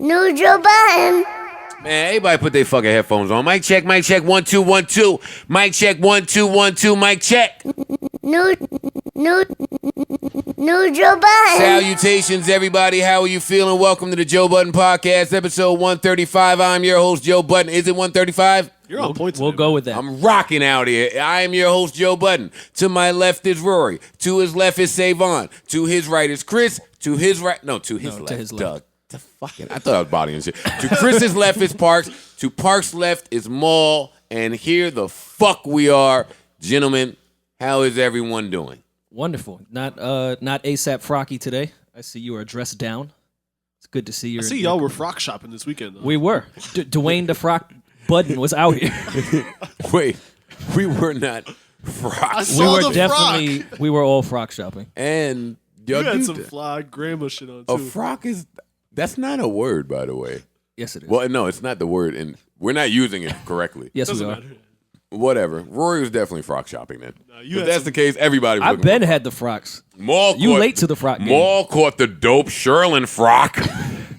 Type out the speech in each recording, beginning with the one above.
New Joe Budden. Man, everybody put their fucking headphones on. Mic check, 1 2 1 2. Mic check 1 2 1 2. Mic check. New Joe Budden. Salutations, everybody. How are you feeling? Welcome to the Joe Budden Podcast, episode 135. I'm your host, Joe Budden. Is it 135? You're on point. We'll go with that. I'm rocking out here. I am your host, Joe Budden. To my left is Rory. To his left is Savon. To his right is Chris. To his right, to his left. Doug. I thought I was bodying shit. To Chris's left is Parks. To Parks' left is Mal. And here the fuck we are. Gentlemen, how is everyone doing? Wonderful. Not ASAP Frocky today. I see you are dressed down. It's good to see you. I see y'all were frock shopping this weekend, though. We were. Dwayne the Frock Budden was out here. Wait, we were not frock. We were all frock shopping. And you had some fly grandma shit on, too. A frock that's not a word, by the way. Yes, it is. Well, no, it's not the word, and we're not using it correctly. Yes, we are. Matter. Whatever. Rory was definitely frock shopping then. If that's the case, everybody was I've been had the frocks. You late to the frock game. Maul caught the dope Sherlin frock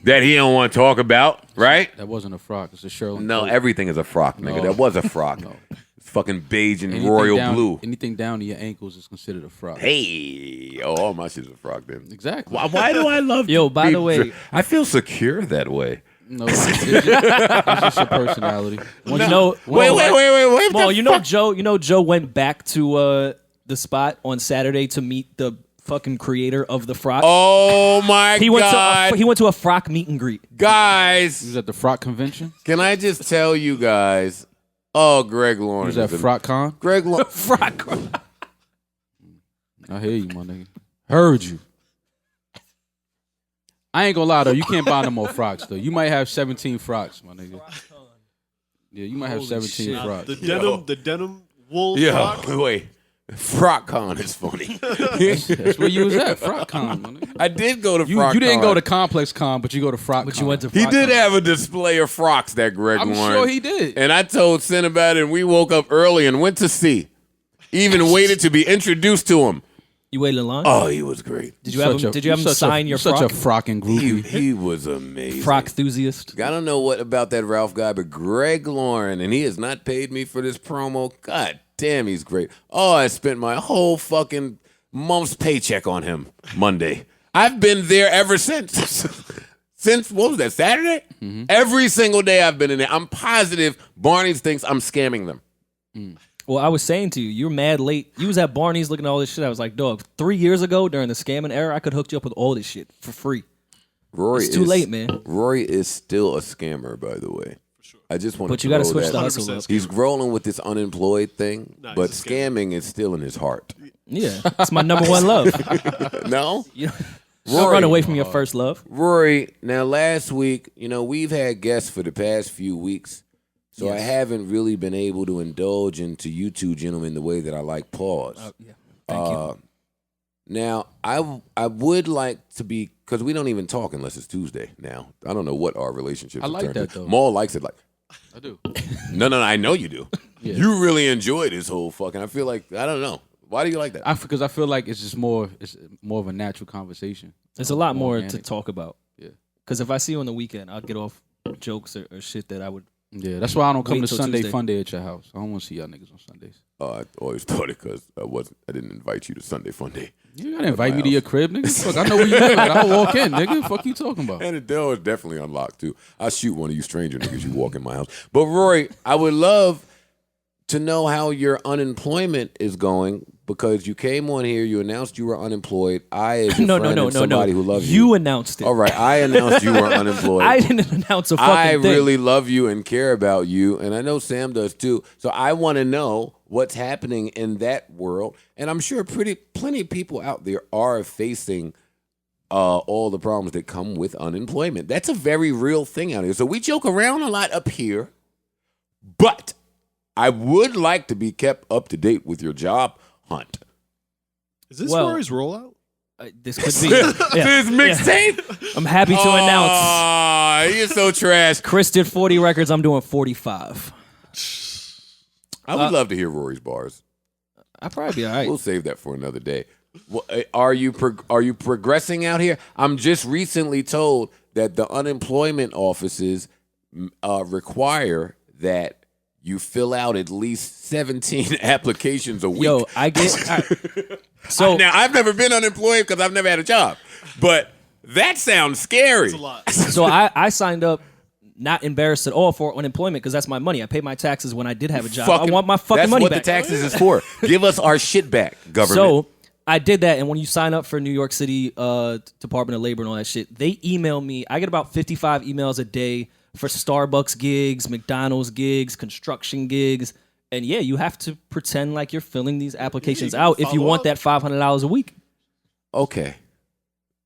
that he don't want to talk about, right? That wasn't a frock. It's a Sherlin. No, coat. everything is a frock, nigga. No. That was a frock. No. It's fucking beige and Anything royal blue. Anything down to your ankles is considered a frock. Hey. Oh, all my shit's a frock then. Exactly. Why do I love Yo, by the way, I feel secure that way. No, it's just your personality. wait. Well, Joe went back to the spot on Saturday to meet the fucking creator of the frock. Oh my God. He went to a frock meet and greet. Guys. He was at the frock convention. Can I just tell you guys? Oh, Greg Lawrence. He was at Frock Con. Greg Lawrence. Frock. I hear you, my nigga. Heard you. I ain't gonna lie though, you can't buy no more frocks though. You might have 17 frocks, my nigga. Yeah, you might have 17 shit. frocks. The denim wool Yeah, frock. wait. Frock Con is funny. That's where you was at, Frock Con, my nigga. I did go to Frock Con. You didn't go to Complex Con, but you go to Frock Con. You went to He Frock did Con. have a display of frocks, that Greg I'm Lawrence. sure he did. And I told Sin about it, and we woke up early and went to see. Even waited to be introduced to him. You waited in line? Oh, he was great. Did you have him sign your frock? Such a frocking groupie. He was amazing. Frock enthusiast. I don't know what about that Ralph guy, but Greg Lauren, and he has not paid me for this promo. God damn, he's great. Oh, I spent my whole fucking month's paycheck on him Monday. I've been there ever since. Since, what was that, Saturday? Mm-hmm. Every single day I've been in there. I'm positive Barney's thinks I'm scamming them. Mm. Well, I was saying to you, you're mad late. You was at Barney's looking at all this shit. I was like, dog, 3 years ago during the scamming era, I could hook you up with all this shit for free. It's too late, man. Rory is still a scammer, by the way. For sure. I just want but to you got to switch that. the hustle up. He's rolling with this unemployed thing, but scamming is still in his heart. Yeah, it's my number one love. No? Don't run away from your first love. Rory, now last week, we've had guests for the past few weeks. So yes. I haven't really been able to indulge into you two gentlemen the way that I like pause. Thank you. Now, I would like to be, because we don't even talk unless it's Tuesday now. I don't know what our relationship is. I like that, though. Maul likes it like. I do. No, I know you do. Yeah. You really enjoy this whole fucking, I feel like, I don't know. Why do you like that? Because I feel like it's more of a natural conversation. There's a lot more to talk about. Yeah. Because if I see you on the weekend, I'll get off jokes or shit that I would. Yeah, that's why I don't come to Sunday Tuesday. Fun Day at your house. I don't want to see y'all niggas on Sundays. I always thought it because I didn't invite you to Sunday Fun Day. You gotta invite me to your crib, nigga. Fuck, I know where you live at. I'll walk in, nigga. Fuck you talking about? And the door is definitely unlocked too. I'll shoot one of you stranger niggas you walk in my house. But Rory, I would love to know how your unemployment is going because you came on here, you announced you were unemployed. I, as your friend and somebody who loves you. You announced it. All right, I announced you were unemployed. I didn't announce a fucking thing. I really love you and care about you, and I know Sam does too. So I want to know what's happening in that world. And I'm sure plenty of people out there are facing all the problems that come with unemployment. That's a very real thing out here. So we joke around a lot up here, but I would like to be kept up to date with your job hunt. Is this Rory's rollout? This could be. This mixtape? I'm happy to announce. Oh, you're so trash. Chris did 40 records. I'm doing 45. I would love to hear Rory's bars. I'll probably be all right. We'll save that for another day. Well, are you progressing out here? I'm just recently told that the unemployment offices require that you fill out at least 17 applications a week. Yo, I get so now I've never been unemployed because I've never had a job, but that sounds scary. That's a lot. so I signed up. Not embarrassed at all for unemployment because that's my money. I pay my taxes when I did have a job. I want my fucking money back. That's what the taxes is for. Give us our shit back, government. So I did that, and when you sign up for New York City Department of Labor and all that shit, they email me. I get about 55 emails a day for Starbucks gigs, McDonald's gigs, construction gigs, and yeah, you have to pretend like you're filling these applications out if you want that $500 a week. Okay,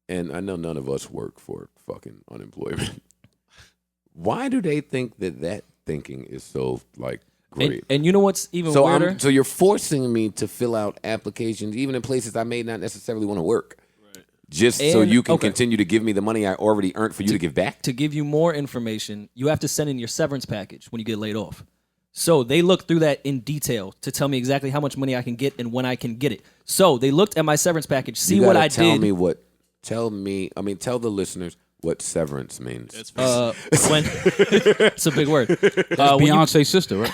and I know none of us work for fucking unemployment. Why do they think that thinking is so like great? And you know what's even weirder? So you're forcing me to fill out applications, even in places I may not necessarily want to work, just so you can continue to give me the money I already earned for you to give back. To give you more information, you have to send in your severance package when you get laid off. So they looked through that in detail to tell me exactly how much money I can get and when I can get it. So they looked at my severance package, see what I did. Tell the listeners what severance means. When it's a big word. Beyonce's sister, right?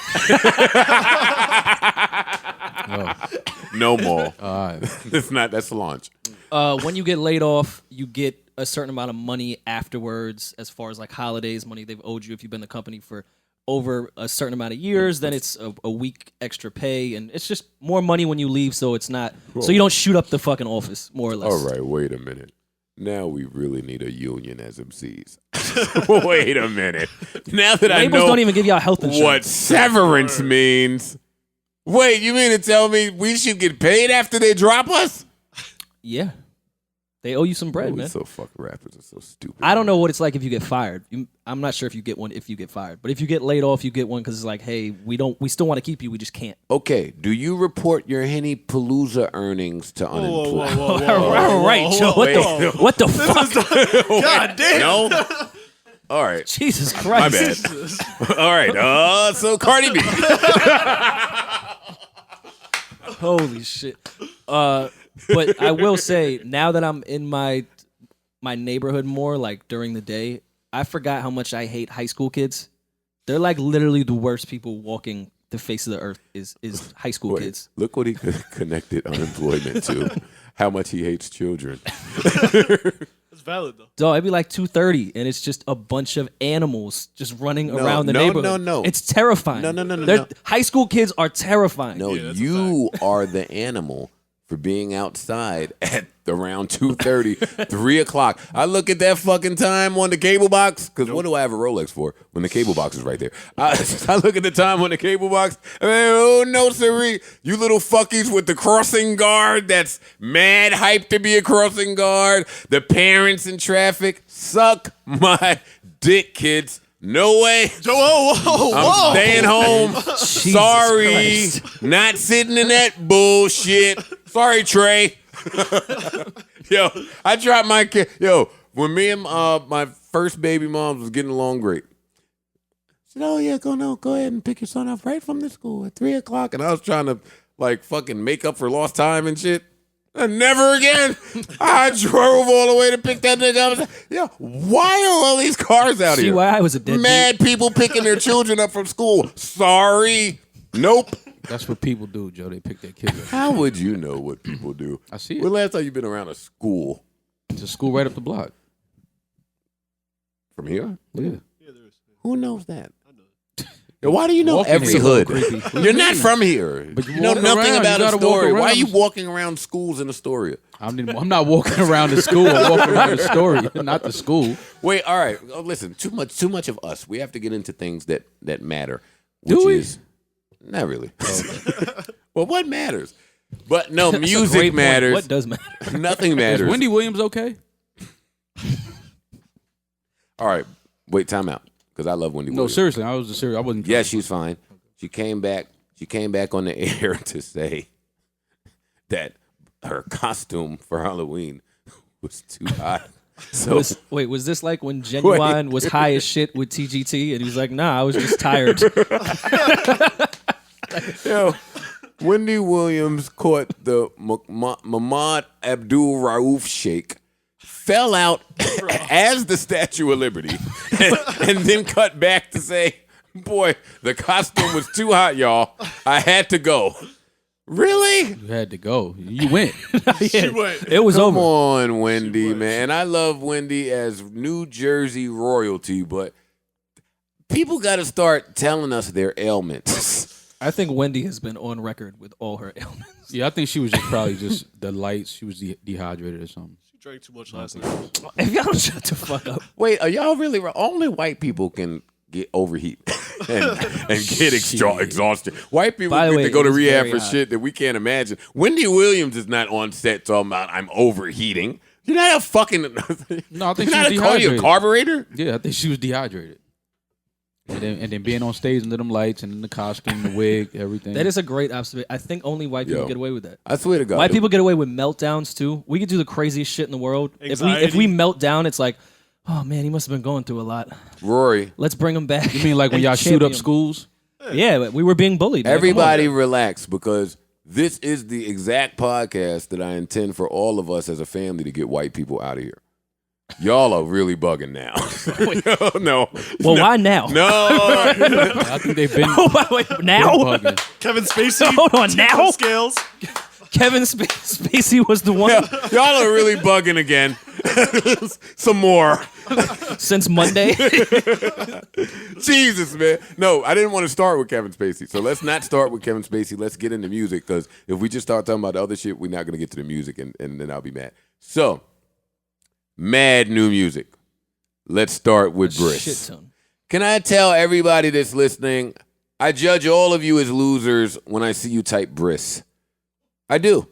No more. All right. That's the launch. When you get laid off, you get a certain amount of money afterwards, as far as like holidays, money they've owed you if you've been in the company for over a certain amount of years. Then it's a week extra pay, and it's just more money when you leave, so it's not so you don't shoot up the fucking office, more or less. All right, wait a minute. Now we really need a union as MCs. Wait a minute. Now that I know don't even give y'all health insurance. What severance means. Wait, you mean to tell me we should get paid after they drop us? Yeah. They owe you some bread, man. So fucking rappers are so stupid. I don't know what it's like if you get fired. I'm not sure if you get one if you get fired. But if you get laid off, you get one because it's like, hey, we still want to keep you, we just can't. Okay, do you report your Henny Palooza earnings to unemployment? All right, Joe. What the fuck? God damn. No? All right. Jesus Christ. My bad. All right. So Cardi B. Holy shit. But I will say, now that I'm in my neighborhood more, like during the day, I forgot how much I hate high school kids. They're like literally the worst people walking the face of the earth is high school kids. Look what he connected unemployment to. How much he hates children. That's valid though. Dog, it'd be like 2:30, and it's just a bunch of animals just running around the neighborhood. No. It's terrifying. No. High school kids are terrifying. No, you are the animal for being outside at around 2:30, 3 o'clock. I look at that fucking time on the cable box, because what do I have a Rolex for when the cable box is right there? I look at the time on the cable box, and oh no, sirree, you little fuckies with the crossing guard that's mad hyped to be a crossing guard, the parents in traffic, suck my dick, kids. No way. Whoa. I'm staying home. Sorry. Christ. Not sitting in that bullshit. Sorry, Trey. Yo, I dropped my kid. Yo, when me and my first baby moms was getting along great. I said, oh, yeah, go ahead and pick your son up right from the school at 3 o'clock. And I was trying to, like, fucking make up for lost time and shit. And never again. I drove all the way to pick that nigga up. Yeah, why are all these cars out here? See why I was a deadbeat? Mad people picking their children up from school. Sorry. Nope. That's what people do, Joe. They pick their kids up. How would you know what people do? I see it. When last time you been around a school? It's a school right up the block. From here? Yeah. Yeah, there is. Who knows that? I know. Yo, why do you know Walking every is a hood? little creepy. You're not from here. But you You know walking nothing around. about You gotta walk Astoria. Why are around. you walking around schools in Astoria? I'm not walking around the school. I'm walking around the story, not the school. Wait, all right. Oh, listen, too much of us. We have to get into things that matter. Do which we? is not really. Well, what matters? But no, That's a great music point. matters. What does matter? Nothing Is matters. Wendy Williams okay? All right, wait, time out. Because I love Wendy No, Williams. seriously. I was serious. I wasn't. Yeah, she's fine. She came back on the air to say that her costume for Halloween was too hot. So Was this like when Genuine was high as shit with TGT and he was like, nah, I was just tired. yo, Wendy Williams caught the Mahmoud Abdul Rauf shake fell out as the Statue of Liberty, and then cut back to say, boy, the costume was too hot, y'all. I had to go. Really? You had to go. You went. She went. It was Come over. on, Wendy, man. I love Wendy as New Jersey royalty, but people got to start telling us their ailments. I think Wendy has been on record with all her ailments. Yeah, I think she was just probably just the lights. She was dehydrated or something. She drank too much last night. If y'all don't shut the fuck up. Wait, are y'all really only white people can get overheat and get exhausted? White people By the get way, to go it to was rehab very for hot. shit that we can't imagine. Wendy Williams is not on set talking about I'm overheating. You're not a fucking. No, I think you're she not was call you a dehydrated. carburetor. Yeah, I think she was dehydrated. And then being on stage under them lights and in the costume, the wig, everything. That is a great observation. I think only white people Yo. get away with that. I swear to God. White people get away with meltdowns too. We could do the craziest shit in the world. If we melt down, it's like, oh man, he must have been going through a lot. Rory. Let's bring him back. You mean like when and y'all shoot champion up him. schools? Yeah, but we were being bullied. man. Everybody relax, because this is the exact podcast that I intend for all of us as a family to get white people out of here. Y'all are really bugging now. no. Well, why now? No. I think they've been, Wait, now? bugging. Kevin Spacey. Hold on, tipped now? on scales. Kevin Spacey was the one Y'all are really bugging again. Some more. since Monday. Jesus, man. No, I didn't want to start with Kevin Spacey. So let's not start with Kevin Spacey. Let's get into music, because if we just start talking about the other shit, we're not going to get to the music, and then I'll be mad. So, mad new music. Let's start with Briss. Shit ton. Can I tell everybody that's listening, I judge all of you as losers when I see you type Briss. I do.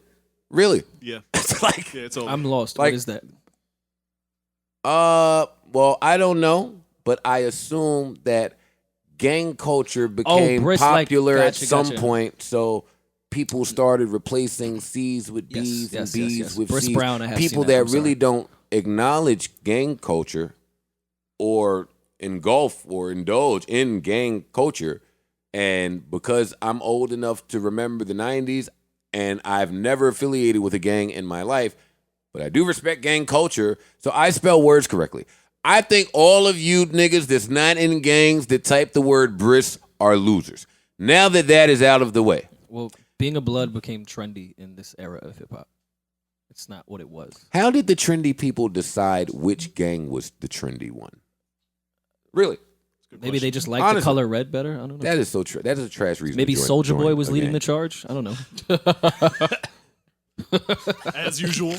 Really. Yeah. It's like, Yeah, it's over. I'm lost. Like- What is that? well, I don't know, but I assume that gang culture became Briss, like, popular at gotcha, some gotcha. point, so people started replacing C's with Yes, B's and yes, B's yes. with Briss C's. Brown, I have people seen that. that I'm sorry. really don't acknowledge gang culture or engulf or indulge in gang culture. And because I'm old enough to remember the 90s and I've never affiliated with a gang in my life, but I do respect gang culture, so I spell words correctly. I think all of you niggas that's not in gangs that type the word Briss are losers. Now that that is out of the way. Well, being a blood became trendy in this era of hip hop. It's not what it was. How did the trendy people decide which gang was the trendy one? Really? Maybe they just like Honestly. the color red better. I don't know. That is so that is a trash reason. Maybe to join, Soulja Boy join was a leading gang. the charge. I don't know. As usual.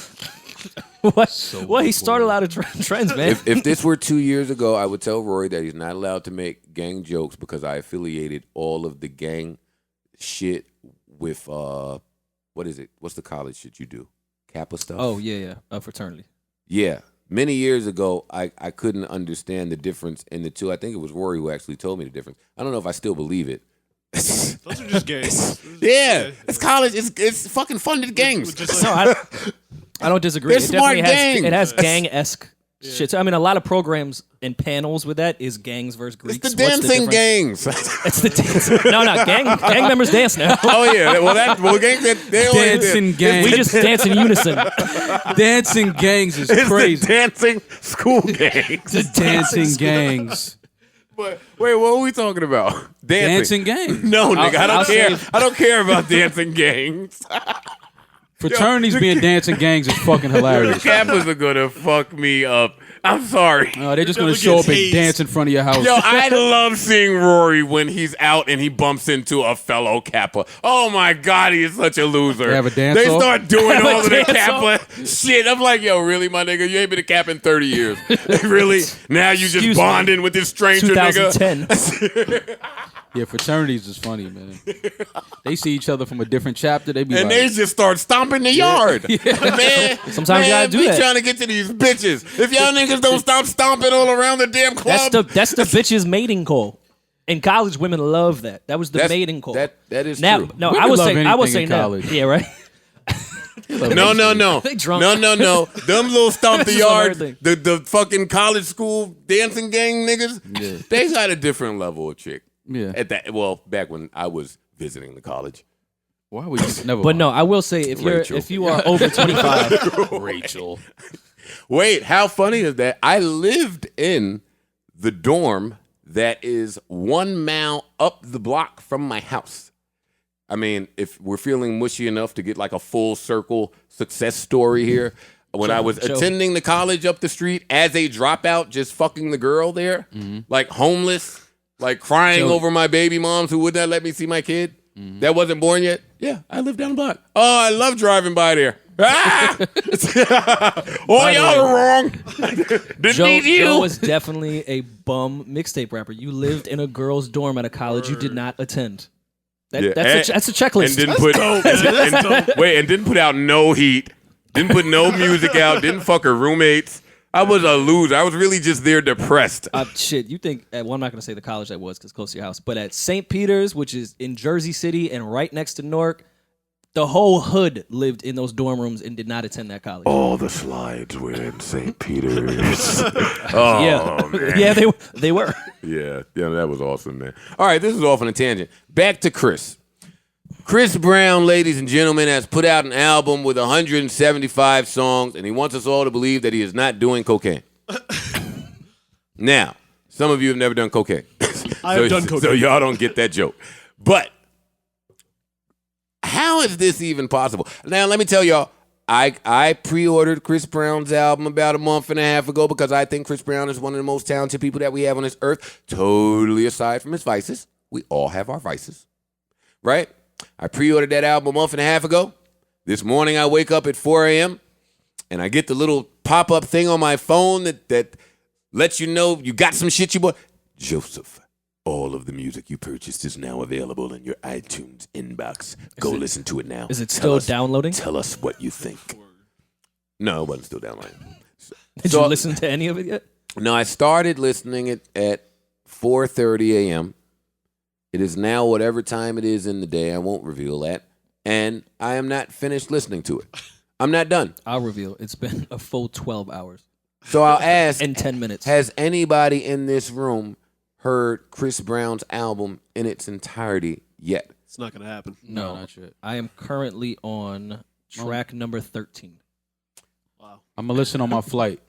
What? Well, he started a lot of trends, man. If this were 2 years ago, I would tell Rory that he's not allowed to make gang jokes because I affiliated all of the gang shit with what is it? What's the college shit you do? Kappa stuff? Oh yeah. Fraternity. Yeah. Many years ago, I couldn't understand the difference in the two. I think it was Rory who actually told me the difference. I don't know if I still believe it. Those are just gays. Yeah, it's college. It's fucking funded gangs. Just No, I don't disagree. They're smart gangs. It has gang-esque shit. So, I mean, a lot of programs and panels with that is gangs versus Greeks. It's the What's dancing difference? gangs. It's the dance. No, gang members dance now. Oh yeah, well gangs they only Dancing gangs. We just dance in unison. Dancing gangs is It's crazy. the dancing school gangs. The dancing gangs. But wait, what are we talking about? Dancing gangs. No, nigga, I don't I'll care. say- I don't care about dancing gangs. Fraternities being dancing gangs is fucking The hilarious. Kappas are gonna fuck me up. I'm sorry. They're just gonna Never show gets up and hazed. dance in front of your house. Yo, I love seeing Rory when he's out and he bumps into a fellow Kappa. Oh my God, he is such a loser. They have a dance They off? start doing Have a all of the dance Kappa shit. I'm like, yo, really, my nigga? You ain't been a Kappa in 30 years. Really? Now you just Excuse me. bonding with this stranger, nigga? 2010. Yeah, fraternities is funny, man. They see each other from a different chapter. They be And like, they just start stomping the yard. Man, Sometimes you gotta do we that. trying to get to these bitches. If y'all niggas don't stop stomping all around the damn club. That's the bitch's mating call. In college, women love that. That was the mating call. That is now, true. no, Women I would love say anything in no. college. Yeah, right. No. They drunk. No. Them little stomp the This is a yard, weird the fucking college school dancing gang niggas, Yeah. they got a different level of chick. yeah. Back when I was visiting the college. Why would you never? But no, I will say if Rachel. you are over 25, Rachel. Wait, how funny is that? I lived in the dorm that is 1 mile up the block from my house. I mean, if we're feeling mushy enough to get like a full circle success story here, when I was attending the college up the street as a dropout, just fucking the girl there, like homeless, like crying over my baby moms who would not let me see my kid that wasn't born yet. Yeah, I lived down the block. Oh, I love driving by there. Ah! Oh, y'all are wrong. Didn't need you. Joe was definitely a bum mixtape rapper. You lived in a girl's dorm at a college you did not attend. That's a checklist. And didn't put out no heat. Didn't put no music out. Didn't fuck her roommates. I was a loser. I was really just there depressed. Shit, you think, well, I'm not going to say the college that was because close to your house, but at St. Peter's, which is in Jersey City and right next to Newark, the whole hood lived in those dorm rooms and did not attend that college. All the slides were in St. Peter's. Man. Yeah, they were. Yeah, that was awesome, man. All right, this is off on a tangent. Back to Chris. Chris Brown, ladies and gentlemen, has put out an album with 175 songs, and he wants us all to believe that he is not doing cocaine. Now, some of you have never done cocaine. I have done cocaine. So y'all don't get that joke. But how is this even possible? Now, let me tell y'all, I pre-ordered Chris Brown's album about a month and a half ago because I think Chris Brown is one of the most talented people that we have on this earth, totally aside from his vices. We all have our vices, right? I pre-ordered that album a month and a half ago. This morning I wake up at 4 a.m. and I get the little pop-up thing on my phone that lets you know you got some shit you bought. Joseph, all of the music you purchased is now available in your iTunes inbox. Go listen to it now. Is it still downloading? Tell us what you think. No, it wasn't still downloading. Did you listen to any of it yet? No, I started listening it at 4:30 a.m. It is now whatever time it is in the day. I won't reveal that. And I am not finished listening to it. I'm not done. I'll reveal. It's been a full 12 hours. So I'll ask. And 10 minutes. Has anybody in this room heard Chris Brown's album in its entirety yet? It's not going to happen. No, not yet. I am currently on track number 13. Wow. I'm going to listen on my flight.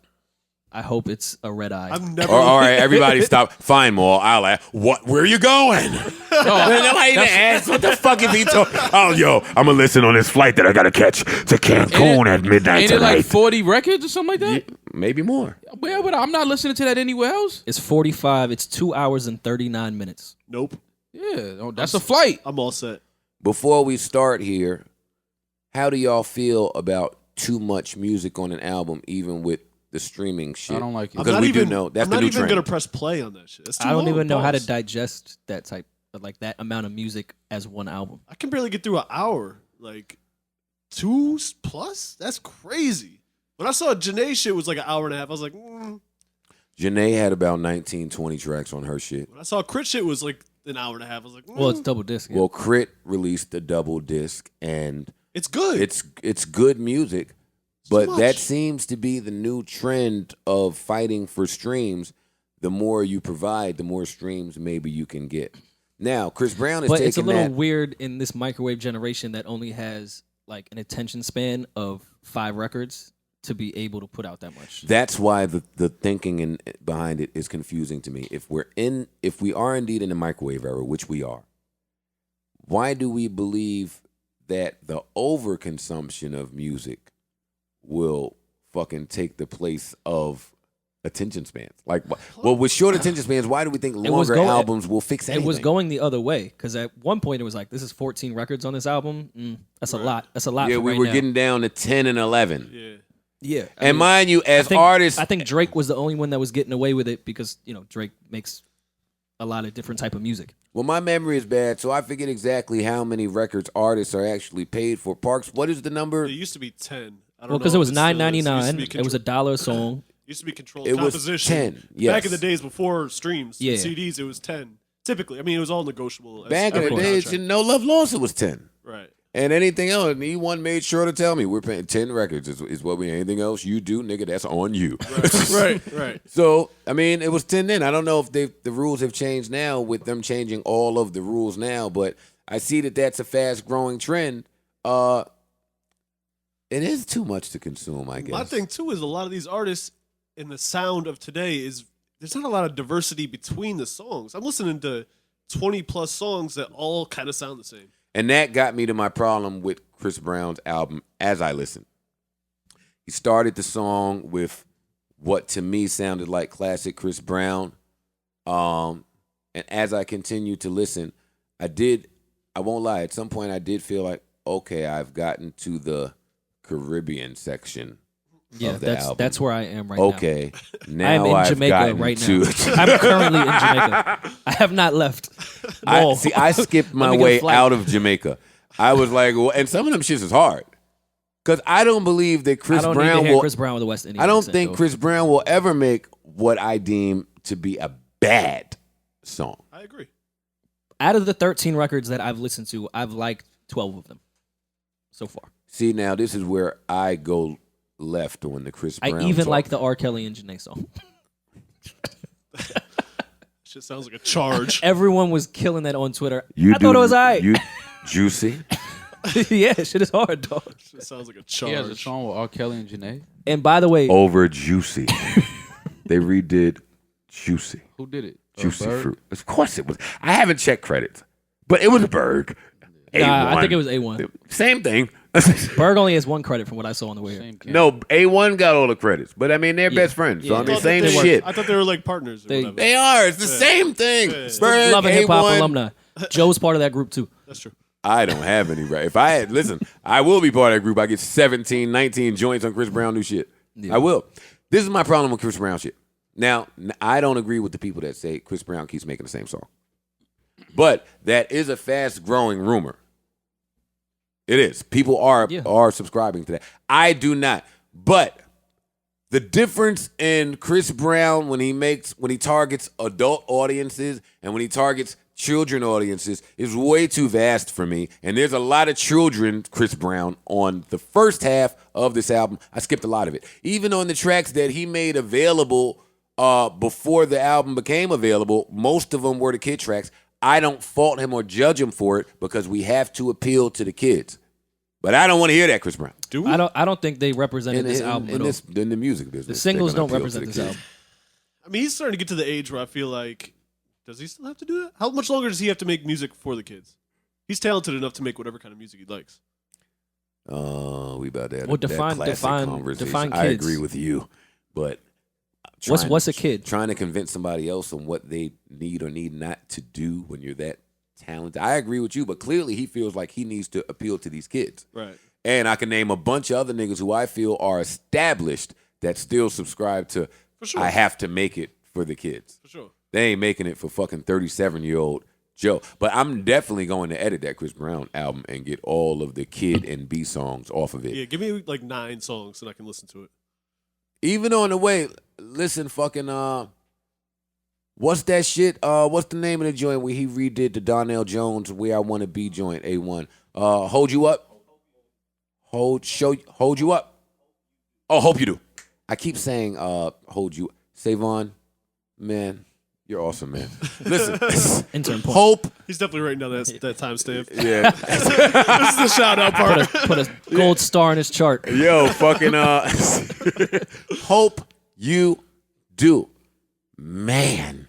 I hope it's a red eye. I've never. All right, everybody stop. Fine, Maul. I'll ask. What? Where are you going? Nobody even asked. What the fuck is he talking? Oh, yo, I'm going to listen on this flight that I got to catch to Cancun at midnight ain't tonight. Ain't it like 40 records or something like that? Yeah, maybe more. Yeah, but I'm not listening to that anywhere else. It's 45. It's 2 hours and 39 minutes. Nope. Yeah, that's a flight. I'm all set. Before we start here, how do y'all feel about too much music on an album, even with the streaming shit? I don't like it. Because we do know that's the new trend. I'm not even going to press play on that shit. That's too I don't long. even know how to digest that type of, like, that amount of music as one album. I can barely get through an hour. Like, 2 plus? That's crazy. When I saw Janae shit was like an hour and a half, I was like, Janae had about 19, 20 tracks on her shit. When I saw K.R.I.T shit was like an hour and a half, I was like, Well, it's double disc. Yeah. Well, K.R.I.T released a double disc, and it's good. It's good music, but that seems to be the new trend of fighting for streams. The more you provide, the more streams maybe you can get. Now, Chris Brown is taking that. But it's a little weird in this microwave generation that only has like an attention span of 5 records to be able to put out that much. That's why the thinking behind it is confusing to me. If we are indeed in the microwave era, which we are, why do we believe that the overconsumption of music will fucking take the place of attention spans? Like, well, with short attention spans, why do we think longer albums will fix anything? It was going the other way because at one point it was like, this is 14 records on this album. That's a lot. That's a lot. Yeah, for we were getting down to 10 and 11. Yeah. Yeah. And mind you, as artists, I think Drake was the only one that was getting away with it because, Drake makes a lot of different type of music. Well, my memory is bad, so I forget exactly how many records artists are actually paid for. Parks, what is the number? It used to be 10. I don't know. Well, because it was $9.99. $9.99. It was $1 a song. Used to be controlled It was composition. 10, yes. Back in the days before streams, Yeah. CDs, it was 10. Typically, I mean, it was all negotiable. Back in the days, No Love Lost, it was 10. Right. And anything else, and E1 made sure to tell me, we're paying 10 records is what we, anything else you do, nigga, that's on you. Right. So, I mean, it was 10 then. I don't know if the rules have changed now with them changing all of the rules now, but I see that that's a fast-growing trend. It is too much to consume, I guess. My thing too is a lot of these artists in the sound of today is there's not a lot of diversity between the songs. I'm listening to 20 plus songs that all kind of sound the same. And that got me to my problem with Chris Brown's album as I listened. He started the song with what to me sounded like classic Chris Brown. And as I continued to listen, I won't lie, at some point I did feel like, okay, I've gotten to the Caribbean section of the album. That's where I am right now. Okay, now I am in I've Jamaica gotten right to now. I'm currently in Jamaica. I have not left. No. I skipped my me get a way flight. out of Jamaica. I was like, well, and some of them shits is hard. Because I don't believe that I don't need to hear Chris Brown with the West Indian I don't accent, think though. Chris Brown will ever make what I deem to be a bad song. I agree. Out of the 13 records that I've listened to, I've liked 12 of them so far. See, now this is where I go left on the Chris Brown. I even talk. like the R. Kelly and Janae song. Shit sounds like a charge. Everyone was killing that on Twitter. I thought it was all right. You juicy. Yeah, shit is hard, dog. Shit sounds like a He has a charge. song with R. Kelly and Janae. And by the way, Over juicy. They redid juicy. Who did it? Juicy Bird? fruit. Of course it was. I haven't checked credits, but it was Berg. nah, I A1. think it was A1. Same thing. Berg only has one credit from what I saw on the way here. Same camp. No, A1 got all the credits, but I mean they're Yeah. best friends. So Yeah. I I mean, thought same that they were- shit. I thought they were like partners or They- whatever. They are. It's the same thing. Yeah. Berg, Love and hip hop A1. alumni. Joe's part of that group too. That's true. I don't have any right. If I had, listen, I will be part of that group. I get 17, 19 joints on Chris Brown new shit. I will. This is my problem with Chris Brown shit. Now, I don't agree with the people that say Chris Brown keeps making the same song. But that is a fast-growing rumor. It is. People are subscribing to that. I do not. But the difference in Chris Brown when he targets adult audiences and when he targets children audiences is way too vast for me. And there's a lot of children, Chris Brown, on the first half of this album. I skipped a lot of it. Even on the tracks that he made available before the album became available, most of them were the kid tracks. I don't fault him or judge him for it because we have to appeal to the kids. But I don't want to hear that, Chris Brown. Do we? I don't think they represented this album at all. In the music business. The singles they're gonna don't appeal to represent the this kids. album. I mean, he's starting to get to the age where I feel like, does he still have to do that? How much longer does he have to make music for the kids? He's talented enough to make whatever kind of music he likes. We about to have Well, that classic conversation. define I kids. agree with you, but What's a kid? Trying to convince somebody else on what they need or need not to do when you're that talented. I agree with you, but clearly he feels like he needs to appeal to these kids. Right. And I can name a bunch of other niggas who I feel are established that still subscribe to For sure. I have to make it for the kids. For sure. They ain't making it for fucking 37-year-old Joe. But I'm definitely going to edit that Chris Brown album and get all of the kid and B songs off of it. Yeah, give me like 9 songs and I can listen to it. Even on the way, listen, fucking what's that shit? What's the name of the joint where he redid the Donnell Jones Where I Wanna Be joint, A1? Hold You Up? Hold You Up? Oh, Hope You Do. I keep saying hold you. Savon, man, you're awesome, man. Listen, Intern point. Hope, He's definitely writing down that timestamp. yeah. This is the shout out part. Put a gold star in his chart. Yo, fucking Hope You Do. Man.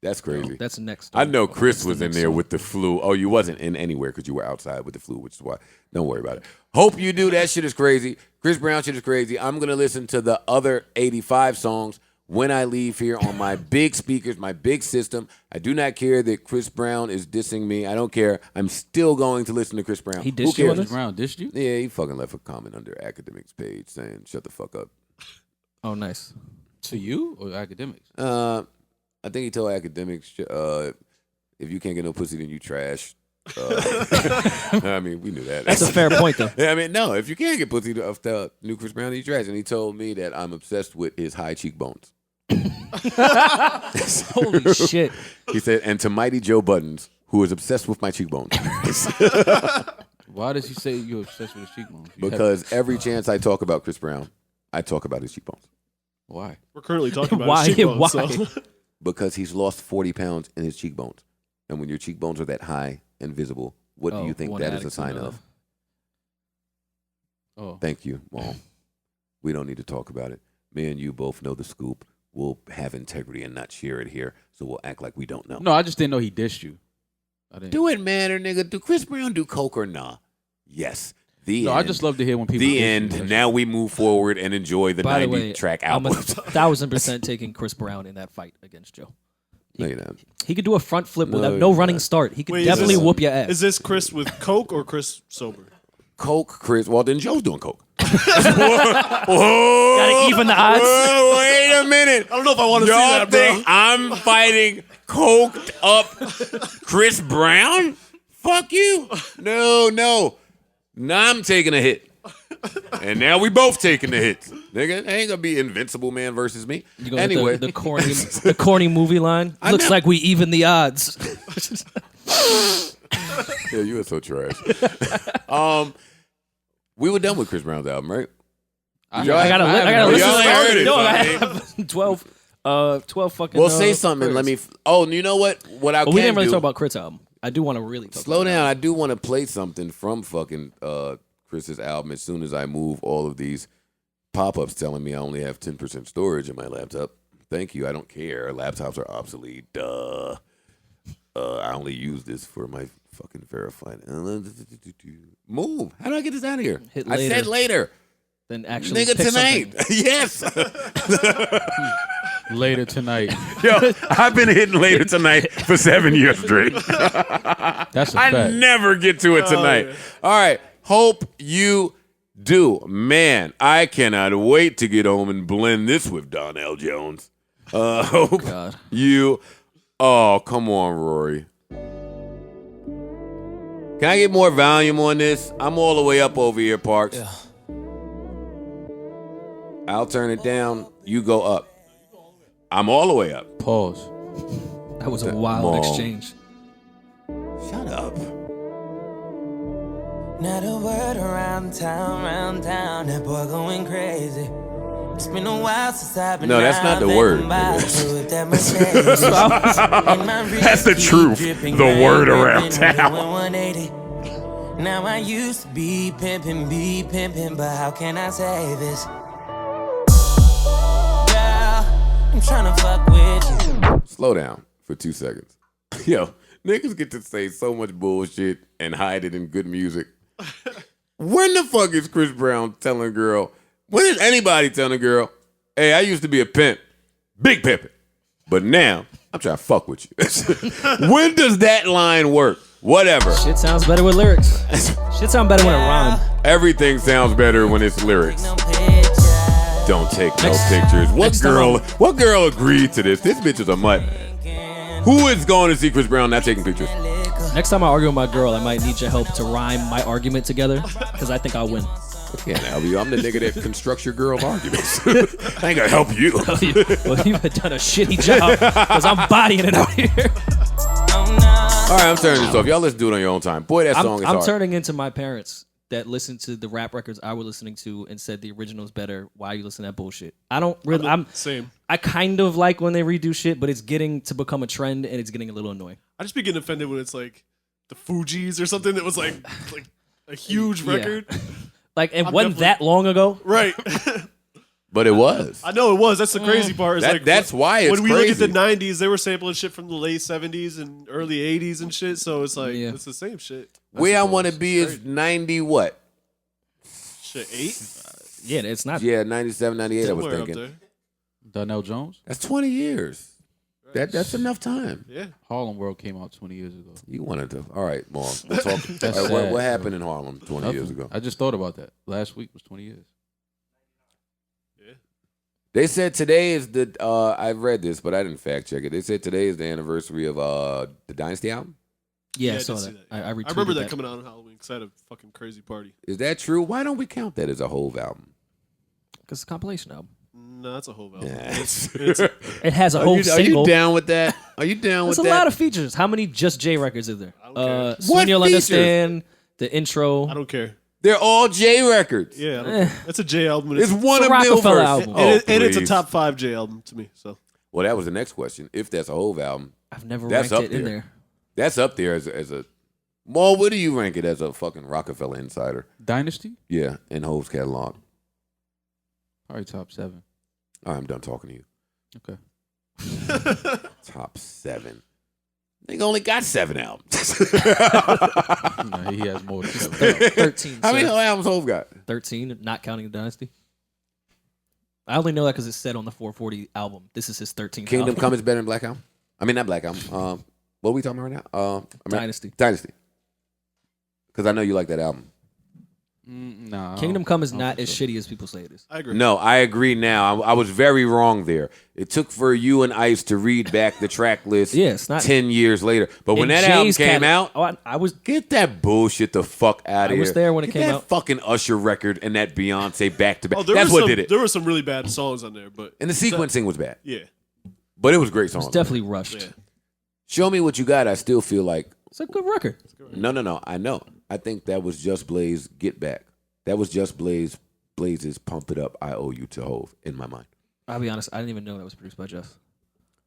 That's crazy. That's next. I know Chris That's the was in next there song. with the flu. Oh, you wasn't in anywhere because you were outside with the flu, which is why. Don't worry about it. Hope You Do. That shit is crazy. Chris Brown shit is crazy. I'm going to listen to the other 85 songs when I leave here on my big speakers, my big system. I do not care that Chris Brown is dissing me. I don't care. I'm still going to listen to Chris Brown. He Who dissed you on cares? this? Brown dissed you? Yeah, he fucking left a comment under Academics page saying, shut the fuck up. Oh, nice. To you or academics? I think he told Academics, if you can't get no pussy, then you trash. I mean, we knew that. That's a fair point, though. Yeah, I mean, no, if you can't get pussy off the new Chris Brown, you trash. And he told me that I'm obsessed with his high cheekbones. Holy shit. He said, and to Mighty Joe Buttons, who is obsessed with my cheekbones. Why does he say you're obsessed with his cheekbones? You Because every chance I talk about Chris Brown, I talk about his cheekbones. why? We're currently talking about Why? his cheekbones, Why? so. Because he's lost 40 pounds in his cheekbones. And when your cheekbones are that high and visible, what do you think one that is addict a to sign another. of? Oh, Thank you, Mom. We don't need to talk about it. Me and you both know the scoop. We'll have integrity and not share it here, so we'll act like we don't know. no, I just didn't know he dissed you. I didn't. Do it matter, nigga? Do Chris Brown do coke or nah? Yes. The No, end. I just love to hear when people. The diss you. end. That's- Now we move forward and enjoy the By the 90 way, track I'm album. 1,000% taking Chris Brown in that fight against Joe. No, you're not. He could do a front flip No, without no he's running not. start. He could Wait, is definitely this- whoop your ass. Is this Chris with coke or Chris sober? Coke, Chris. Well, then Joe's doing coke. Gotta even the odds. Whoa, wait a minute. I don't know if I want to see Y'all that, bro. think I'm fighting coked up Chris Brown? Fuck you. No. Now I'm taking a hit. And now we both taking the hits. Nigga, it ain't gonna be Invincible Man versus me. You go with Anyway. the corny movie line. I Looks know. like we even the odds. Yeah, you are so trash. We were done with Chris Brown's album, right? I gotta listen Y'all to ain't heard it. it, No, I son. have 12 fucking. Well, say something. prayers. Let me. Oh, you know what? What I But can we didn't really do. talk about Crit's album. I do want to really talk Slow about down. I do want to play something from fucking Chris's album as soon as I move all of these pop-ups telling me I only have 10% storage in my laptop. Thank you. I don't care. Laptops are obsolete. Duh. I only use this for my fucking verified. Move. How do I get this out of here? Hit I said later. Then actually, Nigga, pick tonight. something. Yes. Later tonight. Yo, I've been hitting later tonight for 7 years straight. That's a I fact. never get to it tonight. All right. Hope you do. Man, I cannot wait to get home and blend this with Donnell Jones. Hope God. you. Oh, come on, Rory. Can I get more volume on this? I'm all the way up over here, Parks. Yeah. I'll turn it down. You go up. I'm all the way up. Pause. That was a wild Mom. exchange. Shut up. Not a word around town, that boy going crazy. It's been a while since I've been No, that's not the word, nigga. That's the truth. The word around town. Now I used to be pimping, but how can I say this? Girl, I'm tryna fuck with you. Slow down for 2 seconds. Yo, niggas get to say so much bullshit and hide it in good music. When the fuck is Chris Brown telling a girl? When is anybody telling a girl, hey, I used to be a pimp, big pimpin', but now I'm trying to fuck with you? When does that line work? Whatever. Shit sounds better with lyrics. Shit sounds better when it rhymes. Everything sounds better when it's lyrics. No picture. Don't take no Next- pictures. next time What girl agreed to this? This bitch is a mutt. Who is going to see Chris Brown not taking pictures? Next time I argue with my girl, I might need your help to rhyme my argument together because I think I'll win. I can't help you. I'm the nigga that constructs your girl's arguments. I ain't gonna help you. Well, you've done a shitty job because I'm bodying it out here. Oh no. All right, I'm turning this off. Y'all let's do it on your own time. Boy, that song is I'm hard. turning into my parents that listened to the rap records I was listening to and said the original's better. Why are you listening to that bullshit? I don't really. Same. I kind of like when they redo shit, but it's getting to become a trend and it's getting a little annoying. I just be getting offended when it's like the Fugees or something that was like a huge Yeah. record. Like it I'm wasn't that long ago. Right. But it was. I know it was. That's the crazy part. Is That's why it's when we crazy. look at the '90s, they were sampling shit from the late '70s and early '80s and shit. So it's like Yeah. it's the same shit. Where I want to be It's is 90 what? Shit, 8. Yeah, it's not. Yeah, 97, 98 I was Somewhere up thinking. there. Donnell Jones. That's 20 years. That's enough time. Yeah. Harlem World came out 20 years ago. You wanted to. All right, Mom. We'll talk. That's All right, what sad, happened in Harlem 20 years Nothing. ago? I just thought about that. Last week was 20 years. They said today is the. I read this, but I didn't fact check it. They said today is the anniversary of the Dynasty album. Yeah, I I saw did that. see that, I I retweeted remember that coming out on Halloween because I had a fucking crazy party. Is that true? Why don't we count that as a whole album? because it's a compilation album. No, that's a whole album. Yeah. It's It has a Are whole you single. down with that? Are you down There's with a that? lot of features. How many Just J records is there? I don't care. Soon What You'll features? Understand. The intro. I don't care. They're all J records. Yeah, I don't care. That's a J album. And It's it's, one a of Rockefeller Milver's. album. and it's a please. top 5 J album to me. So Well, that was the next question. If that's a whole album, I've never That's ranked up it in there. there. that's up there as a Well, where do you rank it as a fucking Rockefeller insider? Dynasty? Yeah, in Hove's catalog. Probably top 7. All right, I'm done talking to you. Okay. Top 7. Nigga only got 7 albums. No, he has more than 7. 13. How many sir. albums Hove got? 13, not counting the Dynasty. I only know that because it's said on the 440 album. This is his 13th Kingdom album. Come is better than Black Album? I mean, not Black Album. What are we talking about right now? Dynasty. Dynasty. Because I know you like that album. Nah. Kingdom Come is not as shitty as people say it is. I agree. No, I agree now. I was very wrong there. It took for you and Ice to read back the track list Yeah, it's not- 10 years later. But when In that album Jay's came out, I was get that bullshit the fuck out of I here. was there when it Get came that out. fucking Usher record and that Beyonce back-to-back. Oh, there That's were what some, did it. There were some really bad songs on there, but And the sequencing was bad. yeah, But it was great songs. It's definitely rushed. yeah. Show Me What You Got, I still feel like, It's a good record. no, I know. I think that was Just Blaze Get Back. That was Just Blaze's Pump It Up, I Owe You to Hove, in my mind. I'll be honest, I didn't even know that was produced by Just.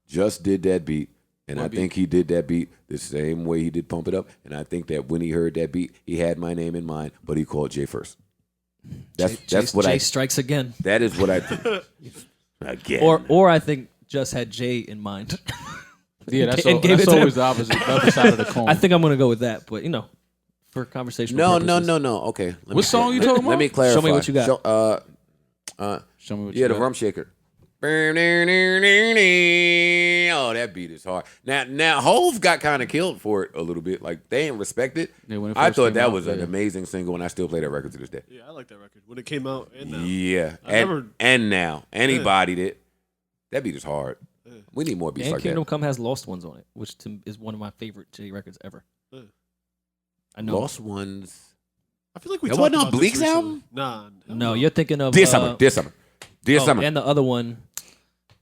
Just did that beat, and What I think he did that beat the same way he did Pump It Up, and I think that when he heard that beat, he had my name in mind, but he called Jay first. That's what Jay I. strikes again. That is what I think. Again. Or I think Just had Jay in mind. Yeah, that's, And gave that's it to always him. the other side of the coin. I think I'm gonna go with that, but for conversational purposes. no. Okay. Let What me song you talking Let about? me clarify. Show me what you got. Show me what Yeah, you the got. Rum Shaker. Oh, that beat is hard. Now Hove got kind of killed for it a little bit. Like they didn't respect it. Yeah, when it I first thought came that out, was an yeah. amazing single, and I still play that record to this day. Yeah, I like that record when it came out and now. Yeah, I never- and now anybody did. That beat is hard. We need more beats And like Kingdom that. Come has Lost Ones on it, which is one of my favorite Jay records ever. Yeah. I know. Lost Ones. I feel like we That talked wasn't on about this Bleak's recently. album? Nah, No, you're thinking of Dear Summer. Dear Summer. Dear Summer. And the other one.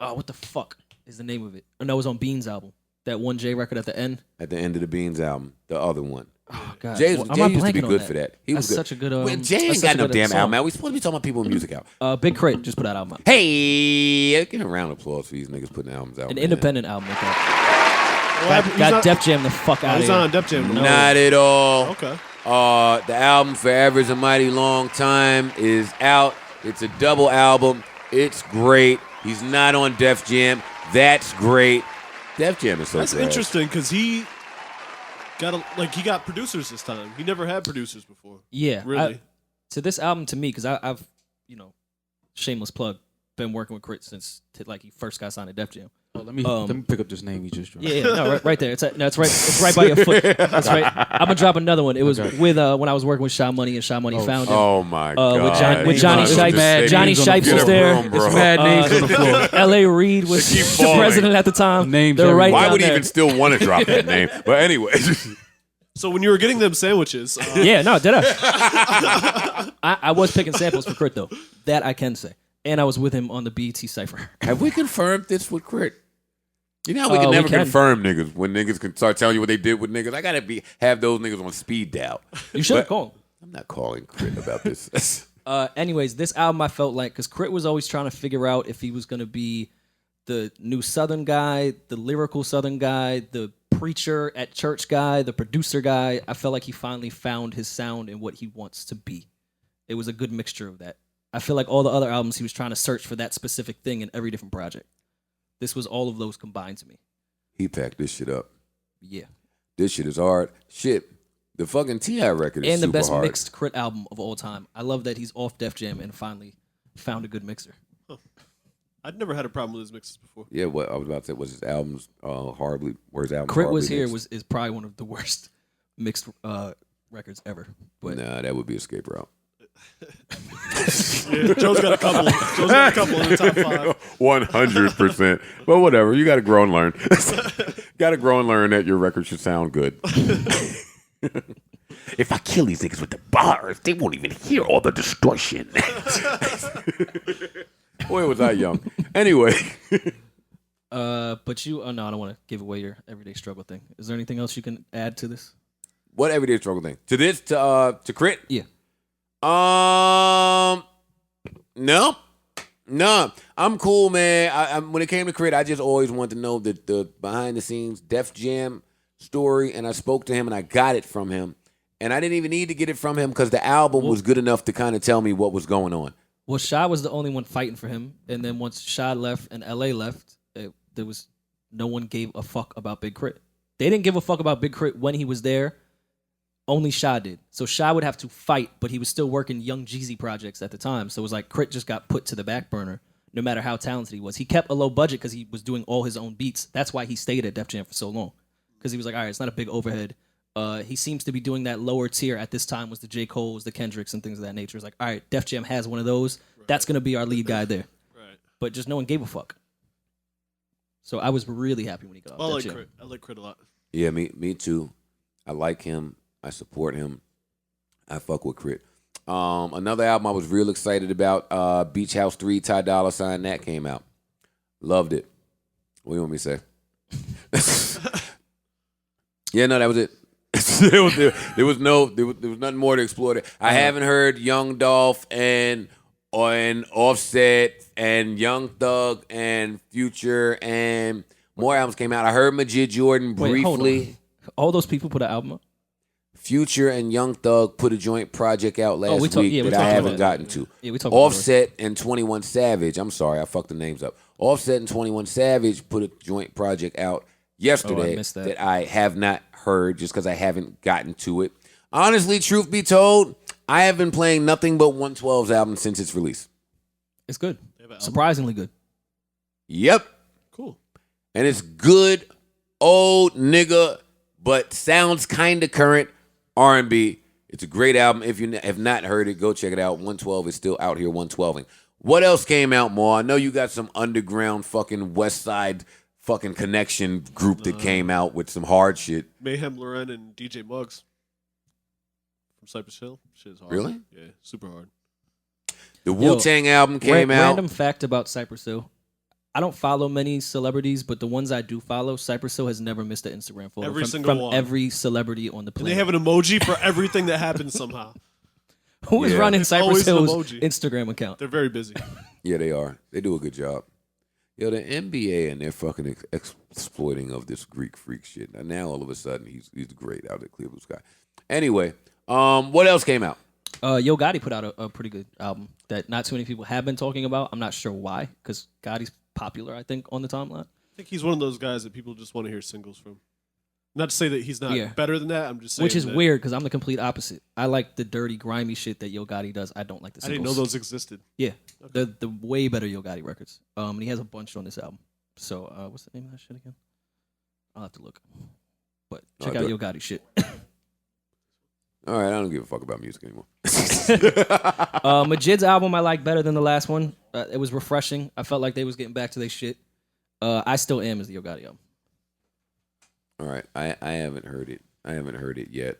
Oh, what the fuck is the name of it? Oh, no, it was on Beans' album. That one Jay record at the end. At the end of the Beans album, the other one. Oh God, Jay Why am Jay I used to be blanking on good for that. He was That's good. such a good. Well, Jay that's ain't such got a no good damn song. album out. We supposed to be talking about people with music out. Big Crit just put out album. Hey, give a round of applause for these niggas putting albums out. An man. independent album. Like that. He's Got not- Def Jam the fuck out He's of not here. on Def Jam. No. Not at all. Okay. The album Forever is a Mighty Long Time is out. It's a double album. It's great. He's not on Def Jam. That's great. Def Jam is so That's trash. interesting because he got producers this time. He never had producers before. Yeah, Really? to this album, to me, because I've shameless plug, been working with Crit since he first got signed to Def Jam. Oh, let me pick up this name you just dropped. Yeah, no, right there. It's right by your foot. That's right. I'm gonna drop another one. It was with when I was working with Sha Money, and Sha Money found him. Oh my God. with Johnny Shipes. Johnny Shipes was there. It's mad names on the floor. L.A. Reid was Keep the falling. president at the time. Names They were right everywhere. Why down would he there. even still want to drop that name? But anyway. So when you were getting them sandwiches, Yeah, no, did I? I was picking samples for Crit though. That I can say. And I was with him on the BET Cypher. Have we confirmed this with Crit? You know how we can We never can. confirm niggas when niggas can start telling you what they did with niggas. I gotta have those niggas on speed dial. You should But call him. I'm not calling Crit about this. Anyways, this album I felt like, because Crit was always trying to figure out if he was going to be the new Southern guy, the lyrical Southern guy, the preacher at church guy, the producer guy. I felt like he finally found his sound and what he wants to be. It was a good mixture of that. I feel like all the other albums, he was trying to search for that specific thing in every different project. This was all of those combined to me. He packed this shit up. Yeah. This shit is hard. Shit. The fucking T.I. record is And the super best hard. mixed Crit album of all time. I love that he's off Def Jam and finally found a good mixer. I'd never had a problem with his mixes before. Yeah, what I was about to say was his albums horribly. Where his album Crit horribly Was Here mixed. is probably one of the worst mixed records ever. But Nah, that would be Escape Route. Yeah, Joe's got a couple. Joe's got a couple in the top 5. 100%. But whatever, you got to grow and learn. Got to grow and learn that your record should sound good. If I kill these niggas with the bars, they won't even hear all the distortion. Boy, was I young. Anyway. But you, oh no, I don't want to give away your everyday struggle thing. Is there anything else you can add to this? What everyday struggle thing? To this, to Crit? Yeah. No. I'm cool, man. When it came to Crit, I just always wanted to know that the behind the scenes Def Jam story, and I spoke to him, and I got it from him. And I didn't even need to get it from him because the album was good enough to kind of tell me what was going on. Well, Shy was the only one fighting for him, and then once Shy left and LA left, there was no one gave a fuck about Big Crit. They didn't give a fuck about Big Crit when he was there. Only Shy did. So Shy would have to fight, but he was still working Young Jeezy projects at the time. So it was like Crit just got put to the back burner, no matter how talented he was. He kept a low budget because he was doing all his own beats. That's why he stayed at Def Jam for so long. Because he was like, all right, it's not a big overhead. He seems to be doing that lower tier at this time was the J. Cole's, the Kendricks, and things of that nature. It's like, all right, Def Jam has one of those. Right. That's going to be our lead guy there. Right. But just no one gave a fuck. So I was really happy when he got off Def Jam. I like Crit a lot. Yeah, me too. I like him. I support him. I fuck with Crit. Another album I was real excited about, Beach House 3, Ty Dolla $ign, that came out. Loved it. What do you want me to say? Yeah, no, that was it. there was nothing more to explore there. I haven't heard Young Dolph and Offset and Young Thug and Future and more albums came out. I heard Majid Jordan briefly. Wait, all those people put an album up? Future and Young Thug put a joint project out last week that I haven't gotten to. Yeah, we talked Offset and 21 Savage. I'm sorry, I fucked the names up. Offset and 21 Savage put a joint project out yesterday that I have not heard just because I haven't gotten to it. Honestly, truth be told, I have been playing nothing but 112's album since its release. It's good. Surprisingly good. Yep. Cool. And it's good, old nigga, but sounds kind of current R&B. It's a great album. If you have not heard it, go check it out. 112 is still out here 112ing. What else came out more? I know you got some underground fucking West Side fucking connection group that came out with some hard shit. Mayhem Loren and DJ Muggs from Cypress Hill. Shit is hard. Really? Yeah, super hard. The Wu-Tang album came out. Random fact about Cypress Hill. I don't follow many celebrities, but the ones I do follow, Cypress Hill has never missed an Instagram photo from every celebrity on the planet. And they have an emoji for everything that happens somehow. Who is running Cypress Hill's Instagram account? They're very busy. Yeah, they are. They do a good job. Yo, the NBA and their fucking exploiting of this Greek freak shit. And now all of a sudden he's great out at Clear Sky. Anyway, what else came out? Yo Gotti put out a pretty good album that not too many people have been talking about. I'm not sure why, because Gotti's popular, I think, on the timeline. I think he's one of those guys that people just want to hear singles from. Not to say that he's not better than that. I'm just saying. Which is weird because I'm the complete opposite. I like the dirty, grimy shit that Yo Gotti does. I don't like the singles. I didn't know those existed. Yeah, okay. the way better Yo Gotti records. And he has a bunch on this album. So what's the name of that shit again? I'll have to look. But check out Yo Gotti shit. All right, I don't give a fuck about music anymore. Majid's album I like better than the last one. It was refreshing. I felt like they was getting back to their shit. I Still Am is the Yo Gotti album. All right, I haven't heard it. I haven't heard it yet,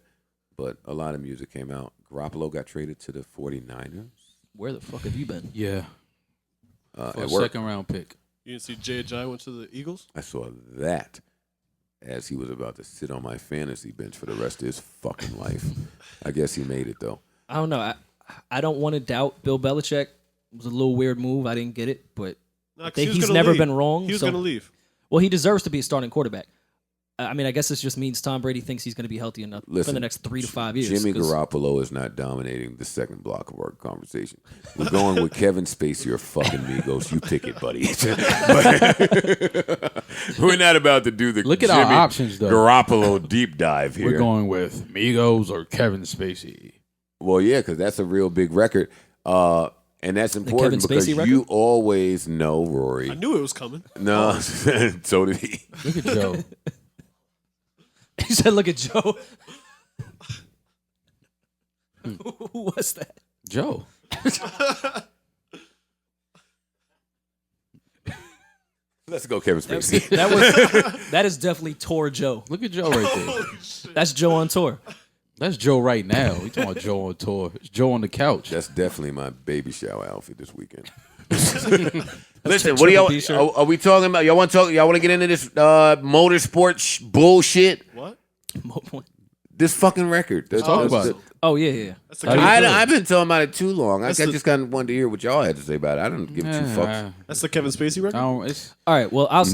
but a lot of music came out. Garoppolo got traded to the 49ers. Where the fuck have you been? Yeah. For a second round pick. You didn't see J.J. went to the Eagles? I saw that as he was about to sit on my fantasy bench for the rest of his fucking life. I guess he made it, though. I don't know. I don't want to doubt Bill Belichick. It was a little weird move. I didn't get it, but he's never been wrong. He was going to leave. Well, he deserves to be a starting quarterback. I mean, I guess this just means Tom Brady thinks he's going to be healthy enough for the next 3 to 5 years. Jimmy Garoppolo is not dominating the second block of our conversation. We're going with Kevin Spacey or fucking Migos. You pick it, buddy. We're not about to do the Look at Jimmy our options, though. Garoppolo deep dive here. We're going with Migos or Kevin Spacey. Well, yeah, because that's a real big record. And that's important because you always know, Rory. I knew it was coming. No, so did he. Look at Joe. He said, look at Joe. Who was that? Joe. Let's go, Kevin Spacey. That is definitely tour Joe. Look at Joe right there. That's Joe on tour. That's Joe right now. We talking about Joe on tour. It's Joe on the couch. That's definitely my baby shower outfit this weekend. Listen, what do y'all? Are we talking about? Y'all want to talk? Y'all want to get into this motorsport bullshit? What? This fucking record. Let's talk about it. Oh yeah. I've been talking about it too long. I just kind of wanted to hear what y'all had to say about it. I don't give two fucks. That's the Kevin Spacey record. All right. Well, I'll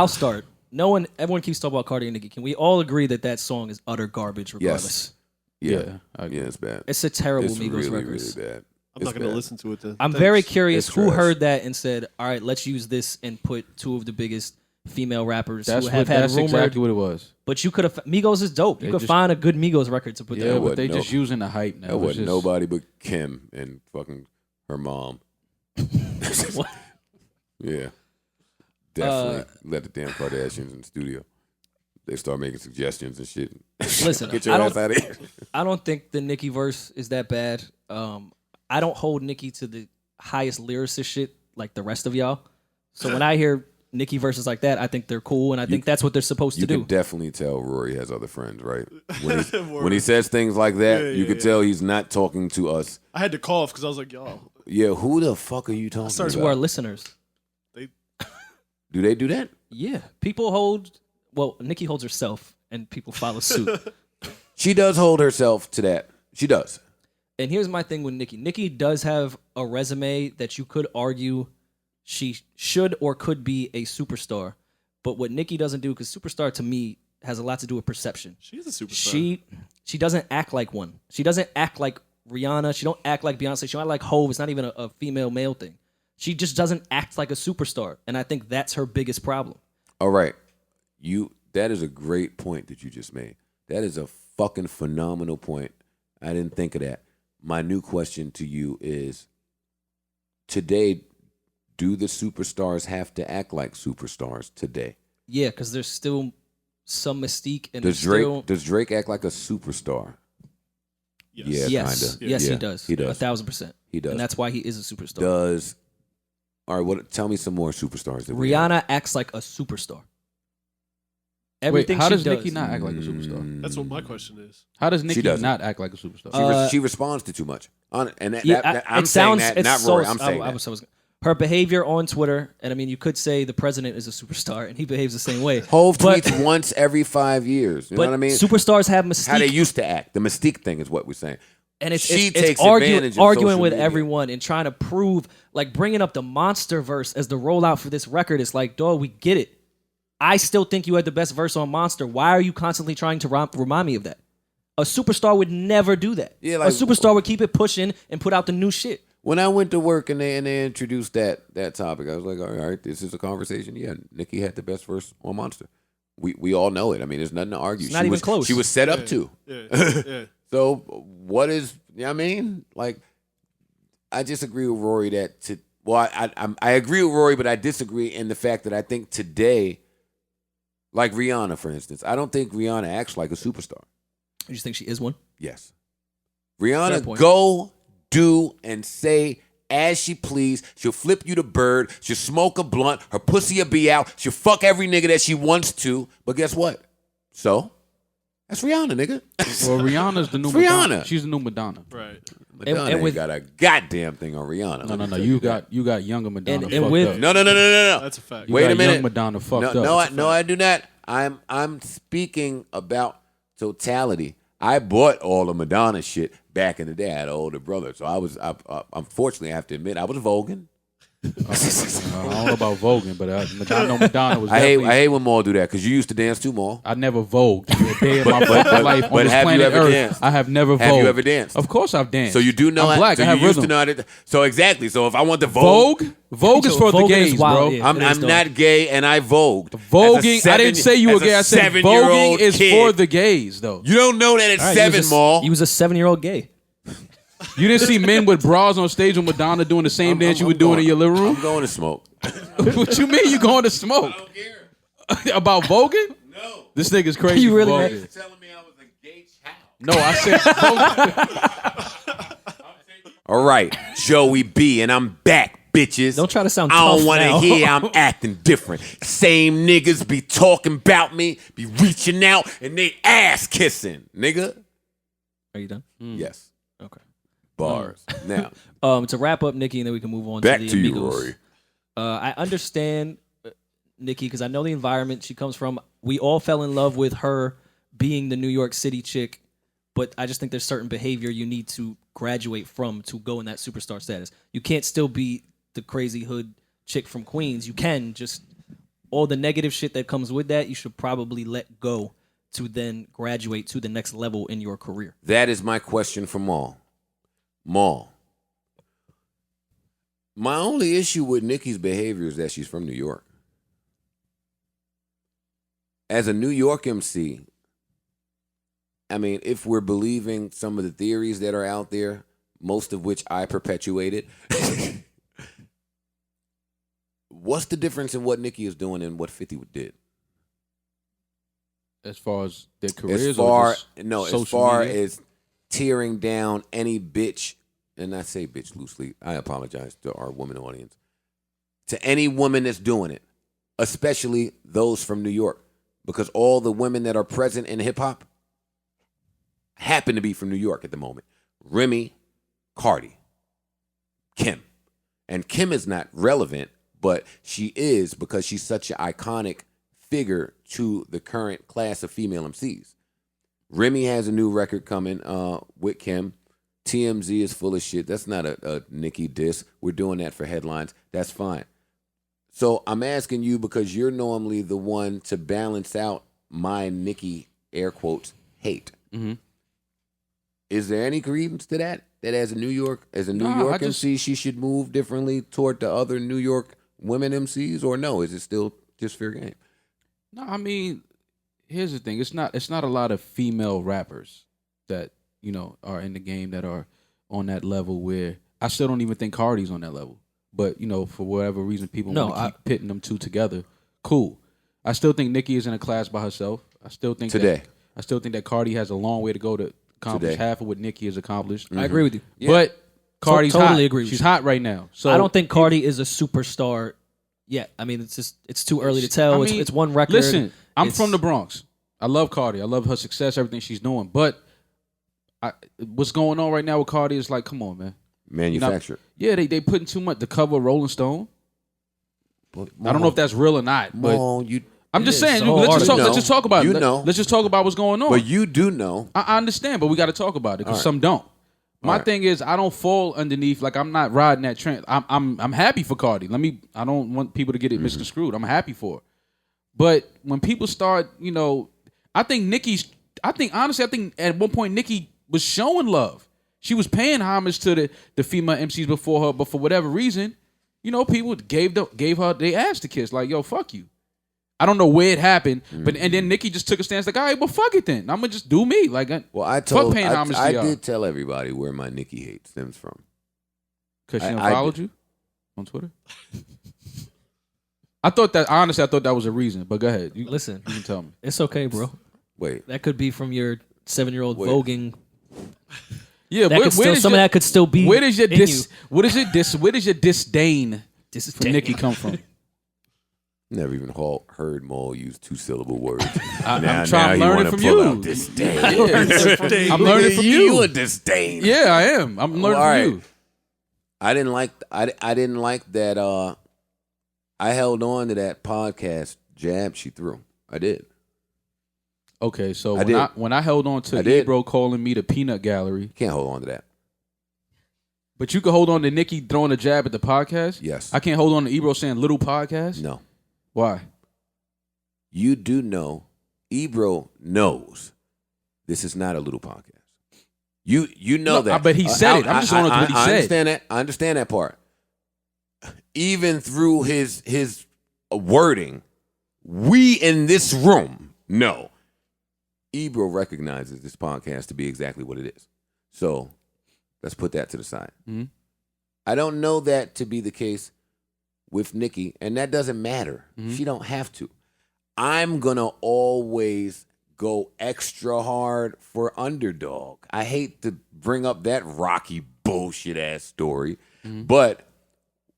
start. everyone keeps talking about Cardi and Nicki. Can we all agree that song is utter garbage regardless? Yeah, I agree. it's bad. It's a terrible It's Migos really, record. really bad. I'm not going to listen to it then. I'm Thanks. very curious It's who trash. heard that and said, all right, let's use this and put two of the biggest female rappers That's who have had that's rumored. exactly what it was. But you could have. Migos is dope. You could find a good Migos record to put Yeah, there. but they no- just using the hype now. That It's wasn't just- nobody but Kim and fucking her mom. What? Yeah. Definitely let the damn Kardashians in the studio. They start making suggestions and shit. Listen, Get your ass out of here. I don't think the Nicki verse is that bad. I don't hold Nicki to the highest lyricist shit like the rest of y'all. So when I hear Nicki verses like that, I think they're cool, and I think that's what they're supposed to You do. can definitely tell Rory has other friends, right? When he says things like that, you can tell he's not talking to us. I had to cough because I was like, y'all. Yeah, who the fuck are you talking started To our about? listeners. Do they do that? Yeah, people hold. Well, Nicki holds herself, and people follow suit. She does hold herself to that. She does. And here's my thing with Nicki. Nicki does have a resume that you could argue she should or could be a superstar. But what Nicki doesn't do, because superstar to me has a lot to do with perception. She's a superstar. She doesn't act like one. She doesn't act like Rihanna. She don't act like Beyonce. She don't act like Hove. It's not even a female male thing. She just doesn't act like a superstar. And I think that's her biggest problem. All right. That is a great point that you just made. That is a fucking phenomenal point. I didn't think of that. My new question to you is, today, do the superstars have to act like superstars today? Yeah, because there's still some mystique. And Does Drake act like a superstar? Yes. Yeah, Yes, kinda. yes, Yeah, he does. he does. 1,000%. He does. And that's why he is a superstar. All right, tell me some more superstars. That we have. Rihanna acts like a superstar. Wait, Everything how she does does. Nicki not act like a superstar? That's what my question is. How does Nicki doesn't. not act like a superstar? She responds to too much. I'm it saying sounds, that, it's not so, Rory. I'm saying that. her behavior on Twitter, and I mean, you could say the president is a superstar, and he behaves the same way. Hove But- tweets once every 5 years. You know But what I mean? superstars have mystique. How they used to act. The mystique thing is what we're saying. And it's She it's takes arguing advantage of social with media. everyone and trying to prove, like bringing up the Monster verse as the rollout for this record. It's like, dog, we get it. I still think you had the best verse on Monster. Why are you constantly trying to remind me of that? A superstar would never do that. Yeah, a like- superstar would keep it pushing and put out the new shit. When I went to work and they introduced that topic, I was like, all right, this is a conversation. Yeah, Nicki had the best verse on Monster. We all know it. I mean, there's nothing to argue. It's not even close. She was set up to. Yeah. So what is? You know what I mean? Like, I disagree with Rory I agree with Rory, but I disagree in the fact that I think today, like Rihanna, for instance, I don't think Rihanna acts like a superstar. You just think she is one? Yes. Fair Rihanna, point. go, do, and say as she please. She'll flip you the bird. She'll smoke a blunt. Her pussy will be out. She'll fuck every nigga that she wants to. But guess what? So, that's Rihanna, nigga. Well, Rihanna's the new It's Madonna. Rihanna. She's the new Madonna. Right. Madonna and ain't with- got a goddamn thing on Rihanna. No, Let me no. tell You that. got younger Madonna. And fucked with- up. No. That's a fact. You Wait got a minute. Young Madonna fucked No, up. no, I do not. I'm speaking about totality. I bought all the Madonna shit back in the day. I had an older brother, so unfortunately, I have to admit, I was voguing. I don't know about voguing, but I know Madonna was. I definitely, hate when Maul do that because you used to dance too, Maul. I never vogued a day in my fucking life on but this have you planet ever Earth. danced? I have never vogued. Have you ever danced? Of course I've danced. So you do know. I'm black. So I have you used rhythm. to know how to. So exactly. So if I want to vogue, Vogue is for the Voguing is gays, wild, bro. yeah. I'm It is, though. not gay and I vogued. Voguing. I didn't say you were gay. I said voguing is for the gays, though. You don't know that at All right, 7, Maul. He was a 7-year-old gay. You didn't see men with bras on stage with Madonna doing the same dance you were doing in your living room? I'm going to smoke. What you mean you going to smoke? I don't care. About voguing? No. This nigga's crazy. You for really voguing. mad? You're telling me I was a gay child. No, I said voguing. All right, Joey B, and I'm back, bitches. Don't try to sound I don't tough wanna now. hear I'm acting different. Same niggas be talking about me, be reaching out, and they ass kissing, nigga. Are you done? Yes. Okay. Bars. Now, To wrap up Nicki, and then we can move on back to the to you, Amigos. Rory. I understand Nicki because I know the environment she comes from. We all fell in love with her being the New York City chick, but I just think there's certain behavior you need to graduate from to go in that superstar status. You can't still be the crazy hood chick from Queens. You can just all the negative shit that comes with that, you should probably let go to then graduate to the next level in your career. That is my question for Maul. Maul. My only issue with Nicki's behavior is that she's from New York. As a New York MC, I mean, if we're believing some of the theories that are out there, most of which I perpetuated, what's the difference in what Nicki is doing and what 50 did? As far as their careers, As far media? as tearing down any bitch, and I say bitch loosely, I apologize to our women audience, to any woman that's doing it, especially those from New York, because all the women that are present in hip hop happen to be from New York at the moment. Remy, K.R.I.T, Kim. And Kim is not relevant, but she is because she's such an iconic figure to the current class of female MCs. Remy has a new record coming with Kim. TMZ is full of shit. That's not a Nicki diss. We're doing that for headlines. That's fine. So I'm asking you because you're normally the one to balance out my Nicki, air quotes, hate. Mm-hmm. Is there any credence to that? That as a New York MC, she should move differently toward the other New York women MCs, or no? Is it still just fair game? No, I mean, here's the thing. It's not a lot of female rappers that, are in the game that are on that level where I still don't even think K.R.I.T's on that level. But, for whatever reason, people want to keep pitting them two together. Cool. I still think Nicki is in a class by herself. I still think that K.R.I.T has a long way to go to accomplish half of what Nicki has accomplished. Mm-hmm. I agree with you. Yeah. But K.R.I.T's totally hot. agree with She's you. hot right now. So I don't think K.R.I.T is a superstar yet. I mean, it's too early to tell. It's one record. Listen, I'm from the Bronx. I love K.R.I.T. I love her success, everything she's doing. But what's going on right now with K.R.I.T is like, come on, man. Manufactured. Yeah, they putting too much. The cover of Rolling Stone. I don't know if that's real or not, but I'm just saying. Let's just talk about it. Let's just talk about what's going on. But you do know. I understand, but we got to talk about it because some don't. My thing is, I don't fall underneath. Like, I'm not riding that trend. I'm happy for K.R.I.T. I don't want people to get it misconstrued. I'm happy for her. But when people start, I think honestly at one point Nicki was showing love. She was paying homage to the female MCs before her, but for whatever reason, people gave her they ass to kiss. Like, yo, fuck you. I don't know where it happened, but and then Nicki just took a stance like, all right, well, fuck it then. I'm gonna just do me. Like, fuck paying homage to y'all. I did tell everybody where my Nicki hate stems from. Because she unfollowed you on Twitter. I thought that was a reason. But go ahead. Listen, you can tell me. It's okay, bro. Wait, that could be from your 7-year-old voguing. Yeah, some of that could still be. Where does your Where does your disdain from Nicki come from? Never even heard Maul use 2-syllable words. I'm trying to learn it from you. I'm learning from you. You a disdain. Yeah, I am. I'm learning from you. I didn't like that. I held on to that podcast jab she threw. I did. Okay, so when I held on to Ebro calling me the peanut gallery, you can't hold on to that. But you can hold on to Nicki throwing a jab at the podcast. Yes, I can't hold on to Ebro saying little podcast. No. Why? You do know, Ebro knows this is not a little podcast. You know that. But he said it. I'm just going on what he said. Understand that. I understand that part. Even through his wording, we in this room know Ebro recognizes this podcast to be exactly what it is. So let's put that to the side. Mm-hmm. I don't know that to be the case with Nicki, and that doesn't matter. Mm-hmm. She don't have to. I'm going to always go extra hard for underdog. I hate to bring up that Rocky bullshit ass story, but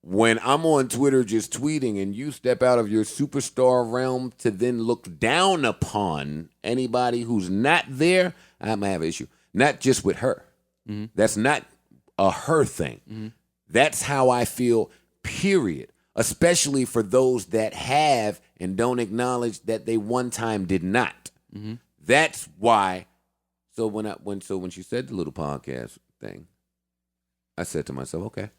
when I'm on Twitter just tweeting and you step out of your superstar realm to then look down upon anybody who's not there, I'm going to have an issue. Not just with her. Mm-hmm. That's not a her thing. Mm-hmm. That's how I feel, period. Especially for those that have and don't acknowledge that they one time did not. Mm-hmm. That's why. So when she said the little podcast thing, I said to myself, okay.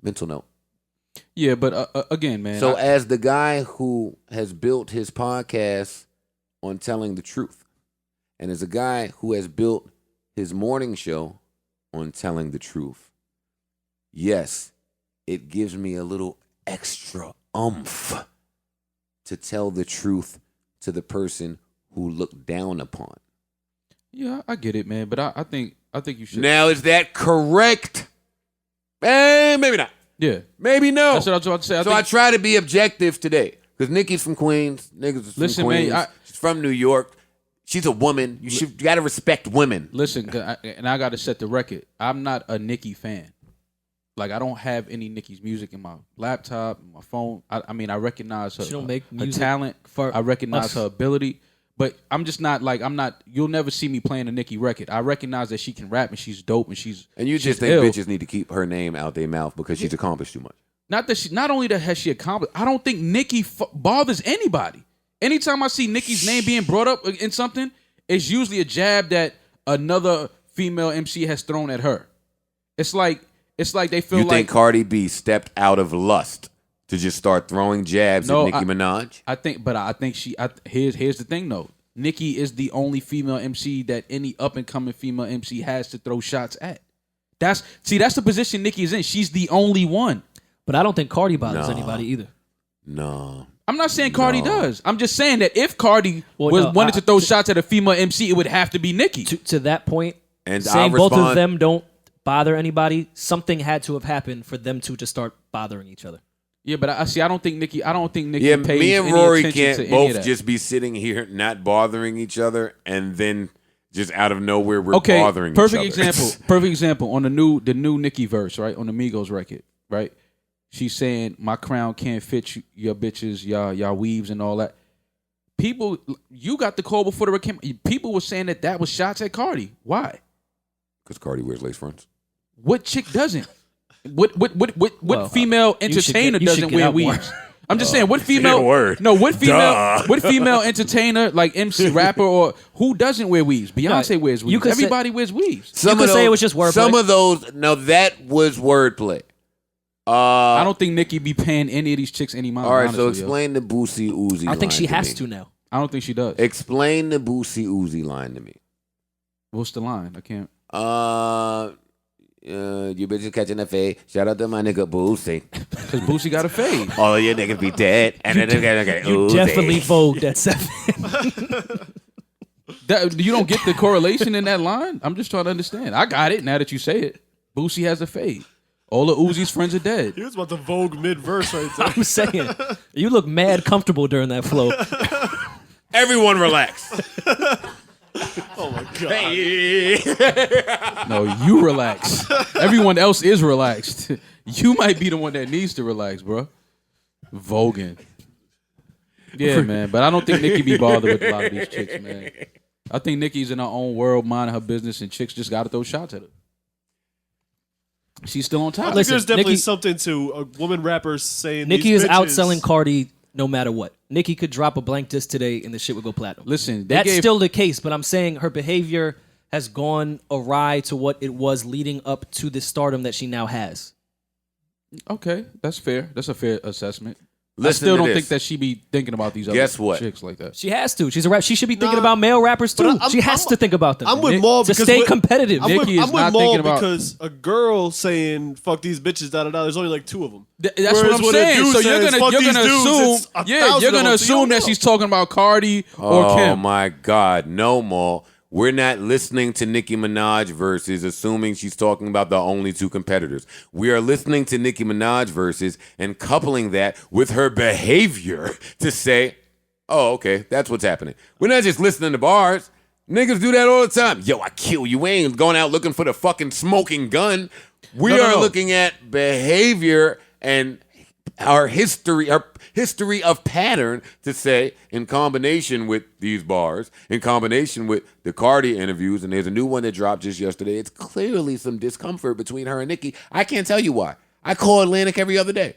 Mental note. Yeah, but again, man. So as the guy who has built his podcast on telling the truth, and as a guy who has built his morning show on telling the truth, yes, it gives me a little extra oomph to tell the truth to the person who looked down upon. Yeah, I get it, man. But I think you should. Now, is that correct? Maybe not. Yeah. Maybe no. That's what I was about to say. I try to be objective today. Because Nicki's from Queens. Niggas is from Listen, Queens. man, She's from New York. She's a woman. You got to respect women. Listen, and I got to set the record. I'm not a Nicki fan. Like, I don't have any Nicki's music in my laptop, my phone. I mean, I recognize her, She don't make her music talent. for I recognize us. her ability. But I'm just not like, you'll never see me playing a Nicki record. I recognize that she can rap and she's dope and she's And you she's just think ill. bitches need to keep her name out their mouth because she's accomplished too much. Not only that has she accomplished, I don't think Nicki bothers anybody. Anytime I see Nicki's name being brought up in something, it's usually a jab that another female MC has thrown at her. It's like they feel You like think Cardi B stepped out of lust to just start throwing jabs No, at Nicki Minaj? I think she. Here's the thing though. Nicki is the only female MC that any up and coming female MC has to throw shots at. That's the position Nicki is in. She's the only one. But I don't think Cardi bothers anybody either. No. I'm not saying Cardi does. I'm just saying that if Cardi Well, wanted to throw shots at a female MC, it would have to be Nicki. To that point, And saying I'll both of respond- them don't bother anybody, something had to have happened for them two to start bothering each other. Yeah, but I don't think Nicki. Yeah, pays me and any Rory attention can't to any of both that. just be sitting here not bothering each other and then just out of nowhere we're bothering each other. Perfect example on the new Nicki verse, right? On the Migos record, right? She's saying my crown can't fit your bitches, y'all weaves and all that. People, you got the call before the record. People were saying that was shots at Cardi. Why? Because Cardi wears lace fronts. What chick doesn't? What Well, female you should entertainer get- you should doesn't get wear out more. weaves? I'm just saying, what female? word. No, what female? Duh. What female entertainer like MC rapper or who doesn't wear weaves? Beyonce wears weaves. you could say- Everybody wears weaves. could say it was just wordplay. Some of those, no, that was wordplay. I don't think Nicki be paying any of these chicks any mind. All right, so honestly, yo. explain the Boosie Uzi I think line she to has me. to now. I don't think she does. Explain the Boosie Uzi line to me. What's the line? I can't. You bitches catching a fade. Shout out to my nigga Boosie. Because Boosie got a fade. All of your niggas be dead. And then they You Uzi. definitely Vogue that 7. You don't get the correlation in that line? I'm just trying to understand. I got it now that you say it. Boosie has a fade. All of Uzi's friends are dead. He was about to Vogue mid-verse right there. I'm saying, you look mad comfortable during that flow. Everyone relax. Oh my god. No, you relax. Everyone else is relaxed. You might be the one that needs to relax, bro. Voguing. Yeah, man. But I don't think Nicki be bothered with a lot of these chicks, man. I think Nicki's in her own world, minding her business, and chicks just got to throw shots at her. She's still on top. I think Listen, there's definitely Nicki- something to a woman rapper saying Nicki these is bitches- outselling Cardi no matter what. Nicki could drop a blank disc today and the shit would go platinum. Listen, they That's gave- still the case, but I'm saying her behavior has gone awry to what it was leading up to the stardom that she now has. Okay, that's fair. That's a fair assessment. I Listen still to don't this. think that she be thinking about these other Guess what? chicks like that. She has to. She's a rap. She should be thinking Nah, about male rappers but too. I'm- She has I'm- to think about them. I'm with Nick- Maul to because stay with- competitive. I'm with, Nicki is I'm with not Maul thinking about- because a girl saying "fuck these bitches," There's only like 2 of them. That's Whereas what I'm when a saying. dude So says, "Fuck you're these gonna dudes," assume, it's 1,000 you're of gonna them, so you assume don't that know. she's talking about Cardi or Oh Kim. my God, no more. We're not listening to Nicki Minaj verses assuming she's talking about the only 2 competitors. We are listening to Nicki Minaj verses and coupling that with her behavior to say, oh, okay, that's what's happening. We're not just listening to bars. Niggas do that all the time. Yo, I kill you. We ain't going out looking for the fucking smoking gun. We No. are looking at behavior and our history of pattern to say, in combination with these bars, in combination with the Cardi interviews, and there's a new one that dropped just yesterday, it's clearly some discomfort between her and Nicki. I can't tell you why. I call Atlantic every other day.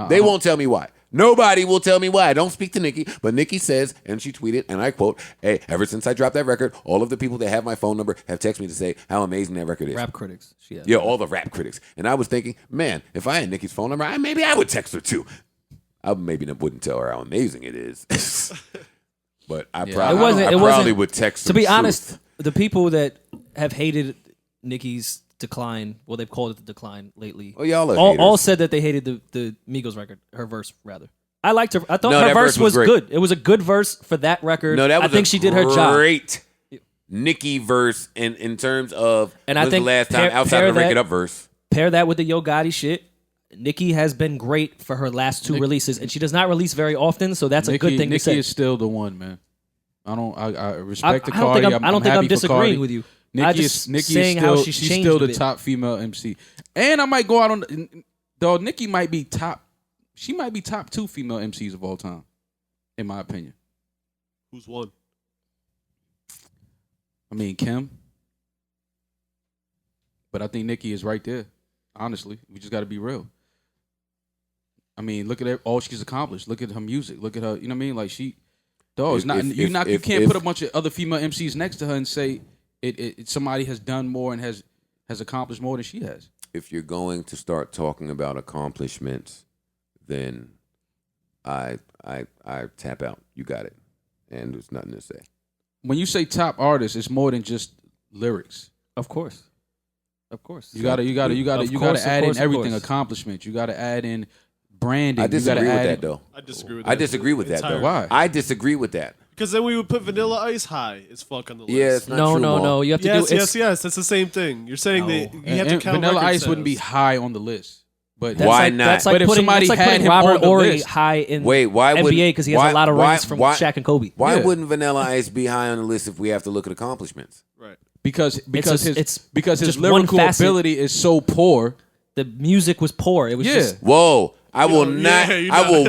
They won't tell me why. Nobody will tell me why. I don't speak to Nicki, but Nicki says, and she tweeted, and I quote, "Hey, ever since I dropped that record, all of the people that have my phone number have texted me to say how amazing that record is." Rap critics. Yeah, all the rap critics. And I was thinking, man, if I had Nicki's phone number, maybe I would text her too. I maybe wouldn't tell her how amazing it is. But I probably would text her. To be truth. honest, the people that have hated Nicki's decline, well, they've called it the decline lately. Oh, y'all are all said that they hated the Migos record, her verse rather. I liked her. I thought her verse was good. It was a good verse for that record. No, that was I think she did her job. Great Nicki verse in terms of and I think the last time outside of the Break It Up verse. Pair that with the Yo Gotti shit. Nicki has been great for her last two releases, and she does not release very often, so that's a good thing to say. Nicki is still the one, man. I respect the Cardi. I don't think I'm disagreeing with you. Nicki is still, she's still the top female MC. And I might go out on, though Nicki might be top, she might be top 2 female MCs of all time, in my opinion. Who's one? I mean, Kim. But I think Nicki is right there. Honestly, we just got to be real. I mean, look at all she's accomplished. Look at her music. Look at her. You know what I mean? Like you can't put a bunch of other female MCs next to her and say somebody has done more and has accomplished more than she has. If you're going to start talking about accomplishments, then I tap out. You got it, and there's nothing to say. When you say top artist, it's more than just lyrics. Of course. You gotta add in everything. Accomplishment. You gotta add in branding. I disagree with that, though. I disagree with that. Though. Why? I disagree with that. Because then we would put Vanilla Ice high as fuck on the list. Yeah, it's not true, no. You have to yes. That's the same thing. You're saying that you have to count Vanilla Ice sales. wouldn't be high on the list. But why not? That's like but if putting, somebody that's like had putting him Robert on the Horry list, high in why NBA because he has a lot of rings from Shaq and Kobe. Why wouldn't Vanilla Ice be high on the list if we have to look at accomplishments? Right. Because his one lyrical facet. ability is so poor. The music was poor. It was just Whoa! I will not. you're I not. will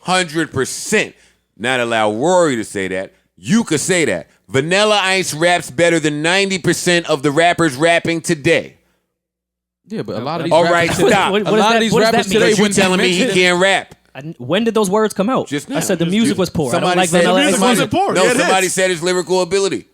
100% not allow Rory to say that. You could say that. Vanilla Ice raps better than 90% of the rappers rapping today. Yeah, but a lot of these All rappers right, today, stop. What a does lot that- of these what does rappers that mean? today But you wouldn't be telling me he mentioned. can't rap? when did those words come out? Just now. I said the music was poor. I don't like said, Vanilla Ice. music wasn't poor. No, Yeah, it somebody is. said his lyrical ability.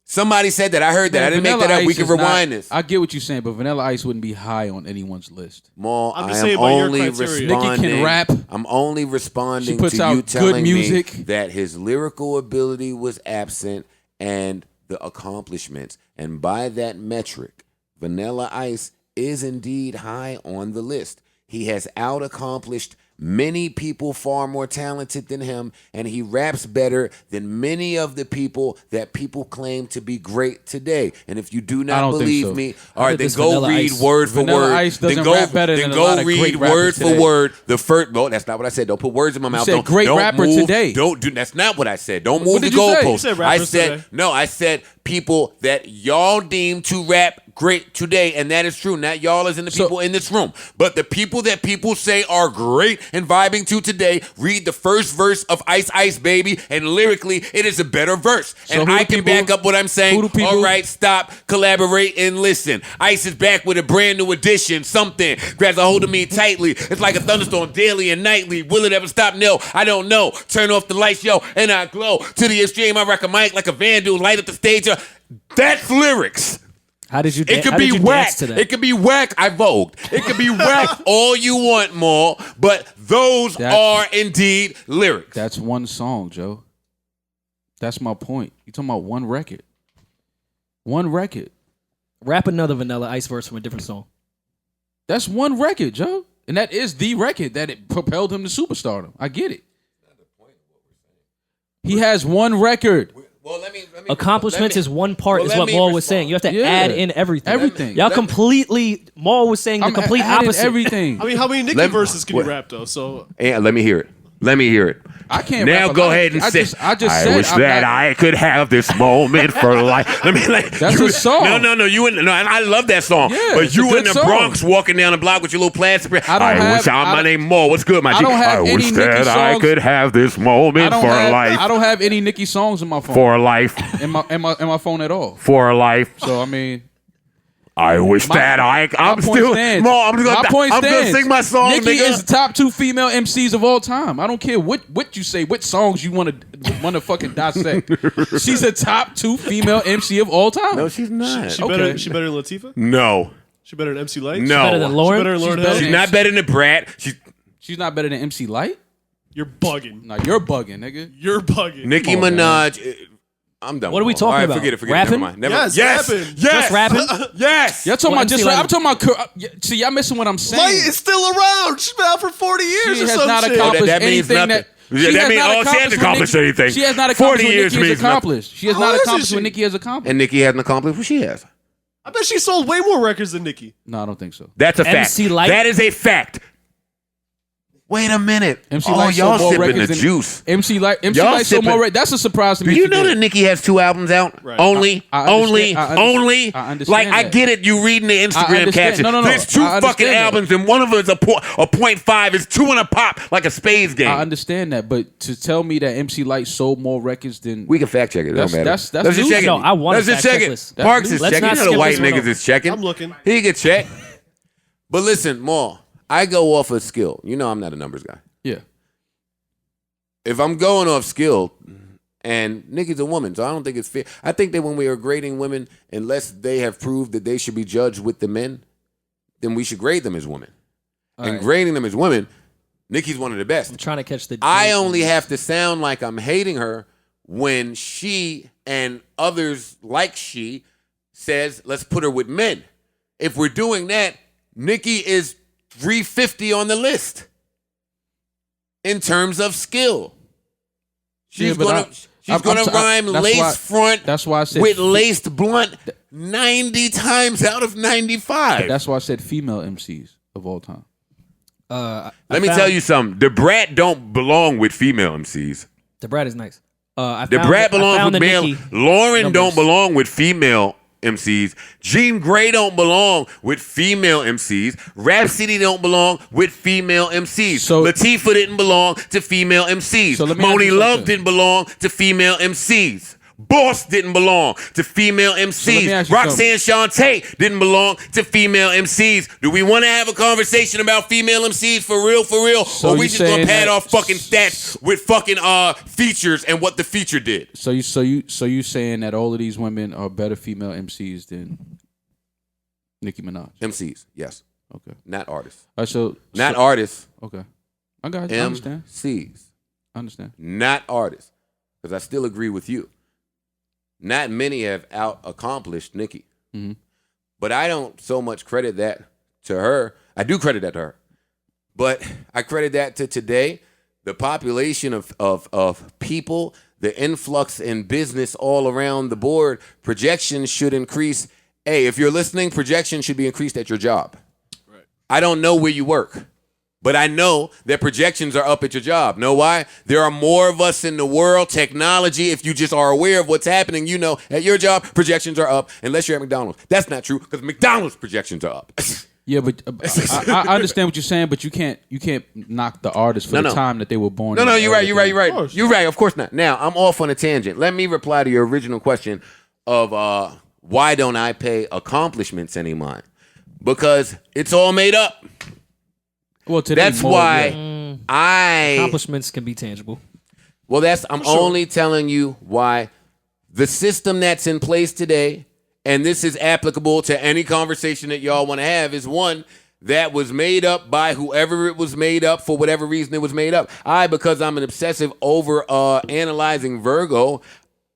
Somebody said that. I heard that. Man, I didn't make Vanilla that up. Ice We can is not- rewind this. I get what you're saying, but Vanilla Ice wouldn't be high on anyone's list. Maul, I'm I just am saying by your only criteria. responding. Nicki can rap. I'm only responding She puts to out you good telling music. me that his lyrical ability was absent and the accomplishments. And by that metric, Vanilla Ice is indeed high on the list. He has out-accomplished many people far more talented than him, and he raps better than many of the people that people claim to be great today. And if you do I not don't think believe so. me, all right, then this go Vanilla read Ice- word for Vanilla word. Ice doesn't Then go, rap better then than a go lot of read great rappers word for today. word. The first, no, that's not what I said. Don't put words in my mouth. said Don't, great don't rapper move, today. Don't do. That's not what I said. Don't move What the did you say? goalposts. You said I rappers said today. no. I said people that y'all deem to rap great today, and that is true. Not y'all as in the people in this room, but the people that people say are great and vibing to today. Read the first verse of Ice Ice Baby, and lyrically, it is a better verse. So And who I the can people- back up what I'm saying. who the people- All right, stop, collaborate, and listen. Ice is back with a brand new edition. Something grabs a hold of me tightly. It's like a thunderstorm daily and nightly. Will it ever stop? No, I don't know. Turn off the lights, yo, and I glow. To the extreme, I rock a mic like a vandal. Light up the stage. That's lyrics. How did you? It could how be did you whack. dance to that? It could be whack. I vogued. It could be whack all you want, Maul. But those are indeed lyrics. That's one song, Joe. That's my point. You talking about one record? One record. Rap another Vanilla Ice verse from a different song. That's one record, Joe. And that is the record that it propelled him to superstardom. I get it. He has one record. Well, let me Accomplishments is one part, is what Maul was saying. You have to Yeah. add in everything. Everything. Y'all completely. Maul was saying the I'm complete adding opposite. everything. I mean, how many Nicki Let- verses can you what? rap though? So And let me hear it. Let me hear it. I can't Now rap a go lot. ahead and I say. just said wish I'm that not- I could have this moment for life. Let me like. That's a song. No. You in? No, I love that song. Yeah, but it's a you good in the song. Bronx walking down the block with your little plastic. I don't have- wish my I- name Mo. What's good, my I G? don't have any wish Nicki that I songs. could have this moment for life. I don't have any Nicki songs in my phone. For life. in my phone at all. For life. So I mean, I wish that I'm still. Stands. Mo, I'm gonna sing my song. Nicki nigga. is the top 2 female MCs of all time. I don't care what you say, what songs you want to fucking dissect. She's a top 2 female MC of all time. No, she's not. She better than Latifah? No. She better than MC Light? No. Better than Lauren. She better than Lauren Hill? She's not better than Brat. She's not better than MC Light? You're bugging. Nah, you're bugging, nigga. You're bugging. Nicki Minaj. I'm done. What are we with all. talking All right, about? Forget it. Rapping? Never mind. Yes, rapping. Yes. Just rapping? Yes. Y'all talking Well, about just MC rap. Light- I'm talking about. See, y'all missing what I'm saying. Light is still around. She's been out for 40 years She or has some not shit. accomplished that means anything nothing. that. Yeah, that means not she hasn't accomplished what anything. She has not 40 accomplished what years Nicki has means nothing. accomplished. She has How not is accomplished she? what Nicki has accomplished. And Nicki hasn't accomplished what she has. I bet she sold way more records than Nicki. No, I don't think so. That's a fact. MC Light? That is a fact. Wait a minute. MC Oh, Light y'all sold more sipping the records than juice. MC Light Y'all sold sipping- more records. That's a surprise to Do me. you if know she that did. Nicki has 2 albums out? Right. Only, I only, understand- only. I understand Like I that. get it. You reading the Instagram understand. caption. No. There's 2 I fucking understand that. albums, and one of them is a 0.5. It's 2 and a pop, like a spades game. I understand that, but to tell me that MC Light sold more records than We can fact check it. It don't matter. That's Let's just news. check it. No, I want Let's a just fact check check it. list. Parks is Let's checking. not You know the skip white this one niggas over. is checking. I'm looking. He can check. But listen, more. I go off of skill. You know I'm not a numbers guy. yeah. If I'm going off skill, and Nicki's a woman, so I don't think it's fair. I think that when we are grading women, unless they have proved that they should be judged with the men, then we should grade them as women. And right. grading them as women, Nicki's one of the best. I'm trying to catch the. I only have to sound like I'm hating her when she and others like she says, let's put her with men. If we're doing that, Nicki is 350 on the list in terms of skill. She's Yeah, but gonna rhyme that's lace why- front That's why I said with laced blunt 90 times out of 95. That's why I said female MCs of all time. Let me tell you something. The Brat don't belong with female MCs. The Brat is nice. The Brat belongs with male. Lauren numbers. don't belong with female MCs. Jean Grey don't belong with female MCs. Rhapsody don't belong with female MCs. So- Latifah didn't belong to female MCs. So let me ask Moni you Love something. didn't belong to female MCs. Boss didn't belong to female me MCs. ask you Roxanne Shante didn't belong to female MCs. Do we want to have a conversation about female MCs for real? So or we you just gonna saying pad that- off fucking stats with fucking features and what the feature did? So you saying that all of these women are better female MCs than Nicki Minaj? MCs, yes. Okay. Not artists. Not Artists. Okay. I got you. I understand. MCs. I understand. Not artists. Because I still agree with you. Not many have out accomplished Nicki. Mhm. But I don't so much credit that to her. I do credit that to her. But I credit that to today, the population of people, the influx in business all around the board. Projections should increase. Hey, if you're listening, projections should be increased at your job. Right. I don't know where you work, but I know that projections are up at your job. Know why? There are more of us in the world. Technology, if you just are aware of what's happening, you know at your job, projections are up, unless you're at McDonald's. That's not true, because McDonald's projections are up. Yeah, but I understand what you're saying, but you can't knock the artist for the time that they were born. No, in. you're right. Of course. You're right. Of course not. Now, I'm off on a tangent. Let me reply to your original question of why don't I pay accomplishments any mind? Because it's all made up. Well, today That's more, why yeah. Accomplishments can be tangible. Well, I'm only telling you why the system that's in place today, and this is applicable to any conversation that y'all want to have, is one that was made up by whoever it was made up for whatever reason it was made up. Because I'm an obsessive over analyzing Virgo,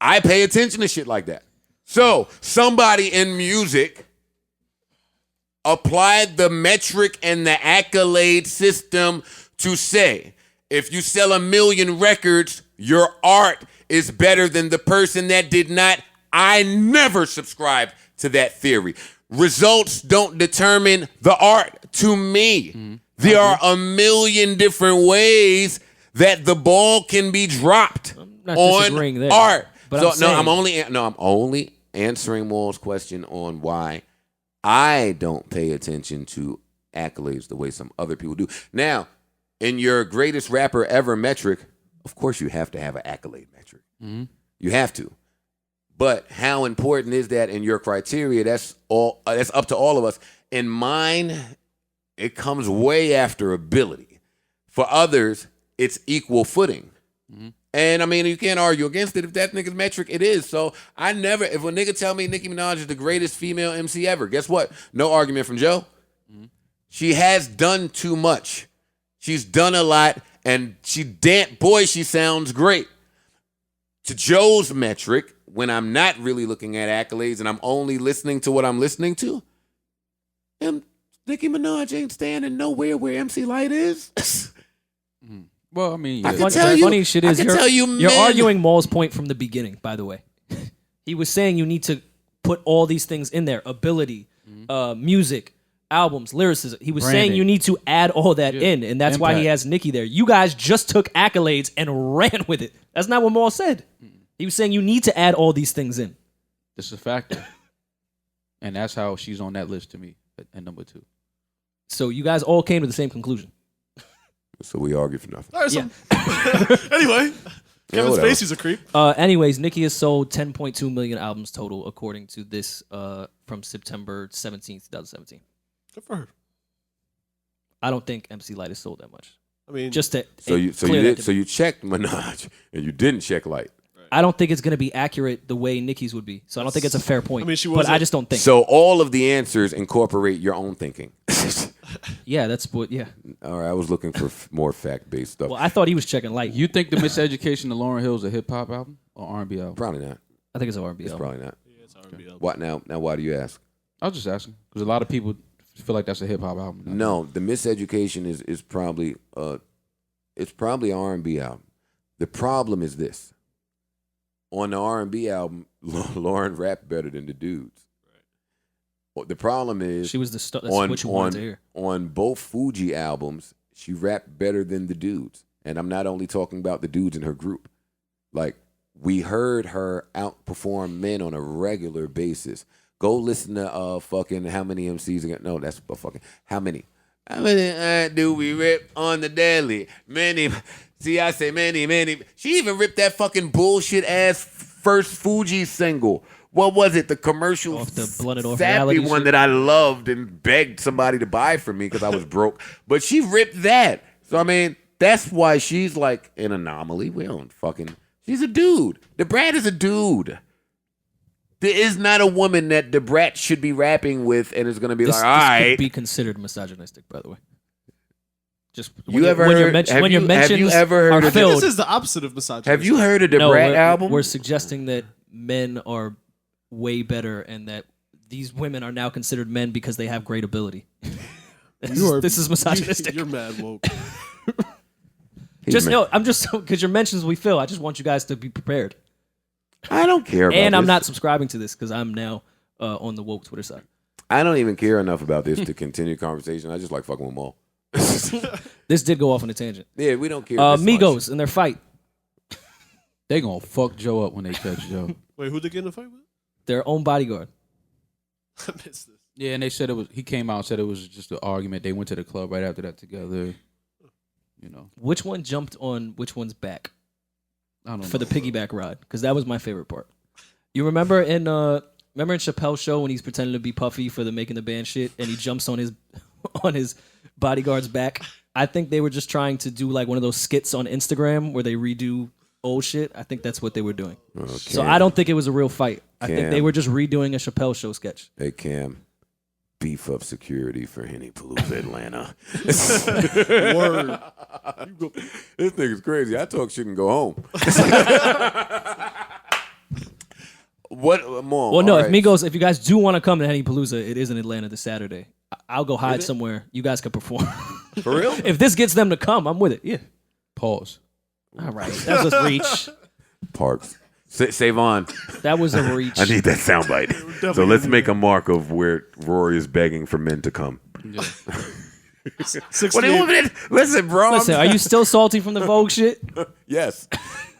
I pay attention to shit like that. So somebody in music applied the metric and the accolade system to say, if you sell 1 million records, your art is better than the person that did not. I never subscribe to that theory. Results don't determine the art to me. Mm-hmm. There are 1 million different ways that the ball can be dropped not on disagreeing there, art. but So I'm saying- I'm only answering Maul's question on why I don't pay attention to accolades the way some other people do. Now, in your greatest rapper ever metric, of course you have to have an accolade metric. Mm-hmm. You have to. But how important is that in your criteria? That's up to all of us. In mine, it comes way after ability. For others, it's equal footing. Mm-hmm. And I mean, you can't argue against it. If that nigga's metric, it is. So if a nigga tell me Nicki Minaj is the greatest female MC ever, guess what? No argument from Joe. Mm-hmm. She has done too much. She's done a lot, and she sounds great. To Joe's metric, when I'm not really looking at accolades and I'm only listening to what I'm listening to, and Nicki Minaj ain't standing nowhere where MC Light is. Well, I mean, yeah. Funny shit is you're men. arguing Maul's point from the beginning, by the way. He was saying you need to put all these things in there. Ability, music, albums, lyricism. He was saying you need to add all that in, and that's why he has Nicki there. You guys just took accolades and ran with it. That's not what Maul said. He was saying you need to add all these things in. This is a factor. And that's how she's on that list to me at number 2. So you guys all came to the same conclusion. So we argue for nothing. All right, anyway, Kevin Spacey's a creep. Anyways, Nicki has sold 10.2 million albums total, according to this from September 17th, 2017. Good for her. I don't think MC Light has sold that much. I mean, just to so you checked Minaj and you didn't check Light. I don't think it's going to be accurate the way Nicki's would be. So I don't think it's a fair point. I mean, but I just don't think. So all of the answers incorporate your own thinking. Yeah, that's what. Yeah. All right, I was looking for more fact-based stuff. Well, I thought he was checking Light. You think the Miseducation of Lauryn Hill is a hip hop album or R&B album? Probably not. I think it's an R&B album. Probably not. Yeah, it's R&B album. What now? Now, why do you ask? I was just asking because a lot of people feel like that's a hip hop album. No, the Miseducation is probably it's probably an R&B album. The problem is this. On the R&B album, Lauryn rapped better than the dudes. Right. The problem is she was the that's what you wanted to hear. On both Fuji albums, she rapped better than the dudes. And I'm not only talking about the dudes in her group. Like, we heard her outperform men on a regular basis. Go listen to fucking how many MCs again? No, that's fucking how many? How many do we rip on the daily? Many. See, I say many. She even ripped that fucking bullshit ass first Fuji single. What was it? The commercial off the Blunted Off sappy Reality one shit? that I loved and begged somebody to buy for me because I was broke. But she ripped that. So I mean, that's why she's like an anomaly. We don't fucking. She's a dude. The Brat is a dude. There is not a woman that the Brat should be rapping with and is going to be this all right. Could be considered misogynistic, by the way. Just have you ever heard of This is the opposite of misogynistic. Have you heard of the Brat album? We're suggesting that men are way better and that these women are now considered men because they have great ability. This is misogynistic. You're mad woke. I'm just because your mentions we feel. I just want you guys to be prepared. I don't care about and I'm this. not subscribing to this because I'm now on the woke Twitter side. I don't even care enough about this to continue conversation. I just like fucking with them all. This did go off on a tangent. Yeah, we don't care. Migos in their fight. They gonna fuck Joe up when they catch Joe. Wait, who they get in a fight with? Their own bodyguard. I missed this. Yeah, and they said he came out and said it was just an argument. They went to the club right after that together. You know. Which one jumped on which one's back? I don't know. For the piggyback ride, because that was my favorite part. You remember in Chappelle's show when he's pretending to be Puffy for the Making the Band shit, and he jumps on his bodyguard's back? I think they were just trying to do like one of those skits on Instagram where they redo old shit. I think that's what they were doing. Okay. So I don't think it was a real fight. I think they were just redoing a Chappelle show sketch. Hey Cam, beef up security for Henny Palooza Atlanta. Word. This nigga's crazy. I talk shit and go home. What more? Well, no, if Migos, if you guys do want to come to Henny Palooza, it is in Atlanta this Saturday. I'll go hide somewhere. You guys can perform. For real? If this gets them to come, I'm with it. Yeah. Pause. All right. That was a reach. Parks. Savon. That was a reach. I need that soundbite. So let's make a mark of where Rory is begging for men to come. Yeah. What do you want me to? Listen, bro. Listen, are you still salty from the Vogue shit? Yes.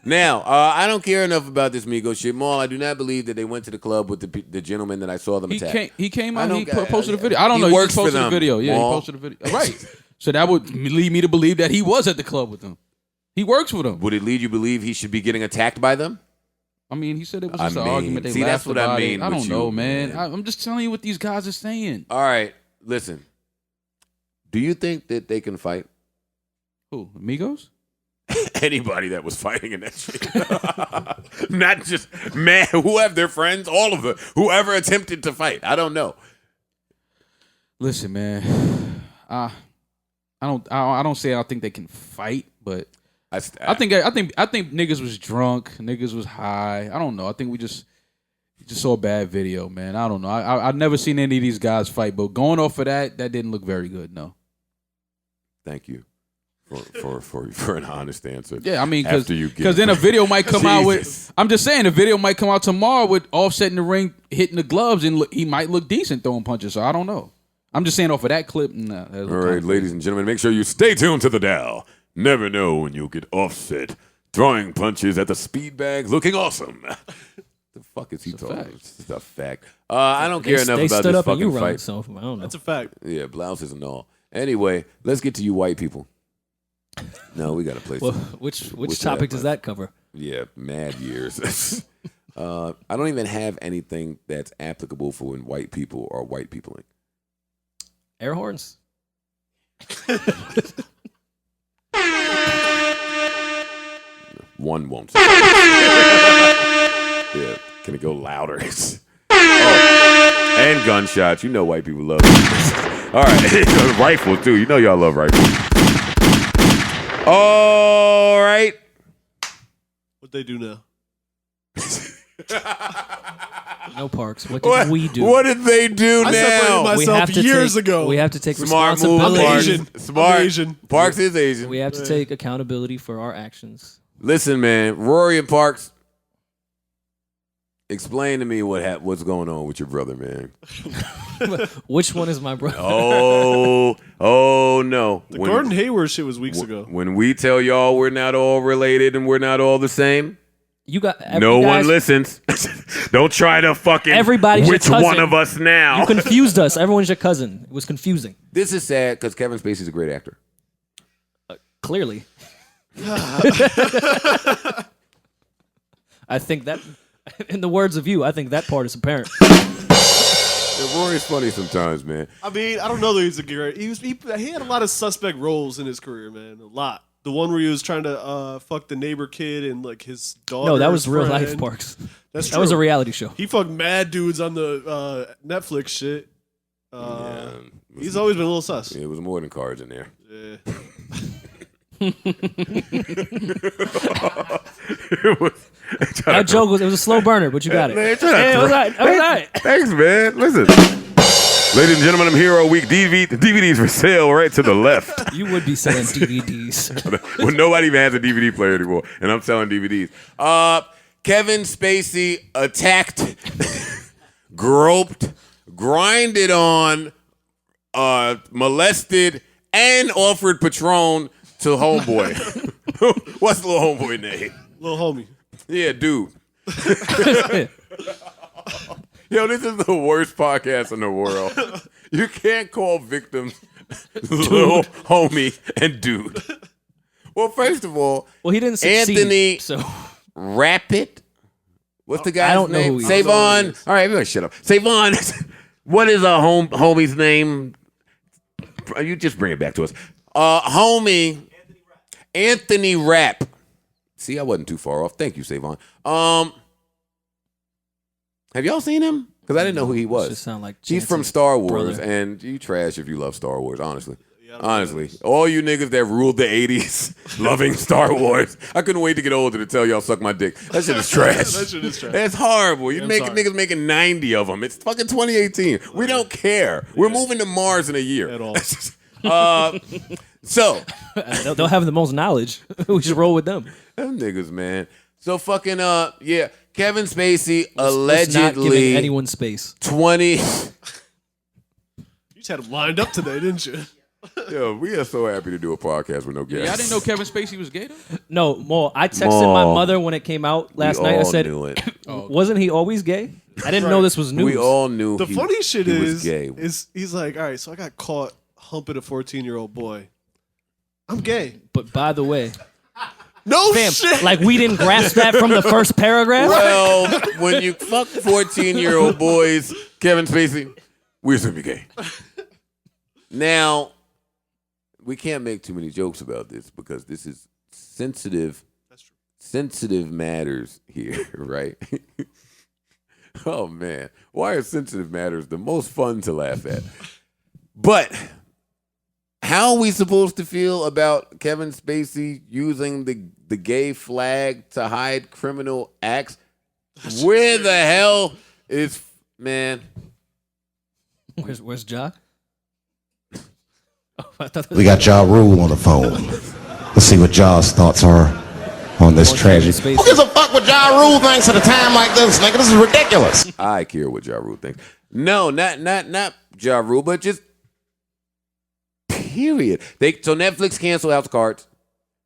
Now, I don't care enough about this Migos shit. Maul, I do not believe that they went to the club with the gentleman that I saw them attack. He came out. He posted a video. I don't know. Works he posted for them. a video. Yeah, Maul. he posted a video. Right. So that would lead me to believe that he was at the club with them. He works with them. Would it lead you to believe he should be getting attacked by them? I mean, he said it was I just an mean, argument. They see, that's laughed what I about mean it. I with don't you, know, man. man. I'm just telling you what these guys are saying. All right, listen. Do you think that they can fight? Who? Migos? Anybody that was fighting in that shit. Not just man, whoever their friends, all of them, whoever attempted to fight. I don't know. Listen, man. I don't say I think they can fight, but I think niggas was drunk, niggas was high. I don't know. I think we just saw a bad video, man. I don't know. I've never seen any of these guys fight, but going off of that didn't look very good. No. Thank you for an honest answer. Yeah, I mean, because then a video might come out with. Jesus. I'm just saying, a video might come out tomorrow with Offset in the ring hitting the gloves, and he might look decent throwing punches. So I don't know. I'm just saying off of that clip. Nah, all right, ladies and gentlemen, make sure you stay tuned to the Dow. Never know when you'll get Offset throwing punches at the speed bag, looking awesome. The fuck is he talking? It's just a fact. I don't care enough about this fucking fight. So I don't know. That's a fact. Yeah, blouses and all. Anyway, let's get to you white people. No, we got to play. Well, some. which topic does that cover? Yeah, mad years. I don't even have anything that's applicable for when white people are white peopling. Air horns. One won't. Yeah, can it go louder? Oh, and gunshots. You know white people love it. All right, rifles too. You know y'all love rifles. All right. What they do now? No Parks. What did we do? What did they do I now? separated myself years ago. We have to take Smart move, responsibility. Parks. Smart. I'm Asian. Parks is Asian. We have to take accountability for our actions. Listen, man, Rory and Parks, explain to me what's going on with your brother, man. Which one is my brother? Oh no. The Gordon Hayward shit was weeks ago. When we tell y'all we're not all related and we're not all the same, You got no one listens. Don't try to fucking Everybody's which your cousin. one of us now. You confused us. Everyone's your cousin. It was confusing. This is sad because Kevin Spacey's a great actor. Clearly. I think that, in the words of you, I think that part is apparent. Yeah, Rory's funny sometimes, man. I mean, I don't know that he's a great. He had a lot of suspect roles in his career, man. A lot. The one where he was trying to fuck the neighbor kid and like his daughter. No, that was real life, Parks. That's true. That was a reality show. He fucked mad dudes on the Netflix shit. He's always been a little sus. It was more than cards in there. Yeah. That joke was a slow burner, but you got it. Man, It was all right. Thanks, man. Listen. Ladies and gentlemen, I'm Hero Week. DVDs for sale right to the left. You would be selling DVDs. Well, nobody even has a DVD player anymore, and I'm selling DVDs. Kevin Spacey attacked, groped, grinded on, molested, and offered Patron to homeboy. What's the little homeboy name? Little homie. Yeah, dude. Yo, this is the worst podcast in the world. You can't call victims little homie and dude. Well, first of all, Well, he didn't succeed. Anthony So Rapid. What's the guy's I don't know name? who he is. Savon. All right, everybody shut up. Savon. What is a homie's name? You just bring it back to us. Homie. Anthony Rapp. See, I wasn't too far off. Thank you, Savon. Have y'all seen him? Because I didn't know who he was. just sound like He's Chance's from Star Wars, brother. and you trash if you love Star Wars, honestly. Honestly. All you niggas that ruled the 80s loving Star Wars. I couldn't wait to get older to tell y'all suck my dick. That shit is trash. That shit is trash. That's horrible. You I'm make sorry. niggas making 90 of them. It's fucking 2018. We don't care. We're moving to Mars in a year. At all. So, they'll have the most knowledge. We should roll with them. them niggas, man. So fucking, yeah. Kevin Spacey Let's not giving allegedly anyone space. 20. You just had him lined up today, didn't you? Yo, we are so happy to do a podcast with no guests. Yeah, I didn't know Kevin Spacey was gay though. No, Mo, I texted my mother when it came out last We night. I all said, knew it. wasn't he always gay? I didn't know this was news. We all knew The funny shit he was is gay. he's like, all right, so I got caught humping a 14-year-old boy. I'm gay. But by the way, No Fam, shit. like we didn't grasp that from the first paragraph. Well, when you fuck 14-year-old boys, Kevin Spacey, we're simply gay. Now, we can't make too many jokes about this because this is sensitive matters here, right? Oh, man. Why are sensitive matters the most fun to laugh at? But how are we supposed to feel about Kevin Spacey using the gay flag to hide criminal acts? Where the hell is, man? Where's Ja? Oh, I thought that We got Ja Rule on the phone. Let's see what Ja's thoughts are on this tragedy. Spacey. Who gives a fuck what Ja Rule thinks at a time like this, nigga? This is ridiculous. I care what Ja Rule thinks. No, not Ja Rule, but just period. So Netflix canceled House of Cards.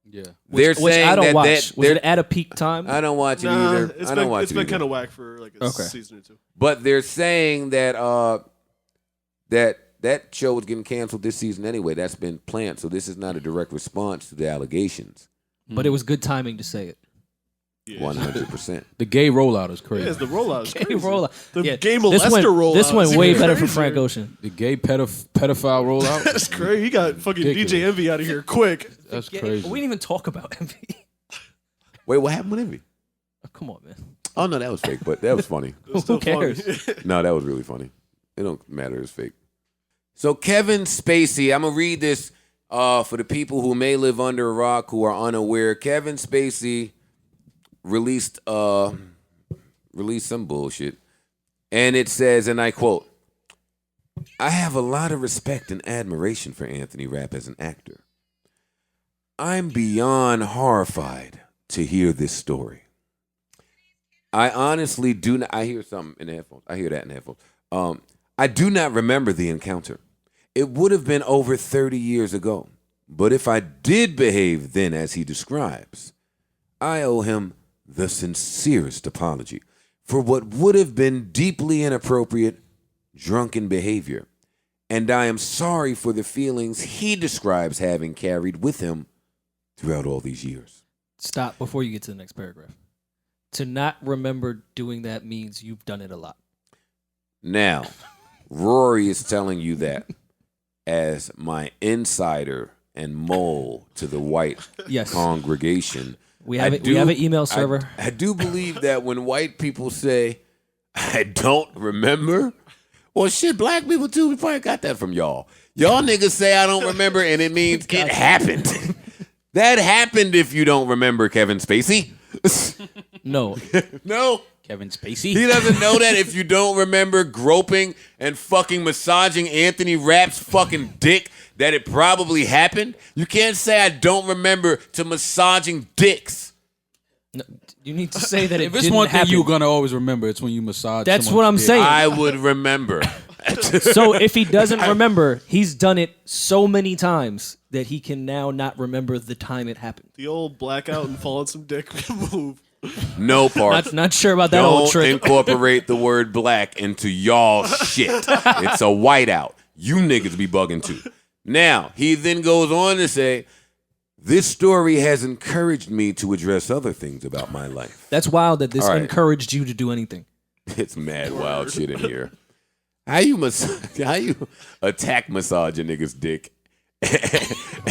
Yeah. They're which saying I don't that watch. Was they're- it at a peak time? I don't watch it Nah, either. I don't watch it's it been either. kind of whack for like a Okay. season or two. But they're saying that that show was getting canceled this season anyway. That's been planned. So this is not a direct response to the allegations. But it was good timing to say it. Yeah. 100%. The gay rollout is crazy. Yeah, it's the rollout. It's Gay crazy. rollout. The Yeah, gay this molester went, rollout. This went is way even better for crazier. Frank Ocean. The gay pedophile rollout. That's crazy. He got fucking Ridiculous. DJ Envy out of here quick. That's Yeah, crazy. we didn't even talk about Envy. Wait, what happened with Envy? Oh, come on, man. Oh, no, that was fake, but that was funny. It's still Who cares? funny. No, that was really funny. It don't matter. It's fake. So Kevin Spacey, I'm going to read this for the people who may live under a rock who are unaware. Kevin Spacey released some bullshit. And it says, and I quote, "I have a lot of respect and admiration for Anthony Rapp as an actor. I'm beyond horrified to hear this story. I honestly do not." I hear something in the headphones. I hear that in the headphones. "I do not remember the encounter. It would have been over 30 years ago. But if I did behave then as he describes, I owe him the sincerest apology for what would have been deeply inappropriate, drunken behavior. And I am sorry for the feelings he describes having carried with him throughout all these years." Stop before you get to the next paragraph. To not remember doing that means you've done it a lot. Now, Rory is telling you that as my insider and mole to the white Yes. congregation. We have an email server. I do believe that when white people say, "I don't remember," well, shit, black people too, we probably got that from y'all. Y'all niggas say, "I don't remember," and it means it happened. That happened if you don't remember, Kevin Spacey. No. No. Kevin Spacey. He doesn't know that if you don't remember groping and fucking massaging Anthony Rapp's fucking dick, that it probably happened. You can't say I don't remember to massaging dicks. No, you need to say that it If it's didn't one thing happen. you're gonna always remember, it's when you massage. That's someone's what I'm dick. saying. I would remember. So if he doesn't remember, he's done it so many times that he can now not remember the time it happened. The old blackout and fall on some dick move. No part. Not sure about that old Don't trick. incorporate the word black into y'all shit. It's a whiteout. You niggas be bugging too. Now, he then goes on to say, "This story has encouraged me to address other things about my life." That's wild that this All right. encouraged you to do anything. It's mad wild shit in here. How you attack massage a nigga's dick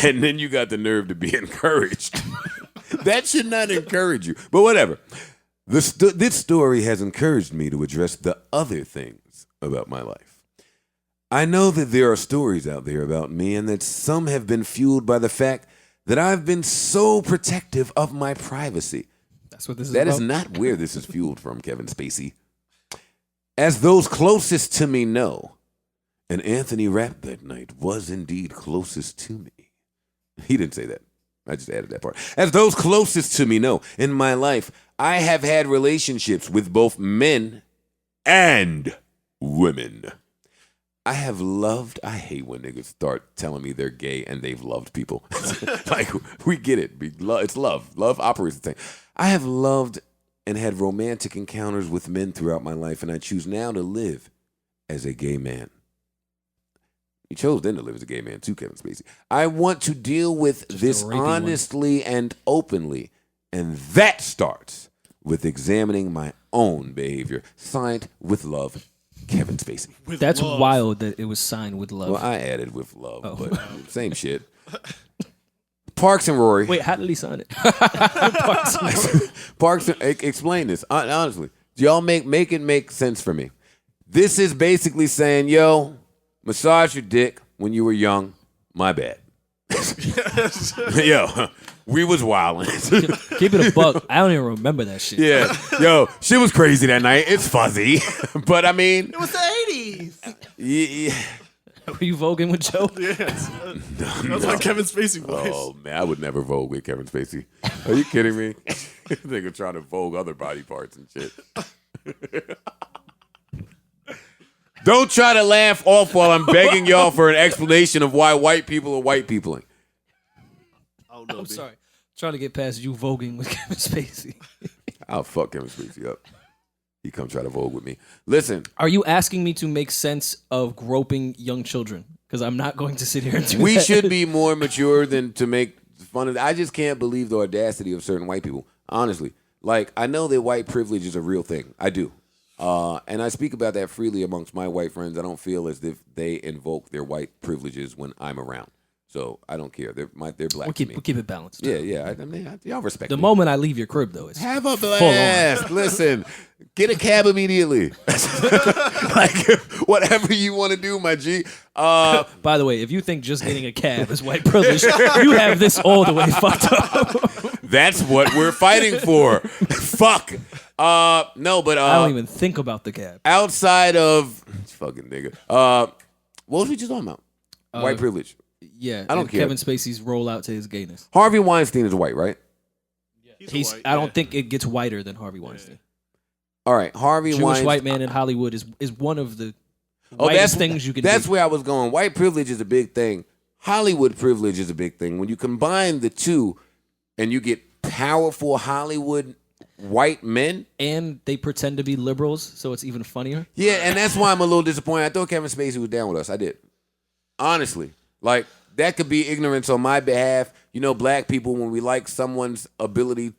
and then you got the nerve to be encouraged? That should not encourage you. But whatever. This story has encouraged me to address the other things about my life. I know that there are stories out there about me and that some have been fueled by the fact that I've been so protective of my privacy. That's what this is That about. is not where this is fueled from, Kevin Spacey. As those closest to me know, and Anthony Rapp that night was indeed closest to me. He didn't say that. I just added that part. As those closest to me know, in my life, I have had relationships with both men and women. I have loved, I hate when niggas start telling me they're gay and they've loved people. Like, we get it. It's love. Love operates the same. I have loved and had romantic encounters with men throughout my life, and I choose now to live as a gay man. You chose then to live as a gay man too, Kevin Spacey. I want to deal with this a rapey one. honestly and openly, And that starts with examining my own behavior. Signed with love, Kevin Spacey. That's love. wild that it was signed with love. Well, I added with love, but same shit. Parks and Rory. Wait, how did he sign it? Parks, explain this. Honestly, do y'all make it make sense for me? This is basically saying, yo, massage your dick when you were young. My bad. Yo, we was wildin'. Keep it a buck. I don't even remember that shit. Yeah, yo, shit was crazy that night. It's fuzzy, but I mean, It was the 80s. yeah. Were you voguing with Joe? Yes. That's my Kevin Spacey voice. Oh man, I would never Vogue with Kevin Spacey. Are you kidding me? Nigga trying to Vogue other body parts and shit. Don't try to laugh off while I'm begging y'all for an explanation of why white people are white peopling. I don't know. I'm B. sorry. Trying to get past you voguing with Kevin Spacey. I'll fuck Kevin Spacey up. He come try to Vogue with me. Listen, Are you asking me to make sense of groping young children? Because I'm not going to sit here and do we that. should be more mature than to make fun of it. I just can't believe the audacity of certain white people. Honestly, like I know that white privilege is a real thing. I do. And I speak about that freely amongst my white friends. I don't feel as if they invoke their white privileges when I'm around. So I don't care. They're black We'll to me. keep it balanced. Yeah. I mean, y'all respect The me. moment I leave your crib, though, it's Have a full on. blast. Listen, get a cab immediately. Like whatever you want to do, my G. By the way, if you think just getting a cab is white privilege, you have this all the way fucked up. That's what we're fighting for. Fuck. No, but I don't even think about the cab. outside of fucking nigga. What was we just talking about? White privilege. Yeah, I don't and care. Kevin Spacey's rollout to his gayness. Harvey Weinstein is white, right? He's a white, I don't think it gets whiter than Harvey Weinstein. All right, Harvey Jewish Weinstein. white man in Hollywood is one of the Oh, whitest things you can That's do. where I was going. White privilege is a big thing. Hollywood privilege is a big thing. When you combine the two, and you get powerful Hollywood white men. And they pretend to be liberals, so it's even funnier. Yeah, and that's why I'm a little disappointed. I thought Kevin Spacey was down with us. I did. Honestly. Like, that could be ignorance on my behalf. You know, black people, when we like someone's ability,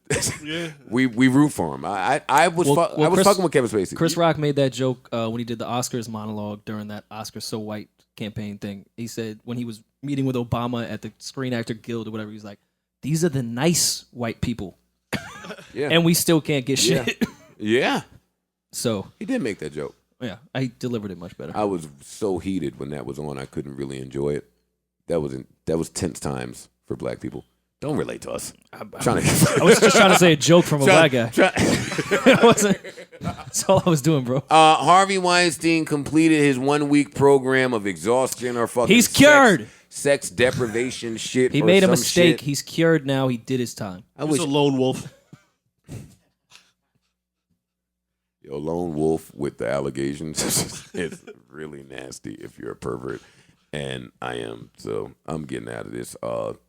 we root for him. I was fucking with Kevin Spacey. Chris Rock made that joke when he did the Oscars monologue during that Oscars So White campaign thing. He said when he was meeting with Obama at the Screen Actor Guild or whatever, he was like, these are the nice white people. Yeah. And we still can't get shit. Yeah. So, He did make that joke. yeah, I delivered it much better. I was so heated when that was on. I couldn't really enjoy it. That was tense times for black people. Don't relate to us. I Trying was just trying to say a joke from a black guy. It wasn't. That's all I was doing, bro. Harvey Weinstein completed his 1 week program of exhaustion or fucking He's cured. sex deprivation shit. He or made a some mistake. shit. He's cured now. He did his time. I He's wish a lone wolf. Yo, lone wolf with the allegations is really nasty if you're a pervert, and I am. So I'm getting out of this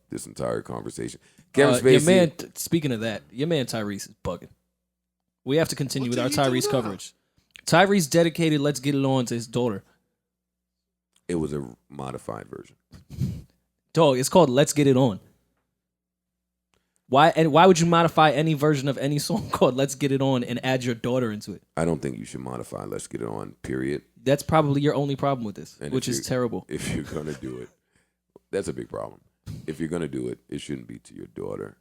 this entire conversation. Kevin Spacey. Your man. Speaking of that, your man Tyrese is bugging. We have to continue with our Tyrese coverage. Tyrese dedicated "Let's Get It On" to his daughter. It was a modified version. Dog, it's called "Let's Get It On." Why would you modify any version of any song called "Let's Get It On" and add your daughter into it? I don't think you should modify "Let's Get It On." Period. That's probably your only problem with this, And which if is you- terrible. If you're gonna do it, that's a big problem. If you're gonna do it, it shouldn't be to your daughter.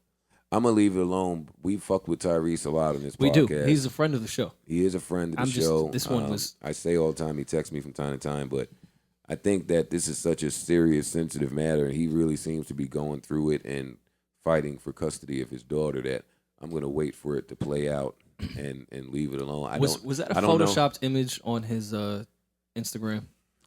I'm gonna leave it alone. We fuck with Tyrese a lot on this We podcast. do. He's a friend of the show. He is a friend of the I'm just- show. this one was- I say all the time, he texts me from time to time, but I think that this is such a serious, sensitive matter, and he really seems to be going through it and fighting for custody of his daughter, that I'm going to wait for it to play out and leave it alone. Was that a I don't know. photoshopped image on his Instagram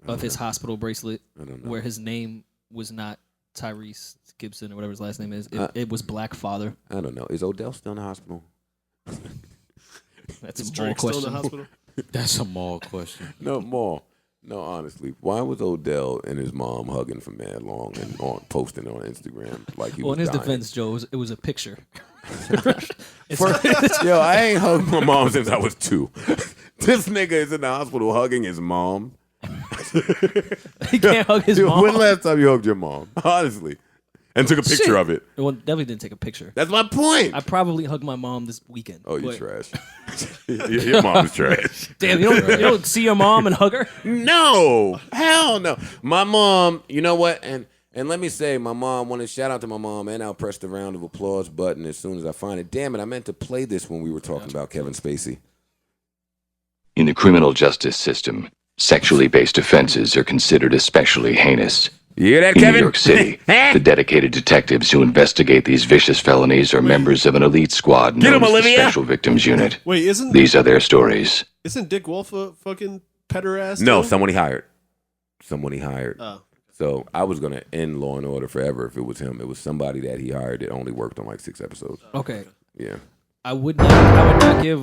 of his hospital bracelet I don't know. where his name was not Tyrese Gibson or whatever his last name is? It was Black Father. I don't know. Is Odell still in the hospital? That's Is a more Drake still in the question. hospital? That's a mall question. No, more. No, honestly, why was Odell and his mom hugging for mad long and posting on Instagram like he Well, in was his dying? defense, Joe, it was a picture. Yo, I ain't hugged my mom since I was 2. This nigga is in the hospital hugging his mom. He can't hug his Dude, mom. when last time you hugged your mom? Honestly. and took a picture of it. Well, definitely didn't take a picture. That's my point. I probably hugged my mom this weekend. Oh, you but- trash. Your mom is trash. Damn, you don't see your mom and hug her? No, hell no. My mom, you know what? And let me say, my mom, want to shout out to my mom, and I'll press the round of applause button as soon as I find it. Damn it, I meant to play this when we were talking about Kevin Spacey. In the criminal justice system, sexually based offenses are considered especially heinous. You hear that, In Kevin? New York City, the dedicated detectives who investigate these vicious felonies are members of an elite squad Get 'em, known as the Olivia! Special Victims Unit. Wait, isn't These are their stories. Dick Wolf a fucking pederast? No, too? someone he hired. Oh. So I was going to end Law and Order forever if it was him. It was somebody that he hired that only worked on like 6 episodes. Okay. Yeah. I would not give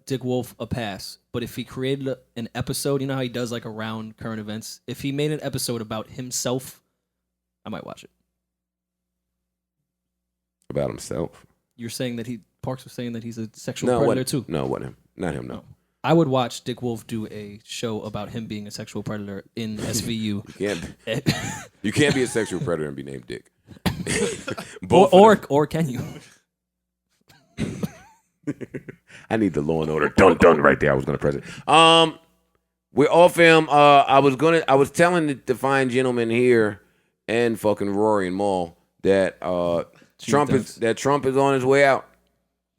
Dick Wolf a pass, but if he created an episode, you know how he does like around current events? If he made an episode about himself, I might watch it. About himself? You're saying that Parks was saying that he's a sexual No, predator what, too? No, it wasn't him. Not him, no. I would watch Dick Wolf do a show about him being a sexual predator in SVU. You can't be a sexual predator and be named Dick. or can you? I need the Law and Order dun right there. I was gonna press it. We're all film. I was telling the fine gentleman here and fucking Rory and Mal that Trump is on his way out.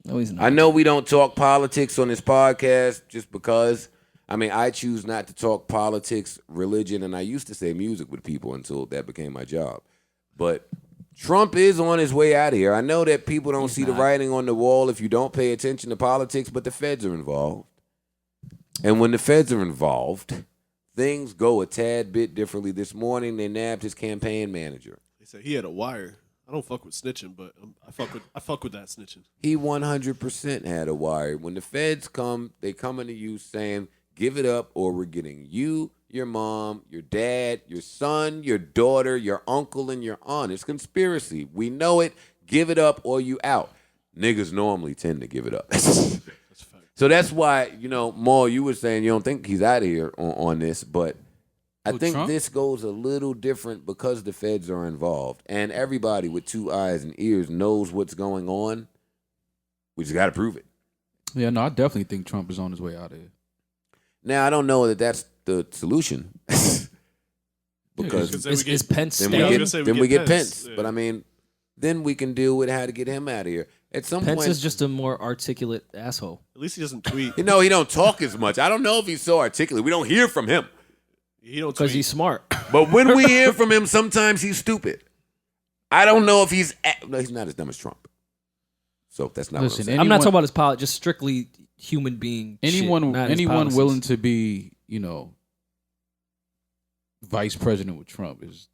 No, he's not. I know we don't talk politics on this podcast just because. I mean, I choose not to talk politics, religion, and I used to say music with people until that became my job. But Trump is on his way out of here. I know that people don't see the writing on the wall if you don't pay attention to politics, but the feds are involved. And when the feds are involved, things go a tad bit differently. This morning, they nabbed his campaign manager. They said he had a wire. I don't fuck with snitching, but I fuck with that snitching. He 100% had a wire. When the feds come, they come into you saying, give it up or we're getting you, your mom, your dad, your son, your daughter, your uncle, and your aunt. It's conspiracy. We know it. Give it up or you out. Niggas normally tend to give it up. So that's why, Mal, you were saying you don't think he's out of here on this, but I think Trump? this goes a little different because the feds are involved. And everybody with 2 eyes and ears knows what's going on. We just got to prove it. Yeah, no, I definitely think Trump is on his way out of here. Now, I don't know that that's the solution. Because Is Pence then staying? we get Pence. Yeah. But I mean, then we can deal with how to get him out of here. At some Pence point, is just a more articulate asshole. At least he doesn't tweet. he don't talk as much. I don't know if he's so articulate. We don't hear from him. He don't Because tweet. he's smart. But when we hear from him, sometimes he's stupid. I don't know if he's not as dumb as Trump. So that's not what I'm saying. I'm not talking about his politics, just strictly human being. Anyone shit, willing to be, vice president with Trump is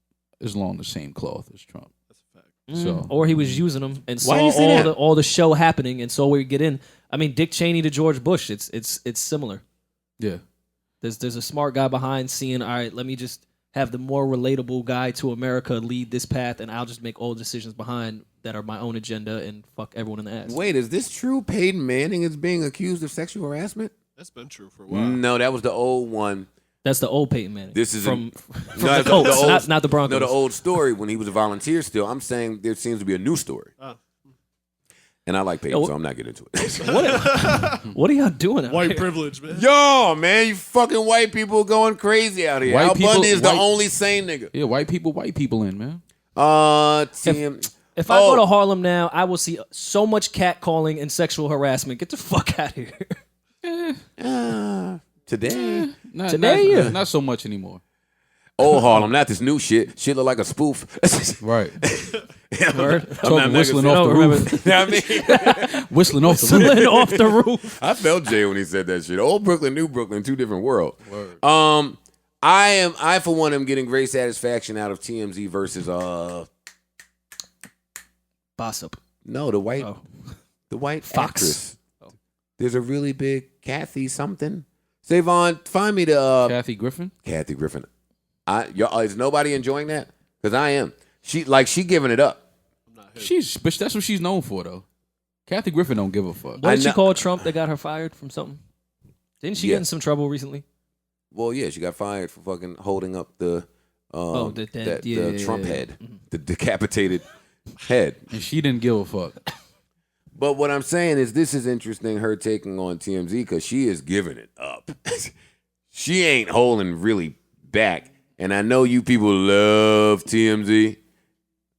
along the same cloth as Trump. That's a fact. So Or he was using them and Why saw you say that? all the show happening and saw where you get in. I mean, Dick Cheney to George Bush. It's similar. yeah, There's a smart guy behind seeing, all right, let me just have the more relatable guy to America lead this path, and I'll just make all decisions behind that are my own agenda and fuck everyone in the ass. Wait, is this true? Peyton Manning is being accused of sexual harassment? That's been true for a while. No, that was the old one. That's the old Peyton Manning. This is from No, the it's Colts, not the Broncos. No, the old story when he was a volunteer still. I'm saying there seems to be a new story. And I like Peyton, so I'm not getting into it. What are y'all doing out White here? privilege, man. Yo, man, you fucking white people going crazy out here. White Al people- Bundy is the white- only sane nigga. yeah, white people in, man. Tim. If I go to Harlem now, I will see so much catcalling and sexual harassment. Get the fuck out of here. Today. Not so much anymore. Old Harlem, not this new shit. Shit look like a spoof. Right. Word. Whistling off the roof. You know what I mean? Whistling off the roof. Whistling off the roof. I felt Jay when he said that shit. Old Brooklyn, New Brooklyn, two different worlds. I for one am getting great satisfaction out of TMZ versus Bossip. no, the white Fox. actress. There's a really big Kathy something. Savon, find me the Kathy Griffin. Kathy Griffin. Is nobody enjoying that? Because I am. She giving it up. But that's what she's known for, though. Kathy Griffin don't give a fuck. What did she call Trump that got her fired from something? Didn't she get in some trouble recently? Well, yeah, she got fired for fucking holding up the the Trump head, the decapitated head. And she didn't give a fuck. But what I'm saying is this is interesting, her taking on TMZ, because she is giving it up. She ain't holding really back. And I know you people love TMZ,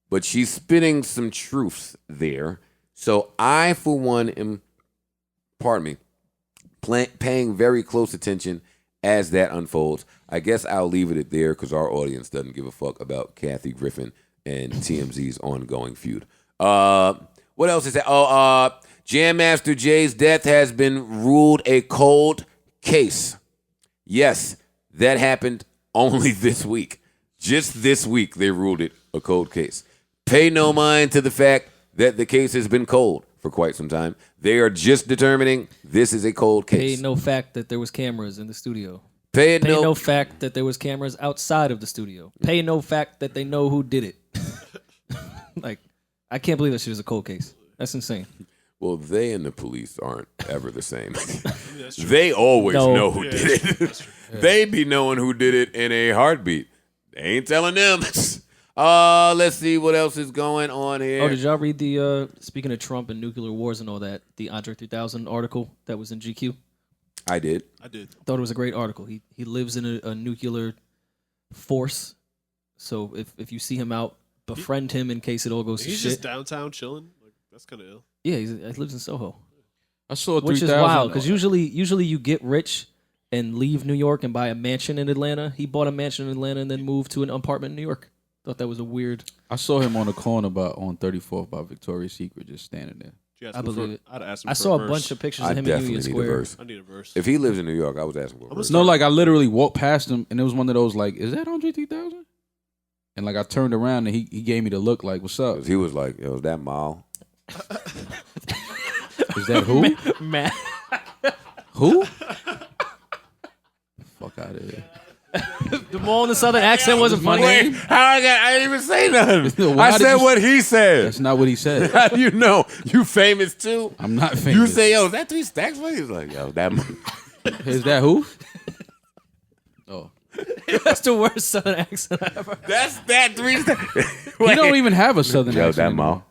but she's spitting some truths there. So I, for one, am, paying very close attention as that unfolds. I guess I'll leave it at there because our audience doesn't give a fuck about Kathy Griffin and TMZ's ongoing feud. What else is that? Jam Master Jay's death has been ruled a cold case. Yes, that happened only this week. Just this week, they ruled it a cold case. Pay no mind to the fact that the case has been cold for quite some time. They are just determining this is a cold case. Pay no fact that there was cameras in the studio. Pay no fact that there was cameras outside of the studio. Pay no fact that they know who did it. Like, I can't believe that shit is a cold case. That's insane. Well, they and the police aren't ever the same. They always know who did it. They be knowing who did it in a heartbeat. They ain't telling them. Let's see what else is going on here. Oh, did y'all read the, speaking of Trump and nuclear wars and all that, the Andre 3000 article that was in GQ? I did. Thought it was a great article. He lives in a nuclear force. So if you see him out, befriend him in case it all goes to shit. He's just downtown chilling. Like, that's kind of ill. Yeah, he lives in Soho. I saw 3,000. Which is wild because usually you get rich and leave New York and buy a mansion in Atlanta. He bought a mansion in Atlanta and then moved to an apartment in New York. Thought that was a weird. I saw him on the corner on 34th by Victoria's Secret, just standing there. I believe it. I'd ask him I for saw a a bunch of pictures of him in definitely Union need a Square. verse. I need a verse. If he lives in New York, I was asking for a verse. No, like I literally walked past him and it was one of those like, is that Andre 3000? And like I turned around and he gave me the look like, what's up? He was like, yo, is that Mal? Is that who? Matt. Who? Fuck out of here. The Mal in the Southern accent wasn't funny. Wait, I didn't even say nothing. Why I did said you- what he said. That's not what he said. How do you know? You famous too? I'm not famous. You say, yo, is that 3 Stacks? He's like, yo, that. Is that who? Oh. That's the worst Southern accent I ever heard. That's that 3 Stacks. He don't even have a Southern Yo, accent. that anymore.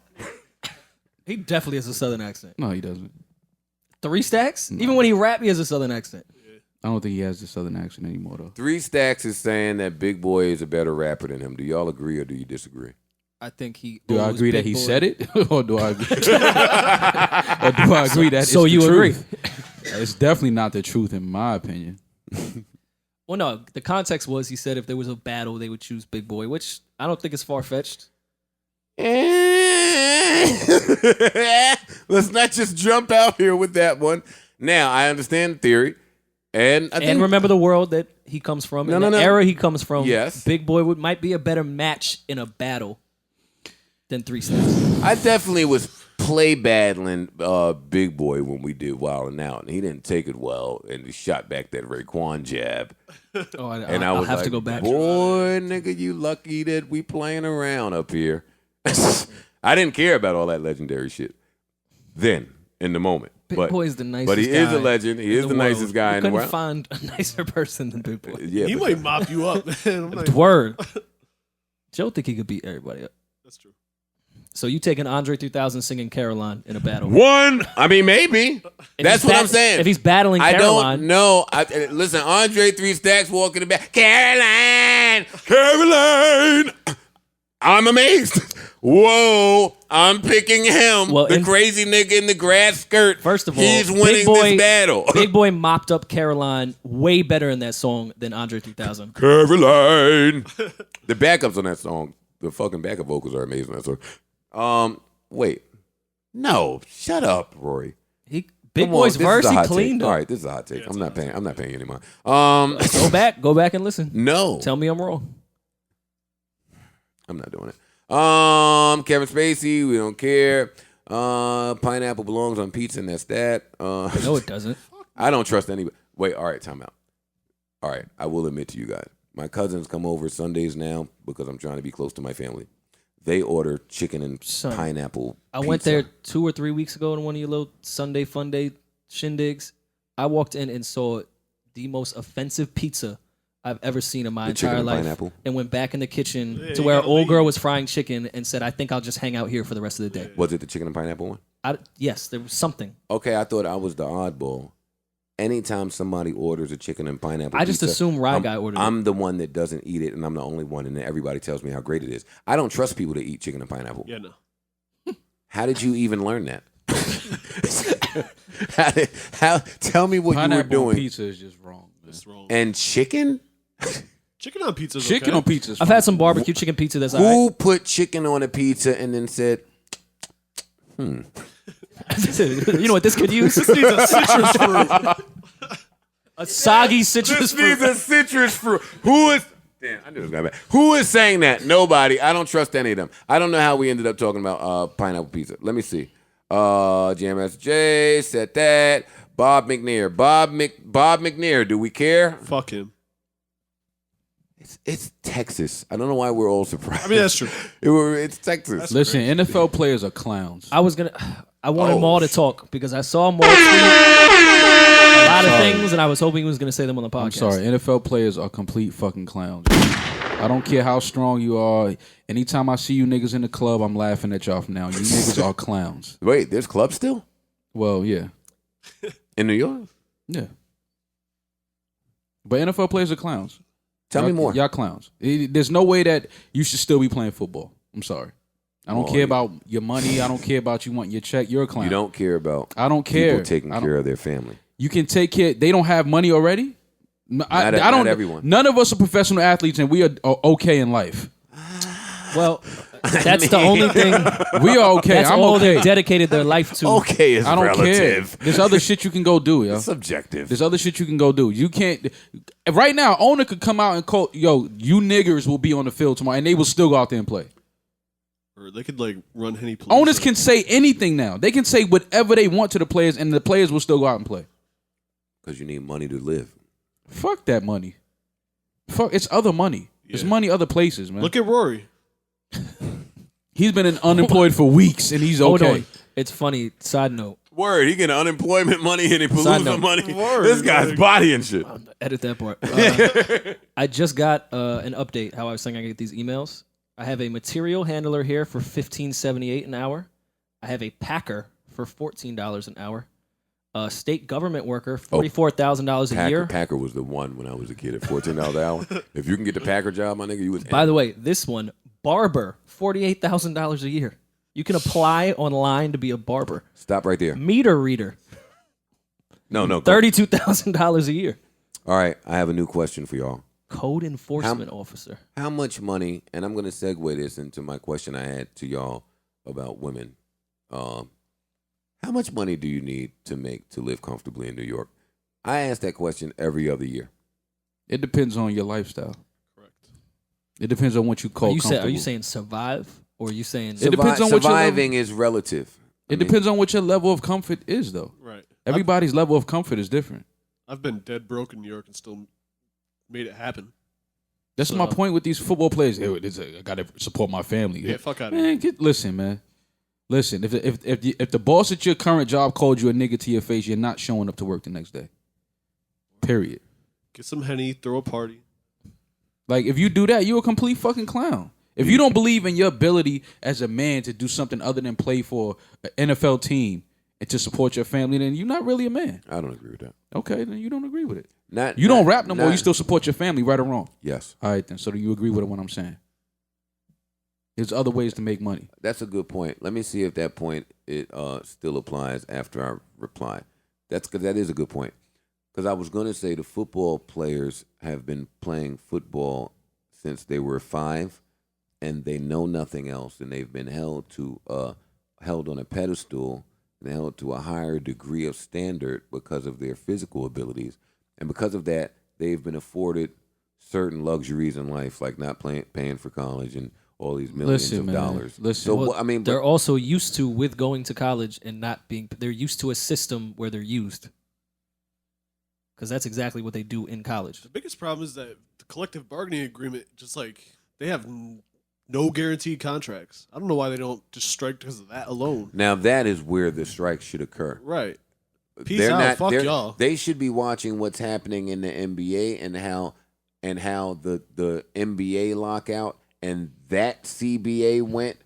Mal. He definitely has a Southern accent. No, he doesn't. 3 Stacks? Even when he rap, he has a Southern accent. I don't think he has the Southern accent anymore, though. 3 Stacks is saying that Big Boy is a better rapper than him. Do y'all agree or do you disagree? I think he. Do I owes agree that Big he Boy- said it, or do I agree? Or do I agree that So it's you the agree? truth? It's definitely not the truth, in my opinion. Well, no. The context was he said if there was a battle, they would choose Big Boy, which I don't think is far fetched. Let's not just jump out here with that one. Now, I understand the theory. And I think, And remember the world that he comes from. No, in no, the no. era he comes from. Yes. Big Boy might be a better match in a battle than 3 Stacks. I definitely was play battling Big Boy when we did Wild and Out, and he didn't take it well, and he shot back that Raekwon jab. Oh, And I'll was have like, to go back. boy, nigga, you lucky that we playing around up here. I didn't care about all that legendary shit then, in the moment. Big Boy's the nicest But he guy is a legend. He in is the world. nicest guy You in the couldn't world. find a nicer person than Big Boy. Yeah, He but might mop you up, man. I'm like, Word. Joe think he could beat everybody up. that's true. So you taking Andre 3000 singing Caroline in a battle? one, I mean, maybe. If That's he's what I'm saying. If he's battling I Caroline, don't know. Listen, Andre 3 Stacks walking the back. Caroline. I'm amazed. Whoa, I'm picking him. Well, the crazy nigga in the grass skirt. First of all, he's Big winning Boy- this battle. Big Boy mopped up Caroline way better in that song than Andre 3000. Caroline. The backups on that song, the fucking backup vocals are amazing on that song. Wait. No, shut up, Rory. Big Come on, Boy's this is verse, a he hot cleaned take. up. All right, this is a hot take. I'm not paying you any money. Go back and listen. No. Tell me I'm wrong. I'm not doing it. Kevin Spacey, we don't care. Pineapple belongs on pizza, and that's that. No, it doesn't. I don't trust anybody. Wait, all right, time out. All right, I will admit to you guys. My cousins come over Sundays now because I'm trying to be close to my family. They order chicken and Son, pineapple I pizza. went there 2 or 3 weeks ago in one of your little Sunday fun day shindigs. I walked in and saw the most offensive pizza I've ever seen in my The chicken entire and life. pineapple? And went back in the kitchen Yeah, to you where gotta old leave. girl was frying chicken and said, I think I'll just hang out here for the rest of the day. Was it the chicken and pineapple one? Yes, there was something. Okay, I thought I was the oddball. Anytime somebody orders a chicken and pineapple I just pizza, assume Rye Guy ordered it. I'm the one that doesn't eat it, and I'm the only one, and then everybody tells me how great it is. I don't trust people to eat chicken and pineapple. Yeah, no. How did you even learn that? Tell me what Pineapple you were doing. on pizza is just wrong. Man. It's wrong. And chicken? Chicken on pizza is Chicken okay. on pizza is I've fine. had some barbecue chicken pizza that's all Who put chicken on a pizza and then said, right. You know what this could use? This needs a citrus fruit. A soggy citrus "This needs fruit. a citrus fruit"? Who is? Damn, I knew it was gonna be bad. Who is saying that? Nobody. I don't trust any of them. I don't know how we ended up talking about pineapple pizza. Let me see. JMSJ said that. Bob McNair. Bob McNair. Do we care? Fuck him. It's Texas. I don't know why we're all surprised. I mean, that's true. It's Texas. Listen, NFL players are clowns. I wanted Maul to talk because I saw Maul tweet a lot of things and I was hoping he was going to say them on the podcast. I'm sorry. NFL players are complete fucking clowns. I don't care how strong you are. Anytime I see you niggas in the club, I'm laughing at y'all from now. You niggas are clowns. Wait, there's clubs still Well, yeah. in New York? Yeah. But NFL players are clowns. Tell me more. Y'all clowns. There's no way that you should still be playing football. I'm sorry. I don't care about your money. I don't care about you wanting your check. You're a clown. You don't care about I don't care. people taking care of their family. You can take care. They don't have money already. I don't. Not everyone. None of us are professional athletes, and we are okay in life. Well, that's the only thing. We are okay. That's I'm all okay. they've dedicated their life to. Okay is I don't relative. care. There's other shit you can go do, yo. It's subjective. There's other shit you can go do. You can't. Right now, owner could come out and call, yo, you niggers will be on the field tomorrow, and they will still go out there and play. Or they could like run Henny. Owners can say anything now. They can say whatever they want to the players, and the players will still go out and play. Because you need money to live. Fuck that money. Fuck, it's other money. It's Yeah. money other places, man. Look at Rory. He's been unemployed for weeks, and he's Hold okay. on. It's funny. Side note. Word, he getting unemployment money and he Side Palooza note. money. Word, This guy's like- body and shit. Edit that part. I just got an update. How I was saying I get these emails. I have a material handler here for $15.78 an hour. I have a packer for $14 an hour. A state government worker, $44,000 a year. Packer was the one when I was a kid at $14 an hour. If you can get the Packer job, my nigga, you was. By the way, this one, barber, $48,000 a year. You can apply online to be a barber. Stop right there. Meter reader, No. $32,000 a year. All right, I have a new question for y'all. Code enforcement officer. How much money, and I'm going to segue this into my question I had to y'all about women. How much money do you need to make to live comfortably in New York? I ask that question every other year. It depends on your lifestyle. Correct. It depends on what you call comfortable. Are you saying survive? Or are you saying... It depends on what your surviving is relative. It depends on what your level of comfort is, though. Right. Everybody's level of comfort is different. I've been dead broke in New York and still made it happen. That's my point with these football players. Hey, I got to support my family. Yeah, fuck out of here. Man, listen, man. Listen, if the boss at your current job called you a nigga to your face, you're not showing up to work the next day. Period. Get some Henny, throw a party. Like, if you do that, you're a complete fucking clown. If you don't believe in your ability as a man to do something other than play for an NFL team and to support your family, then you're not really a man. I don't agree with that. Okay, then you don't agree with it. You don't rap no more. You still support your family, right or wrong? Yes. All right, then. So do you agree with what I'm saying? There's other ways to make money. That's a good point. Let me see if that point it still applies after I reply. That is a good point. Because I was going to say the football players have been playing football since they were 5, and they know nothing else, and they've been held on a pedestal and held to a higher degree of standard because of their physical abilities, and because of that, they've been afforded certain luxuries in life, like not paying for college and all these millions of dollars. Listen, so Well, I mean, they're also used to, with going to college and not being, they're used to a system where they're used. Because that's exactly what they do in college. The biggest problem is that the collective bargaining agreement, just like, they have no guaranteed contracts. I don't know why they don't just strike because of that alone. now that is where the strike should occur. Right. Peace out. Fuck y'all. They should be watching what's happening in the NBA and how and how the NBA lockout and that CBA went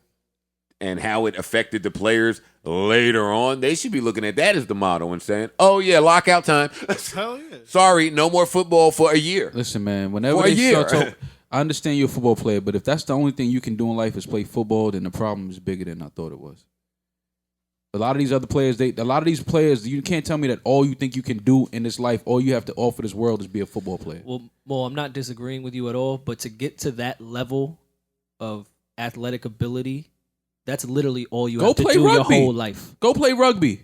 and how it affected the players later on, they should be looking at that as the model and saying, oh, yeah, lockout time. Hell yeah. Sorry, no more football for a year. Listen, man, whenever For a they year. start to, I understand you're a football player, but if that's the only thing you can do in life is play football, then the problem is bigger than I thought it was. A lot of these other players, you can't tell me that all you think you can do in this life, all you have to offer this world is be a football player. Well, I'm not disagreeing with you at all, but to get to that level of athletic ability, that's literally all you have to do your whole life. Go play rugby.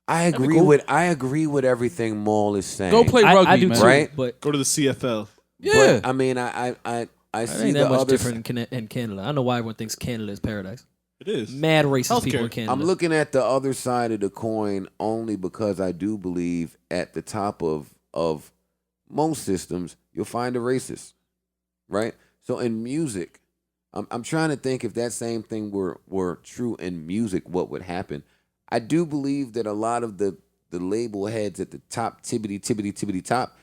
I agree with everything Maul is saying. Go play rugby, I do man. too, Right? but Go to the CFL. Yeah. But, I mean, I see ain't the that much other different in Canada. I don't know why everyone thinks Canada is paradise. It is. Mad racist people Healthcare. in Canada. I'm looking at the other side of the coin only because I do believe at the top of most systems you'll find a racist, right? So in music, I'm trying to think if that same thing were true in music, what would happen? I do believe that a lot of the label heads at the top, tibbity top,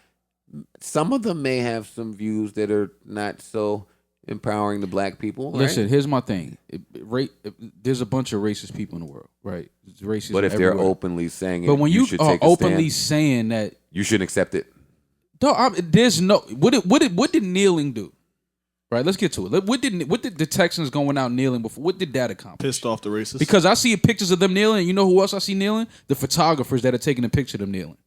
some of them may have some views that are not so empowering the black people. Right? Listen, here's my thing. There's a bunch of racist people in the world, right? It's racist But if everywhere. they're openly saying it, But when you should are take a openly stand. saying that, You shouldn't accept it. there's no what did kneeling do? Right, let's get to it. What did the Texans going out kneeling before? What did that accomplish? Pissed off the racists. Because I see pictures of them kneeling. And you know who else I see kneeling? The photographers that are taking a picture of them kneeling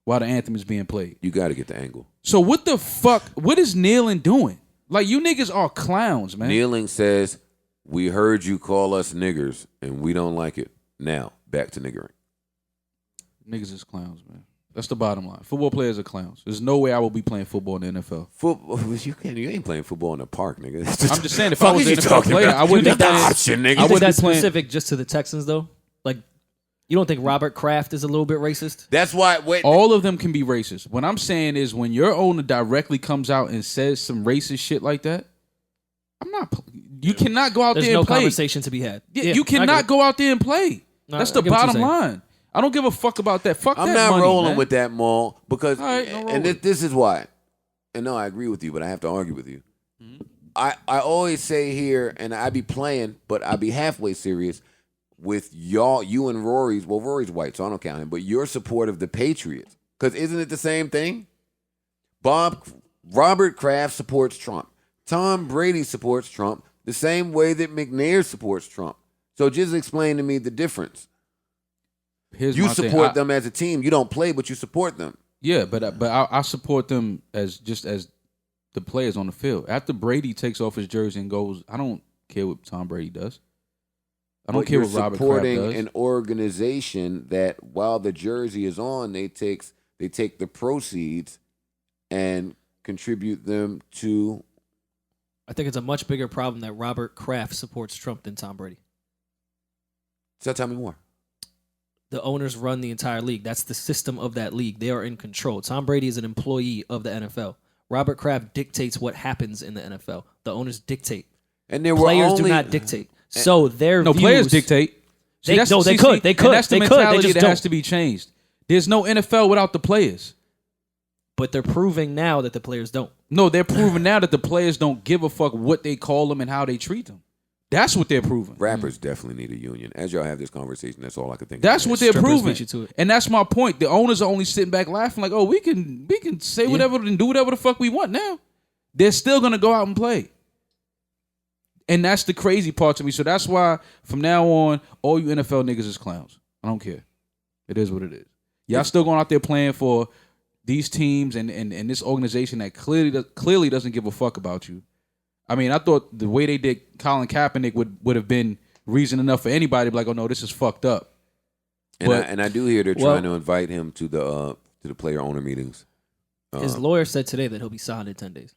while the anthem is being played. You got to get the angle. So what the fuck? What is kneeling doing? Like, you niggas are clowns, man. Kneeling says, we heard you call us niggers, and we don't like it. Now, back to niggering. Niggas is clowns, man. That's the bottom line. Football players are clowns. There's no way I will be playing football in the NFL. Football, you ain't playing football in the park, nigga. I'm just saying, if I was an NFL player, I wouldn't be be playing. option, nigga. I You think wouldn't that's be playing. specific just to the Texans, though? Like, you don't think Robert Kraft is a little bit racist? That's why. Wait, All of them can be racist. What I'm saying is, when your owner directly comes out and says some racist shit like that, I'm not. You cannot go out There's there no and play. conversation to be had. Yeah, you cannot go out there and play. No, That's I the get what you're bottom saying. line. I don't give a fuck about that. Fuck I'm that not money, rolling man. with that, Maul, because All right, no and rolling. this is why. And no, I agree with you, but I have to argue with you. Mm-hmm. I always say here, and I be playing, but I be halfway serious with you and Rory's. Well, Rory's white, so I don't count him. But your support of the Patriots, because isn't it the same thing? Robert Kraft supports Trump. Tom Brady supports Trump the same way that McNair supports Trump. So just explain to me the difference. Here's You my thing. support them as a team. You don't play, but you support them. Yeah, but I support them as the players on the field. After Brady takes off his jersey and goes, I don't care what Tom Brady does. I don't But care you're what Robert Kraft supporting does. an organization that while the jersey is on, they take the proceeds and contribute them to. I think it's a much bigger problem that Robert Kraft supports Trump than Tom Brady. So tell me more. The owners run the entire league. That's the system of that league. They are in control. Tom Brady is an employee of the NFL. Robert Kraft dictates what happens in the NFL. The owners dictate. And there were Players only, do not dictate. So their No, views, players dictate. They could. They and could. that's the They could. They mentality just that don't. has to be changed. There's no NFL without the players. But they're proving now that the players don't. No, they're proving now that the players don't give a fuck what they call them and how they treat them. That's what they're proving. Rappers definitely need a union. As y'all have this conversation, that's all I could think. That's of. what they're Strippers proving. beat you to it. And that's my point. The owners are only sitting back laughing like, oh, we can say whatever and do whatever the fuck we want now. They're still going to go out and play. And that's the crazy part to me. So that's why from now on, all you NFL niggas is clowns. I don't care. It is what it is. Y'all still going out there playing for these teams and this organization that clearly doesn't give a fuck about you. I mean, I thought the way they did Colin Kaepernick would have been reason enough for anybody to be like, oh no, this is fucked up. And I do hear they're trying to invite him to the player owner meetings. His lawyer said today that he'll be signed in 10 days.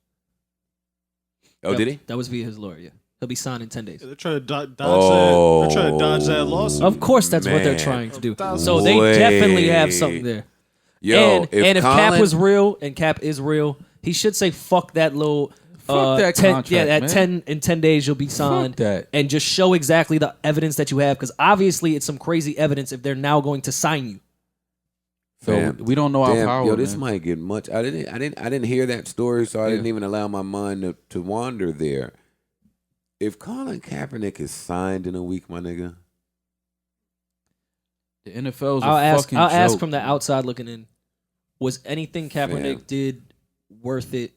Oh, did he? That was via his lawyer, yeah. He'll be signed in 10 days. Yeah, they're trying to dodge that. They're trying to dodge that lawsuit. Of course, that's what they're Man. trying to do. 1,000. So they definitely have something there. Yo, and if Cap Colin- was real and Cap is real, he should say fuck that little that 10, contract, yeah, at man. 10 days you'll be signed. that. And just show exactly the evidence that you have, because obviously it's some crazy evidence if they're now going to sign you. So Fam, we don't know our damn, power. Yo, this man. might get much. I didn't hear that story, so I didn't even allow my mind to wander there. If Colin Kaepernick is signed in a week, my nigga, The NFL's I'll a fucking joke. ask from the outside looking in. Was anything Kaepernick Fam. did worth it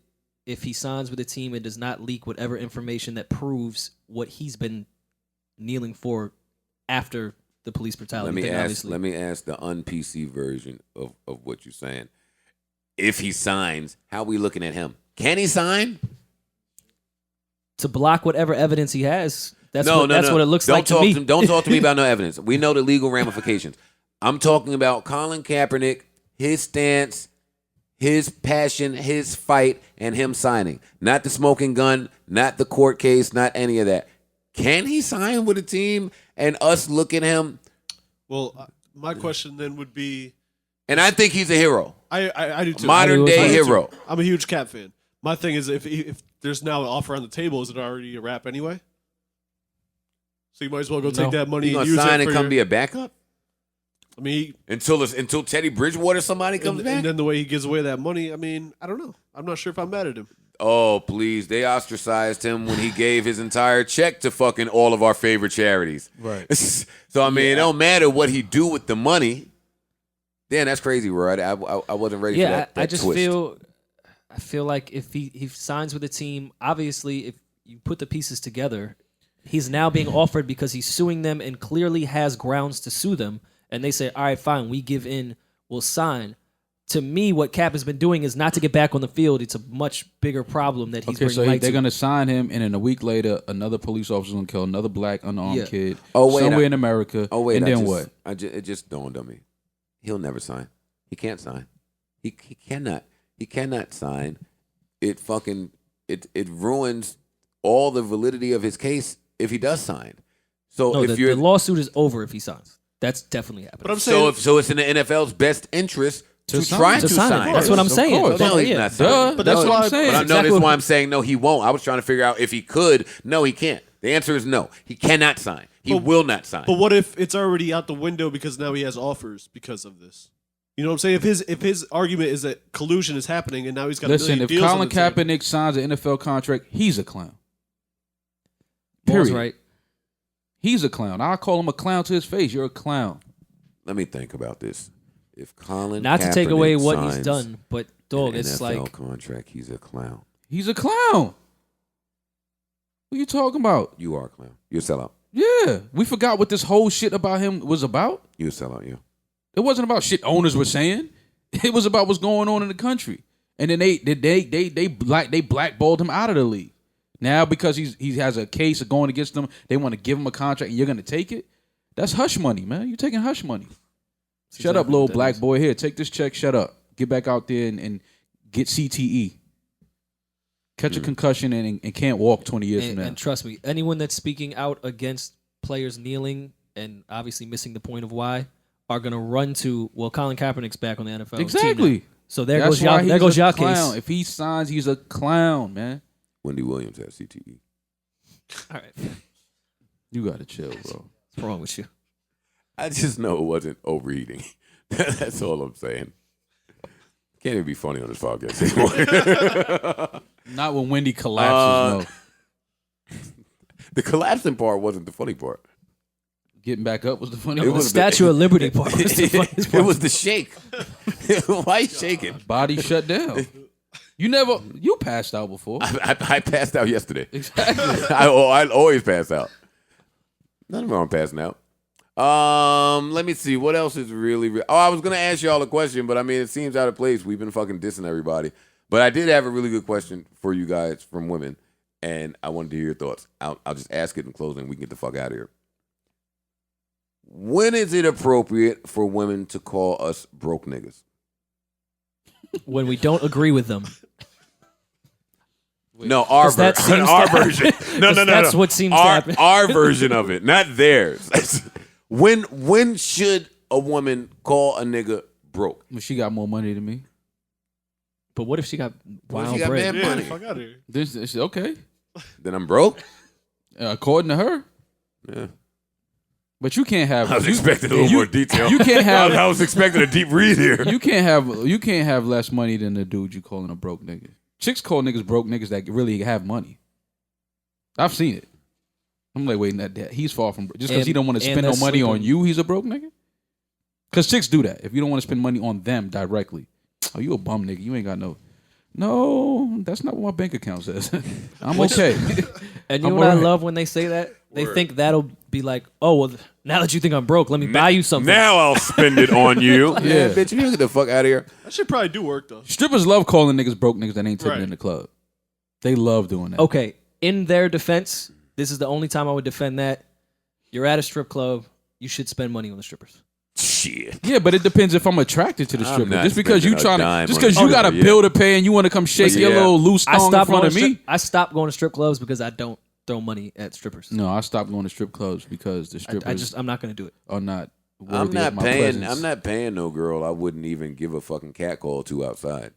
if he signs with a team and does not leak whatever information that proves what he's been kneeling for after the police brutality? let me ask the un-PC version of what you're saying. If he signs, how are we looking at him? Can he sign? To block whatever evidence he has. That's No. what it looks Don't like to talk me. don't talk to me about no evidence. We know the legal ramifications. I'm talking about Colin Kaepernick, his stance, his passion, his fight, and him signing. Not the smoking gun, not the court case, not any of that. Can he sign with a team and us look at him? Well, my question then would be, And I think he's a hero. I do too. Modern day I do too. hero. I'm a huge Cap fan. My thing is, if there's now an offer on the table, is it already a wrap anyway? So you might as well go take that money You and gonna use sign it and for come your, be a backup? I mean, Until Teddy Bridgewater somebody comes back? and then the way he gives away that money, I mean, I don't know. I'm not sure if I'm mad at him. Oh, please. They ostracized him when he gave his entire check to fucking all of our favorite charities. Right. So, I mean, it don't matter what he do with the money. Damn, that's crazy, right? I wasn't ready for that I just twist. feel like if he signs with a team, obviously if you put the pieces together, he's now being offered because he's suing them and clearly has grounds to sue them. And they say, all right, fine, we give in, we'll sign. To me, what Cap has been doing is not to get back on the field. It's a much bigger problem that he's bringing light they're to. going to sign him, and then a week later, another police officer's going to kill another black unarmed kid wait, in America. Oh, wait. And then what? It just dawned on me. He'll never sign. He can't sign. He cannot. He cannot sign. It ruins all the validity of his case if he does sign. So No, if the lawsuit is over if he signs. That's definitely happening. But I'm saying, so it's in the NFL's best interest to sign. try To to sign it. sign. That's what I'm saying. course. No, he's Yeah. not signing. But that's No, why I'm saying. But I know exactly this is what- why I'm saying no, he won't. I was trying to figure out if he could. No, he can't. The answer is no. He cannot sign. He will not sign. but what if it's already out the window because now he has offers because of this? You know what I'm saying? If his argument is that collusion is happening and now he's got Listen, a million if deals on Colin the table. Kaepernick signs an NFL contract, he's a clown. Ball's Period. right. He's a clown. I'll call him a clown to his face. You're a clown. Let me think about this. If Colin Not to take Kaepernick away what he's signs done, but dog, an it's NFL like contract, he's a clown. He's a clown. What are you talking about? You are a clown. You're a sellout. Yeah. We forgot what this whole shit about him was about. You're a sellout, you. It wasn't about shit owners were saying. It was about what's going on in the country. And then they blackballed him out of the league. Now because he has a case of going against them, they want to give him a contract and you're gonna take it? That's hush money, man. You're taking hush money. Shut up, little black boy. Here, take this check. Shut up. Get back out there and get CTE. Catch a concussion and can't walk 20 years from now. and trust me, anyone that's speaking out against players kneeling and obviously missing the point of why are going to run to, well, Colin Kaepernick's back on the NFL team Exactly. now. So there That's goes why y'all, there he's goes a y'all clown. case. If he signs, he's a clown, man. Wendy Williams has CTE. All right, You gotta chill, bro. what's wrong with you? I just know it wasn't overeating. That's all I'm saying. Can't even be funny on this podcast anymore. Not when Wendy collapses, no. The collapsing part wasn't the funny part. Getting back up was the funny It one. The was Statue of Liberty part was the funniest It part. was the shake. Why you shaking? Body shut down. You passed out before. I passed out yesterday. Exactly. I always pass out. Nothing wrong with passing out. Let me see. What else is really I was going to ask y'all a question, but I mean, it seems out of place. We've been fucking dissing everybody. But I did have a really good question for you guys from women, and I wanted to hear your thoughts. I'll just ask it in closing. We can get the fuck out of here. When is it appropriate for women to call us broke niggas? When we don't agree with them. No, our 'Cause that seems to version. No. That's what seems to happen. Our version of it, not theirs. When should a woman call a nigga broke? Well, she got more money than me. But what if she got What if wild she got bread? mad Yeah, money? fuck out of here. This okay. Then I'm broke. According to her. Yeah. But you can't have. I was expecting a little more detail. You can't have. I was expecting a deep read here. You can't have less money than the dude you calling a broke nigga. Chicks call niggas broke niggas that really have money. I've seen it. I'm like, wait, that he's far from just because he don't want to spend no money on you. He's a broke nigga. Because chicks do that. If you don't want to spend money on them directly, oh, you a bum nigga. You ain't got no. No, that's not what my bank account says. I'm okay. And you know what I love when they say that? They think that'll be like, oh, well, now that you think I'm broke, let me buy you something. Now I'll spend it on you. Yeah, bitch, you get the fuck out of here. That should probably do work, though. Strippers love calling niggas broke niggas that ain't tipping in the club. They love doing that. Okay, in their defense, this is the only time I would defend that. You're at a strip club. You should spend money on the strippers. Shit. Yeah, but it depends if I'm attracted to the stripper. Just because you you got a bill to pay and you want to come shake your little loose thong in front of me. I stopped going to strip clubs because I don't throw money at strippers. No, I stopped going to strip clubs because the strippers. I'm not going to do it. Are not. I'm not paying. Presence. I'm not paying no girl I wouldn't even give a fucking catcall to outside.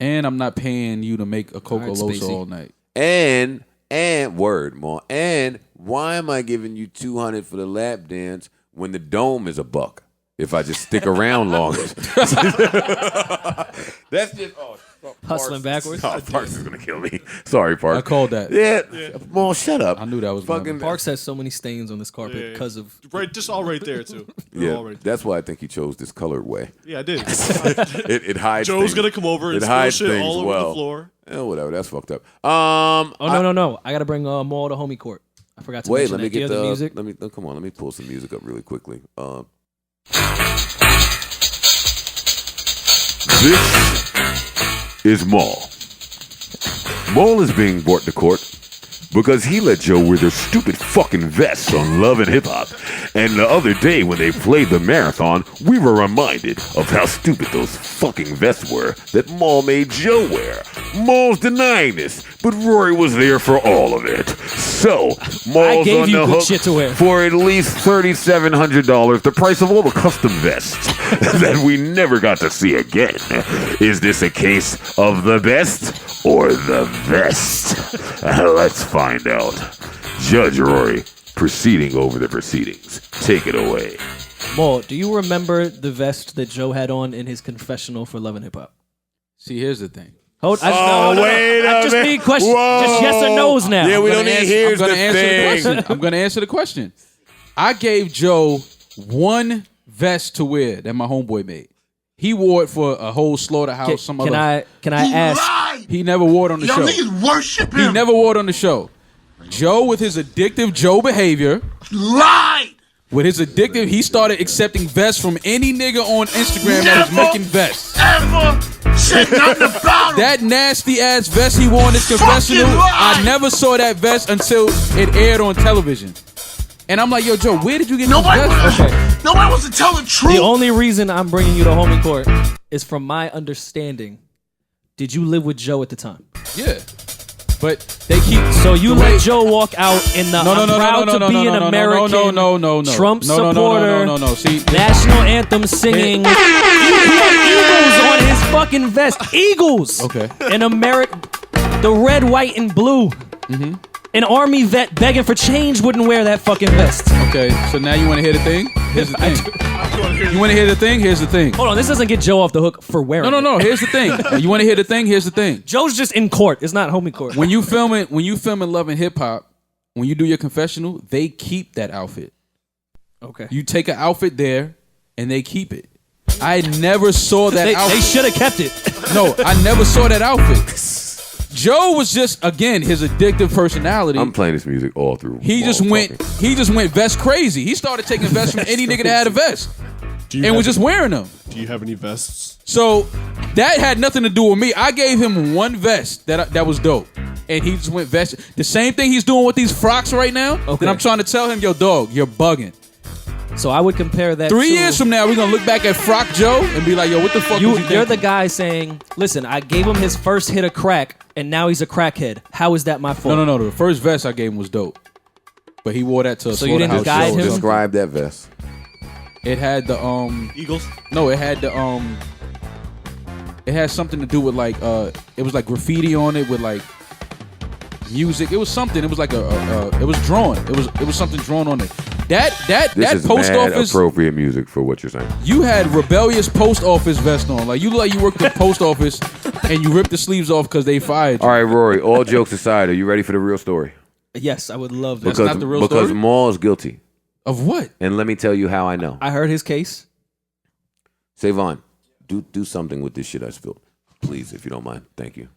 And I'm not paying you to make a Coca Losa all night. And word more. And why am I giving you $200 for the lap dance when the dome is $1? If I just stick around longer. That's just hustling backwards. Oh, Parks is gonna kill me. Sorry, Parks. I called that. Yeah. Well, shut up. I knew that was fucking. Parks has so many stains on this carpet because of just all right there too. That's why I think he chose this colored way. Yeah, I did. it hides. Joe's things. gonna come over and spill shit all over the floor. Yeah, whatever. That's fucked up. No. I gotta bring Maul to homie court. I forgot to mention let me that. get the music. Come on. Let me pull some music up really quickly. This is Maul. Maul is being brought to court because he let Joe wear their stupid fucking vests on Love and Hip Hop. And the other day when they played the marathon, we were reminded of how stupid those fucking vests were that Maul made Joe wear. Maul's denying this, but Rory was there for all of it. So, Maul's on the hook for at least $3,700, the price of all the custom vests that we never got to see again. Is this a case of the best or the best? Let's find out. Judge Rory, proceeding over the proceedings. Take it away. Maul, do you remember the vest that Joe had on in his confessional for Love and Hip Hop? See, here's the thing. Wait a I just need questions. Just yes or no's now. Yeah, we don't need here's the thing. I'm going to answer the question. I gave Joe one vest to wear that my homeboy made. He wore it for a whole slaughterhouse. Can I ask? Lied. He never wore it on the show. Y'all niggas worship him. He never wore it on the show. Joe, with his addictive Joe behavior, lied. With his addictive, he started accepting vests from any nigga on Instagram that was making vests. Ever said nothing about him. That nasty ass vest he wore in his confessional, I never saw that vest until it aired on television. And I'm like, yo, Joe, where did you get this vest? Nobody wants to tell the truth. The only reason I'm bringing you to homie court is from my understanding. Did you live with Joe at the time? Yeah. But they keep... So you let Joe walk out in the I'm proud to be an American Trump supporter, See, national anthem singing. He had eagles on his fucking vest. Eagles. Okay. The red, white, and blue. Mm-hmm. An army vet begging for change wouldn't wear that fucking vest. Okay, so now you want to hear the thing? Here's the thing. You want to hear the thing? Here's the thing. Hold on, this doesn't get Joe off the hook for wearing it. No, here's the thing. You want to hear the thing? Here's the thing. Joe's just in court. It's not homie court. When you filming Love and Hip Hop, when you do your confessional, they keep that outfit. Okay. You take an outfit there, and they keep it. I never saw that outfit. They should have kept it. No, I never saw that outfit. Joe was just, again, his addictive personality. I'm playing this music all through. He just went vest crazy. He started taking vests from any nigga that had a vest. And was just wearing them. Do you have any vests? So that had nothing to do with me. I gave him one vest that was dope. And he just went vest. The same thing he's doing with these frocks right now. Okay. Then I'm trying to tell him, yo, dog, you're bugging. So I would compare that 3 years from now, we're going to look back at Frock Joe and be like, yo, what the fuck You're the guy saying, listen, I gave him his first hit of crack, and now he's a crackhead. How is that my fault? No. The first vest I gave him was dope. But he wore that to a so you didn't guide him? Describe that vest. It had the Eagles? No, it had the it had something to do with like it was like graffiti on it with like music. It was something. It was like it was drawn. It was something drawn on it. This that is post mad office. appropriate music for what you're saying. You had rebellious post office vest on. Like you worked the post office and you ripped the sleeves off because they fired you. All right, Rory. All jokes aside, are you ready for the real story? Yes, I would love that. That's not the real because story? Mal is guilty, Of what? and let me tell you how I know. I heard his case. Savon, do something with this shit I spilled, please, if you don't mind. Thank you.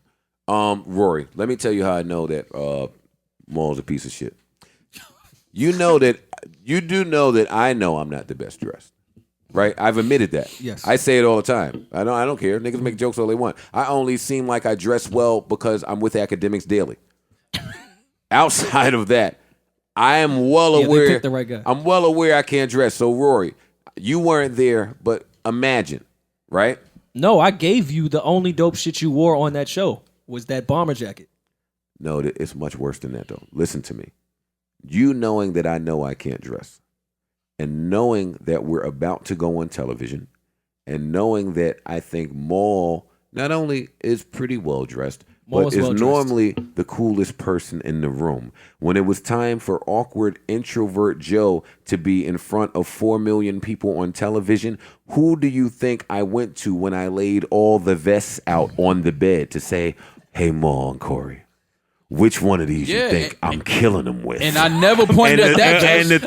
Rory, let me tell you how I know that Mal's a piece of shit. You do know that I know I'm not the best dressed. Right? I've admitted that. Yes. I say it all the time. I don't care. Niggas make jokes all they want. I only seem like I dress well because I'm with academics daily. Outside of that, I am well They aware. picked the right guy. I'm well aware I can't dress. So Rory, you weren't there, but imagine, right? No, I gave you the only dope shit you wore on that show was that bomber jacket. No, it's much worse than that though. Listen to me. You knowing that I know I can't dress, and knowing that we're about to go on television, and knowing that I think Mal not only is pretty well dressed, but is normally the coolest person in the room. When it was time for awkward introvert Joe to be in front of 4 million people on television, who do you think I went to when I laid all the vests out on the bed to say, "Hey, Mal and Corey, which one of these you think I'm killing them with?" And I never pointed at that. And the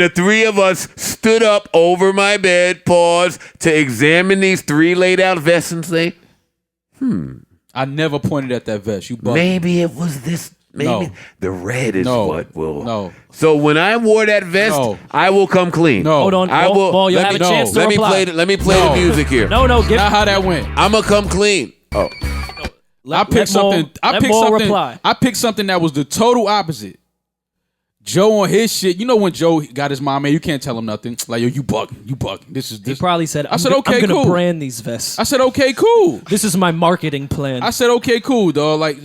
three of us stood up over my bed, paused to examine these 3 laid out vests and say, I never pointed at that vest. You bugged. maybe it was this. Maybe No. the red is No. what will. No. So when I wore that vest, No. I will come clean. No. Hold on, I will. Mal, you'll let have me, a chance to let me reply. play. Let me play No. the music here. No, give Not how that went. I'm gonna come clean. Oh, I picked something. I picked something. Reply. I picked something that was the total opposite. Joe on his shit. You know when Joe got his mom, man, you can't tell him nothing. Like, yo, you bugging. This is He this. probably said, I said, okay, I'm gonna cool. brand these vests. I said, okay, cool. This is my marketing plan. I said, okay, cool, dog. Like,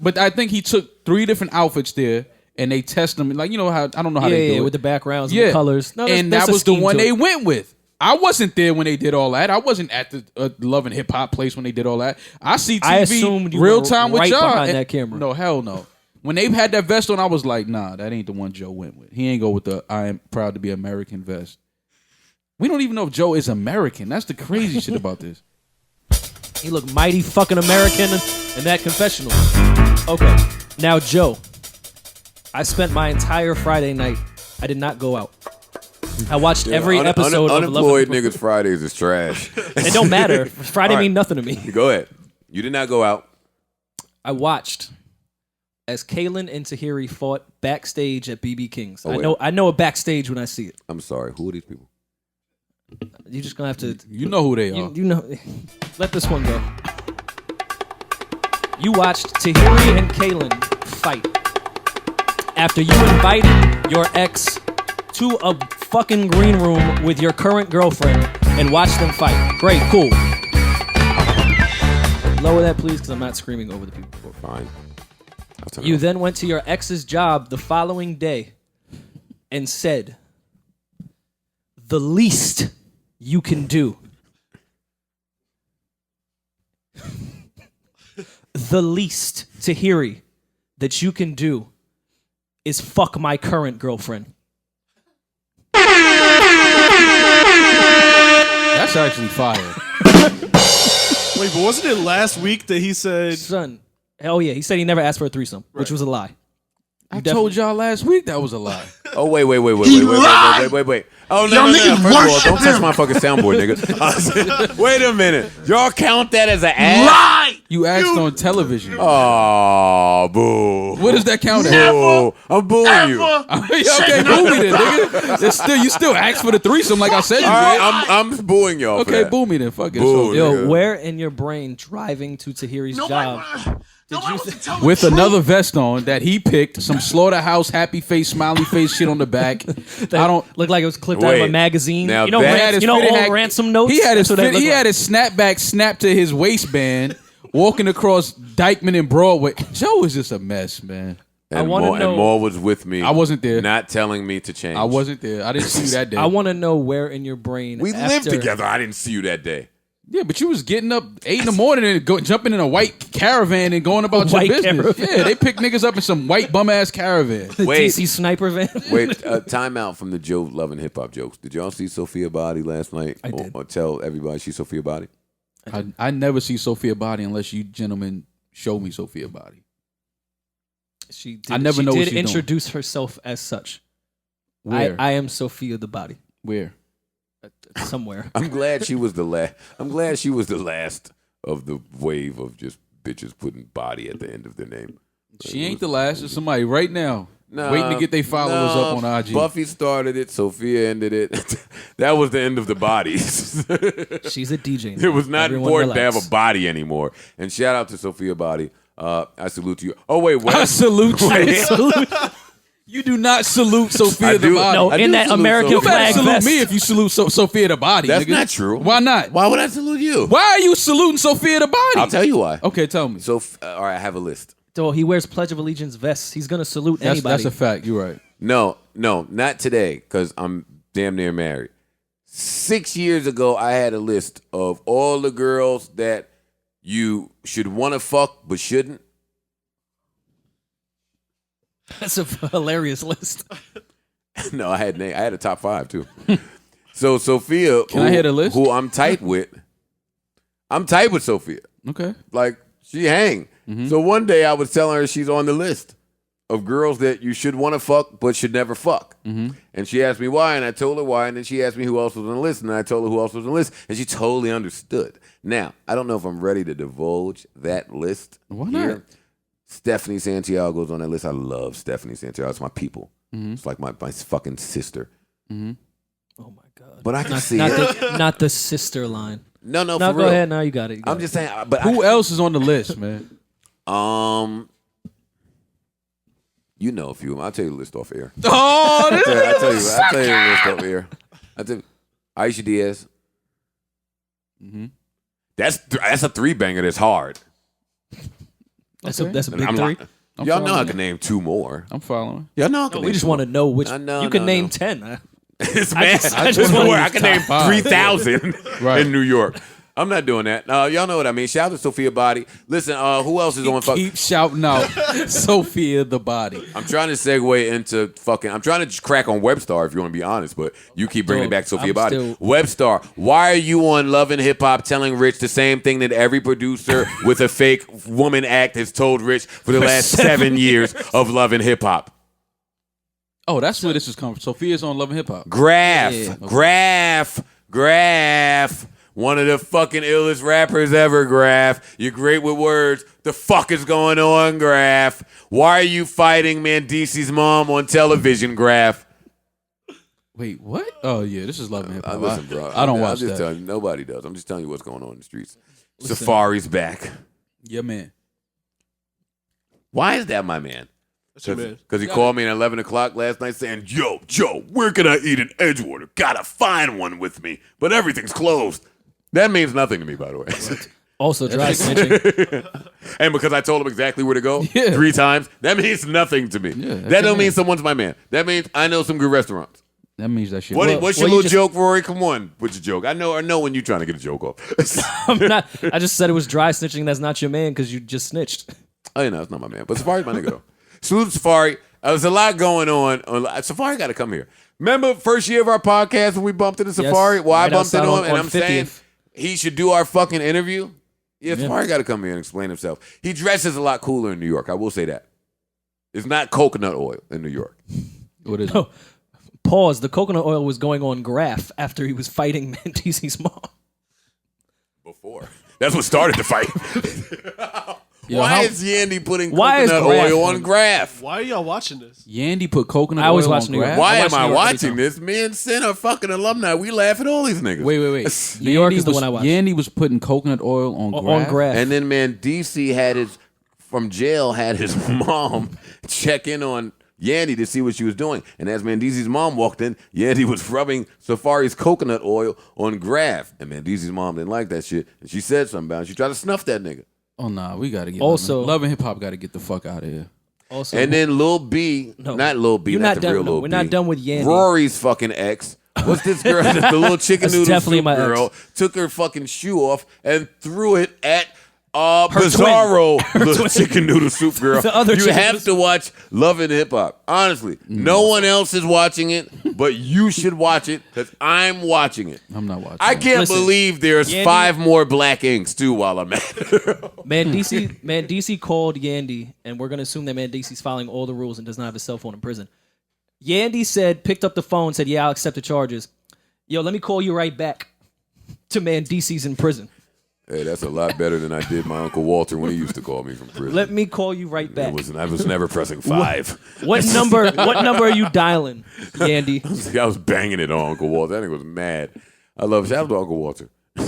but I think he took 3 different outfits there and they tested them. Like, you know how I don't know how they do it with the backgrounds and the colors. No, and that's that a was the scheme one to they it. went with. I wasn't there when they did all that. I wasn't at the Love and Hip Hop place when they did all that. I see TV I assumed you real were time with right y'all. behind and- that camera. No, hell no. When they had that vest on, I was like, nah, that ain't the one Joe went with. He ain't go with the I am proud to be American vest. We don't even know if Joe is American. That's the crazy shit about this. He looked mighty fucking American in that confessional. Okay, now Joe, I spent my entire Friday night. I did not go out. I watched every episode of Unemployed Love and niggas Fridays is trash. It don't matter. Friday All right. mean nothing to me. Go ahead. You did not go out. I watched as Kaylin and Tahiri fought backstage at BB King's. Oh, wait. I know a backstage when I see it. I'm sorry. Who are these people? You're just gonna have to. You know who they are. You know. Let this one go. You watched Tahiri and Kaylin fight after you invited your ex to a fucking green room with your current girlfriend and watched them fight. Great, cool. Lower that, please, because I'm not screaming over the people. Fine. You then went to your ex's job the following day and said, the least you can do. The least, Tahiri, that you can do is fuck my current girlfriend. That's actually fire. Wait, but wasn't it last week that he said... Son, hell yeah, he said he never asked for a threesome, which was a lie. I told y'all last week that was a lie. Oh, wait. He Oh, no. Y'all First niggas of all, worship don't touch him. my fucking soundboard, nigga. Wait a minute. Y'all count that as an ad? Lie! You asked on television. Oh, boo. What does that count as? Boo. I'm booing you. All Okay, boo me then, nigga. You still asked for the threesome like I said you did. right, I'm booing y'all. Okay, for that. boo me then. Fuck it. Boo. So, Yo, nigga. where in your brain driving to Tahiri's job? Nobody wants to tell the with truth. another vest on that he picked, some slaughterhouse, happy face, smiley face shit on the back. I don't. Look like it was clipped out of a Wait. magazine. Now You know, that- old ransom notes? He had his That's what that looked like. snapback snapped to his waistband, walking across Dykeman and Broadway. Joe is just a mess, man. And wanna Maul, know- and Maul was with me. I wasn't there. Not telling me to change. I wasn't there. I didn't see you that day. I want to know where in your brain. We lived together. I didn't see you that day. Yeah, but you was getting up 8 in the morning and jumping in a white caravan and going about your White business. caravan. Yeah, they pick niggas up in some white bum ass caravan. The Wait. DC sniper van. Wait, time out from the Joe loving hip hop jokes. Did y'all see Sophia Body last night? I did. Or tell everybody she's Sophia Body? I never see Sophia Body unless you gentlemen show me Sophia Body. She did, I never know what did she's doing. introduce herself as such. Where? I am Sophia the Body. Where? Somewhere. I'm glad she was the last. I'm glad she was the last of the wave of just bitches putting body at the end of their name. She ain't the last. There's somebody right now waiting to get their followers up on IG. Buffy started it. Sophia ended it. That was the end of the bodies. She's a DJ now. It was not Everyone important to relax. have a body anymore. And shout out to Sophia Body. I salute you. Oh wait, what? I salute you. Wait. You do not salute Sophia I the do. Body. No, I in do that salute American You better flag salute vest. me if you salute Sophia the Body. That's nigga. not true. Why not? Why would I salute you? Why are you saluting Sophia the Body? I'll tell you why. Okay, tell me. So, all right, I have a list. So he wears Pledge of Allegiance vests. He's gonna salute anybody. That's a fact. You're right. No, not today, because I'm damn near married. 6 years ago, I had a list of all the girls that you should want to fuck but shouldn't. That's a hilarious list. No, I had a top 5 too. So Sophia, Can I hear the list? who I'm tight with Sophia. Okay. Like she hang. Mm-hmm. So one day I was telling her she's on the list of girls that you should want to fuck but should never fuck. Mm-hmm. And she asked me why, and I told her why, and then she asked me who else was on the list, and I told her who else was on the list, and she totally understood. Now, I don't know if I'm ready to divulge that list. Why not? here. Stephanie Santiago's on that list. I love Stephanie Santiago. It's my people. Mm-hmm. It's like my fucking sister. Mm-hmm. Oh my god. But I can see not it. not the sister line. No, No, for go real. ahead. Now you got it. I'm just saying. But Who else is on the list, man? You know a few of them. I'll tell you the list off air. Oh, I'll tell you the list off air. I tell you, Aisha Diaz. Mm-hmm. That's a 3-banger that's hard. That's Okay. a that's a big I'm three. like- I'm y'all know I following. can name 2 more. I'm following. Y'all know I can No, name we just 2 want to know which. No, you can no, name no. 10. It's I man. just wanna I use can top name 5. 3,000 Right. in New York. I'm not doing that. Y'all know what I mean. Shout out to Sophia Body. Listen, who else is on fuck? Keep shouting out Sophia the Body. I'm trying to segue into fucking. I'm trying to just crack on Webstar if you want to be honest, but you keep bringing it back to Sophia I'm Body. still- Webstar, why are you on Love and Hip Hop telling Rich the same thing that every producer with a fake woman act has told Rich for the last 7 years of Love and Hip Hop? Oh, that's where this is coming from. Sophia's on Love and Hip Hop. Graph, Yeah. Graph. One of the fucking illest rappers ever, Graph. You're great with words. The fuck is going on, Graph? Why are you fighting Mandisi's mom on television, Graph? Wait, what? Oh, yeah, this is Love and Hip Hop. Listen, bro. I don't watch I'm just that. telling you, nobody does. I'm just telling you what's going on in the streets. Safari's back. Yeah, man. Why is that my man? That's your man. Because he called me at 11 o'clock last night saying, Yo, Joe, where can I eat in Edgewater? Gotta find one with me. But everything's closed. That means nothing to me, by the way. Also, dry snitching. And because I told him exactly where to go Yeah. 3 times, that means nothing to me. Yeah, that don't mean someone's my man. That means I know some good restaurants. That means that shit. What's your you little just- joke, Rory? Come on, what's your joke? I know when you're trying to get a joke off. I'm not. I just said it was dry snitching. That's not your man because you just snitched. Oh, yeah, no, it's not my man. But Safari's my nigga, though. Salute to Safari. There's a lot going on. Safari got to come here. Remember first year of our podcast when we bumped into Safari? Well, I right bumped into outside him, and on I'm saying 50th. he should do our fucking interview. Yeah, Safari got to come here and explain himself. He dresses a lot cooler in New York. I will say that. It's not coconut oil in New York. What is it? No. Pause. The coconut oil was going on Graph after he was fighting Mandisi's mom. Before. That's what started the fight. Yo, Why how- is Yandy putting Why is coconut Graph oil on- on Graph? Why are y'all watching this? Yandy put coconut I always oil watch on New York. Graph? Why I watch am I New York every watching time. this? Me and Sin are fucking alumni. We laugh at all these niggas. Wait. New York Yandy is the was- one I watch. Yandy was putting coconut oil on Graph? On Graph. And then, man, DC had from jail, had his mom check in on Yandy to see what she was doing. And as Mandisi's mom walked in, Yandy was rubbing Safari's coconut oil on Graph. And Mandisi's mom didn't like that shit. And she said something about it. She tried to snuff that nigga. Oh, nah, we got to get Also- Love and Hip Hop got to get the fuck out of here. Also, And then Lil B, No. not Lil B, You're not not the done- real no, Lil we're B. not done with Yandy. Rory's fucking ex What's this girl? The little chicken That's noodle definitely soup my girl ex. took her fucking shoe off and threw it at Bizarro, the chicken noodle soup girl. The other you chicken have noodle to watch Love and Hip Hop. Honestly, no one else is watching it, but you should watch it because I'm watching it. I'm not watching. I can't Listen, believe there's Yandy- 5 more black inks too while I'm at it. DC called Yandy, and we're gonna assume that Mandisi's following all the rules and does not have a cell phone in prison. Yandy picked up the phone, said, "Yeah, I'll accept the charges." Yo, let me call you right back. To Mandisi's in prison. Hey, that's a lot better than I did my Uncle Walter when he used to call me from prison. Let me call you right back. I was never pressing 5. What number are you dialing, Yandy? I was banging it on Uncle Walter. That nigga was mad. Shout out to Uncle Walter. A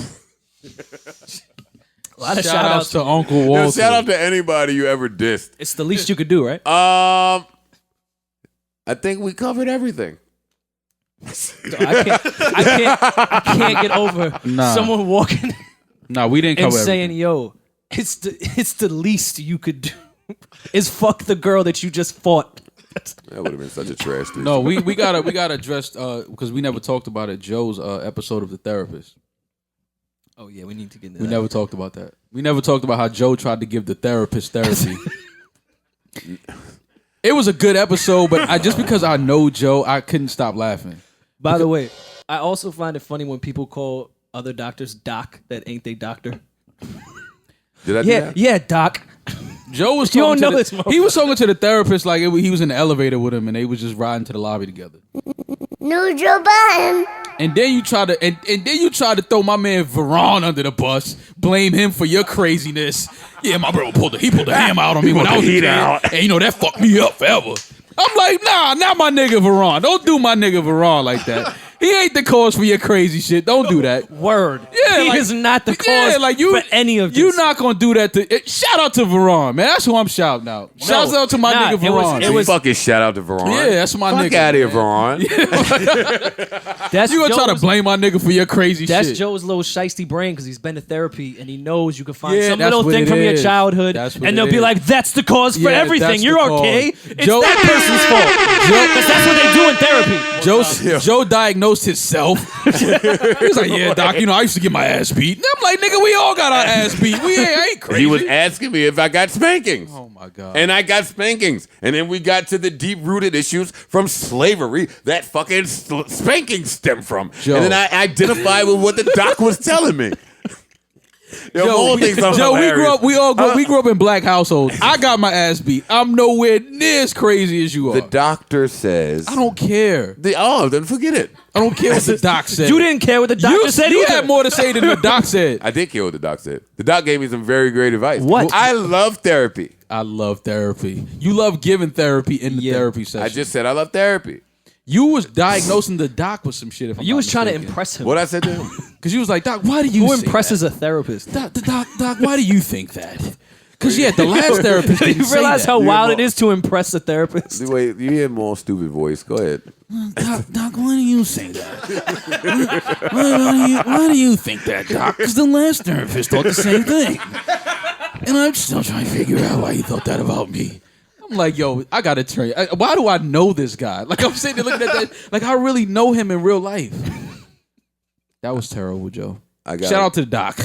lot of Shout outs to Uncle Walter. Shout out to anybody you ever dissed. It's the least you could do, right? I think we covered everything. I can't get over someone walking Nah, we didn't and cover saying, everything. "Yo, it's the least you could do is fuck the girl that you just fought." That would have been such a trash thing. No, we gotta address because we never talked about it. Joe's episode of The Therapist. Oh yeah, we need to get into We that. never talked about that. We never talked about how Joe tried to give the therapist therapy. It was a good episode, but just because I know Joe, I couldn't stop laughing. By the way, I also find it funny when people call other doctors doc that ain't they doctor. Did I do that? Yeah, doc. Joe was You don't talking know to this he was talking to the therapist like he was in the elevator with him, and they was just riding to the lobby together. No Joe Budden. And then you try to and then you try to throw my man Veron under the bus, blame him for your craziness. Yeah, my brother pulled the hammer out on me when I was a kid, and that fucked me up forever. I'm like, nah, not my nigga Veron. Don't do my nigga Veron like that. He ain't the cause for your crazy shit. Don't do that. Word. Yeah, he like- is not the cause for any of this. You're not gonna do that to. Shout out to Veron, man. That's who I'm shouting out. Shout out to my nigga Veron. it was- fucking shout out to Veron. Yeah, that's my nigga. Fuck out of here, man. Veron. That's You gonna try to Joe's- blame my nigga for your crazy That's shit? Joe's little shiesty brain because he's been to therapy and he knows you can find Yeah, some that's little what thing it from your is. childhood, That's what and it they'll be is. like, "That's the cause for Yeah, everything. that's You're the cause. okay. It's Joe- that person's fault." Because that's what they do in therapy. Joe diagnosed himself. He was like, "Yeah, doc, I used to get my ass beat." And I'm like, "Nigga, we all got our ass beat. I ain't crazy." He was asking me if I got spankings. Oh my god. And I got spankings. And then we got to the deep-rooted issues from slavery that fucking spanking stemmed from. Joe. And then I identified with what the doc was telling me. Joe, we grew up in black households. I got my ass beat. I'm nowhere near as crazy as you are. The doctor says... I don't care. Then forget it. I don't care what the doc said. You didn't care what the doctor said You either. had more to say than the doc said. I did care what the doc said. The doc gave me some very great advice. What? I love therapy. I love therapy. You love giving therapy in the therapy session. I just said I love therapy. You was diagnosing the doc with some shit. If I'm You not was trying to mistaken. impress him. What I said to him? Because you was like, "Doc, why do you Who say impresses that? a therapist? Doc, why do you think that?" Because the last therapist didn't You say realize that. how wild Yeah, it is to impress a therapist? Wait, you hear more stupid voice. Go ahead. Doc, why do you say that? why do you think that, Doc? Because the last therapist thought the same thing. And I'm still trying to figure out why you thought that about me. I'm like, yo, I gotta tell you, why do I know this guy? Like, I'm sitting there looking at that, like, I really know him in real life. That was terrible, Joe. Shout out to the doc.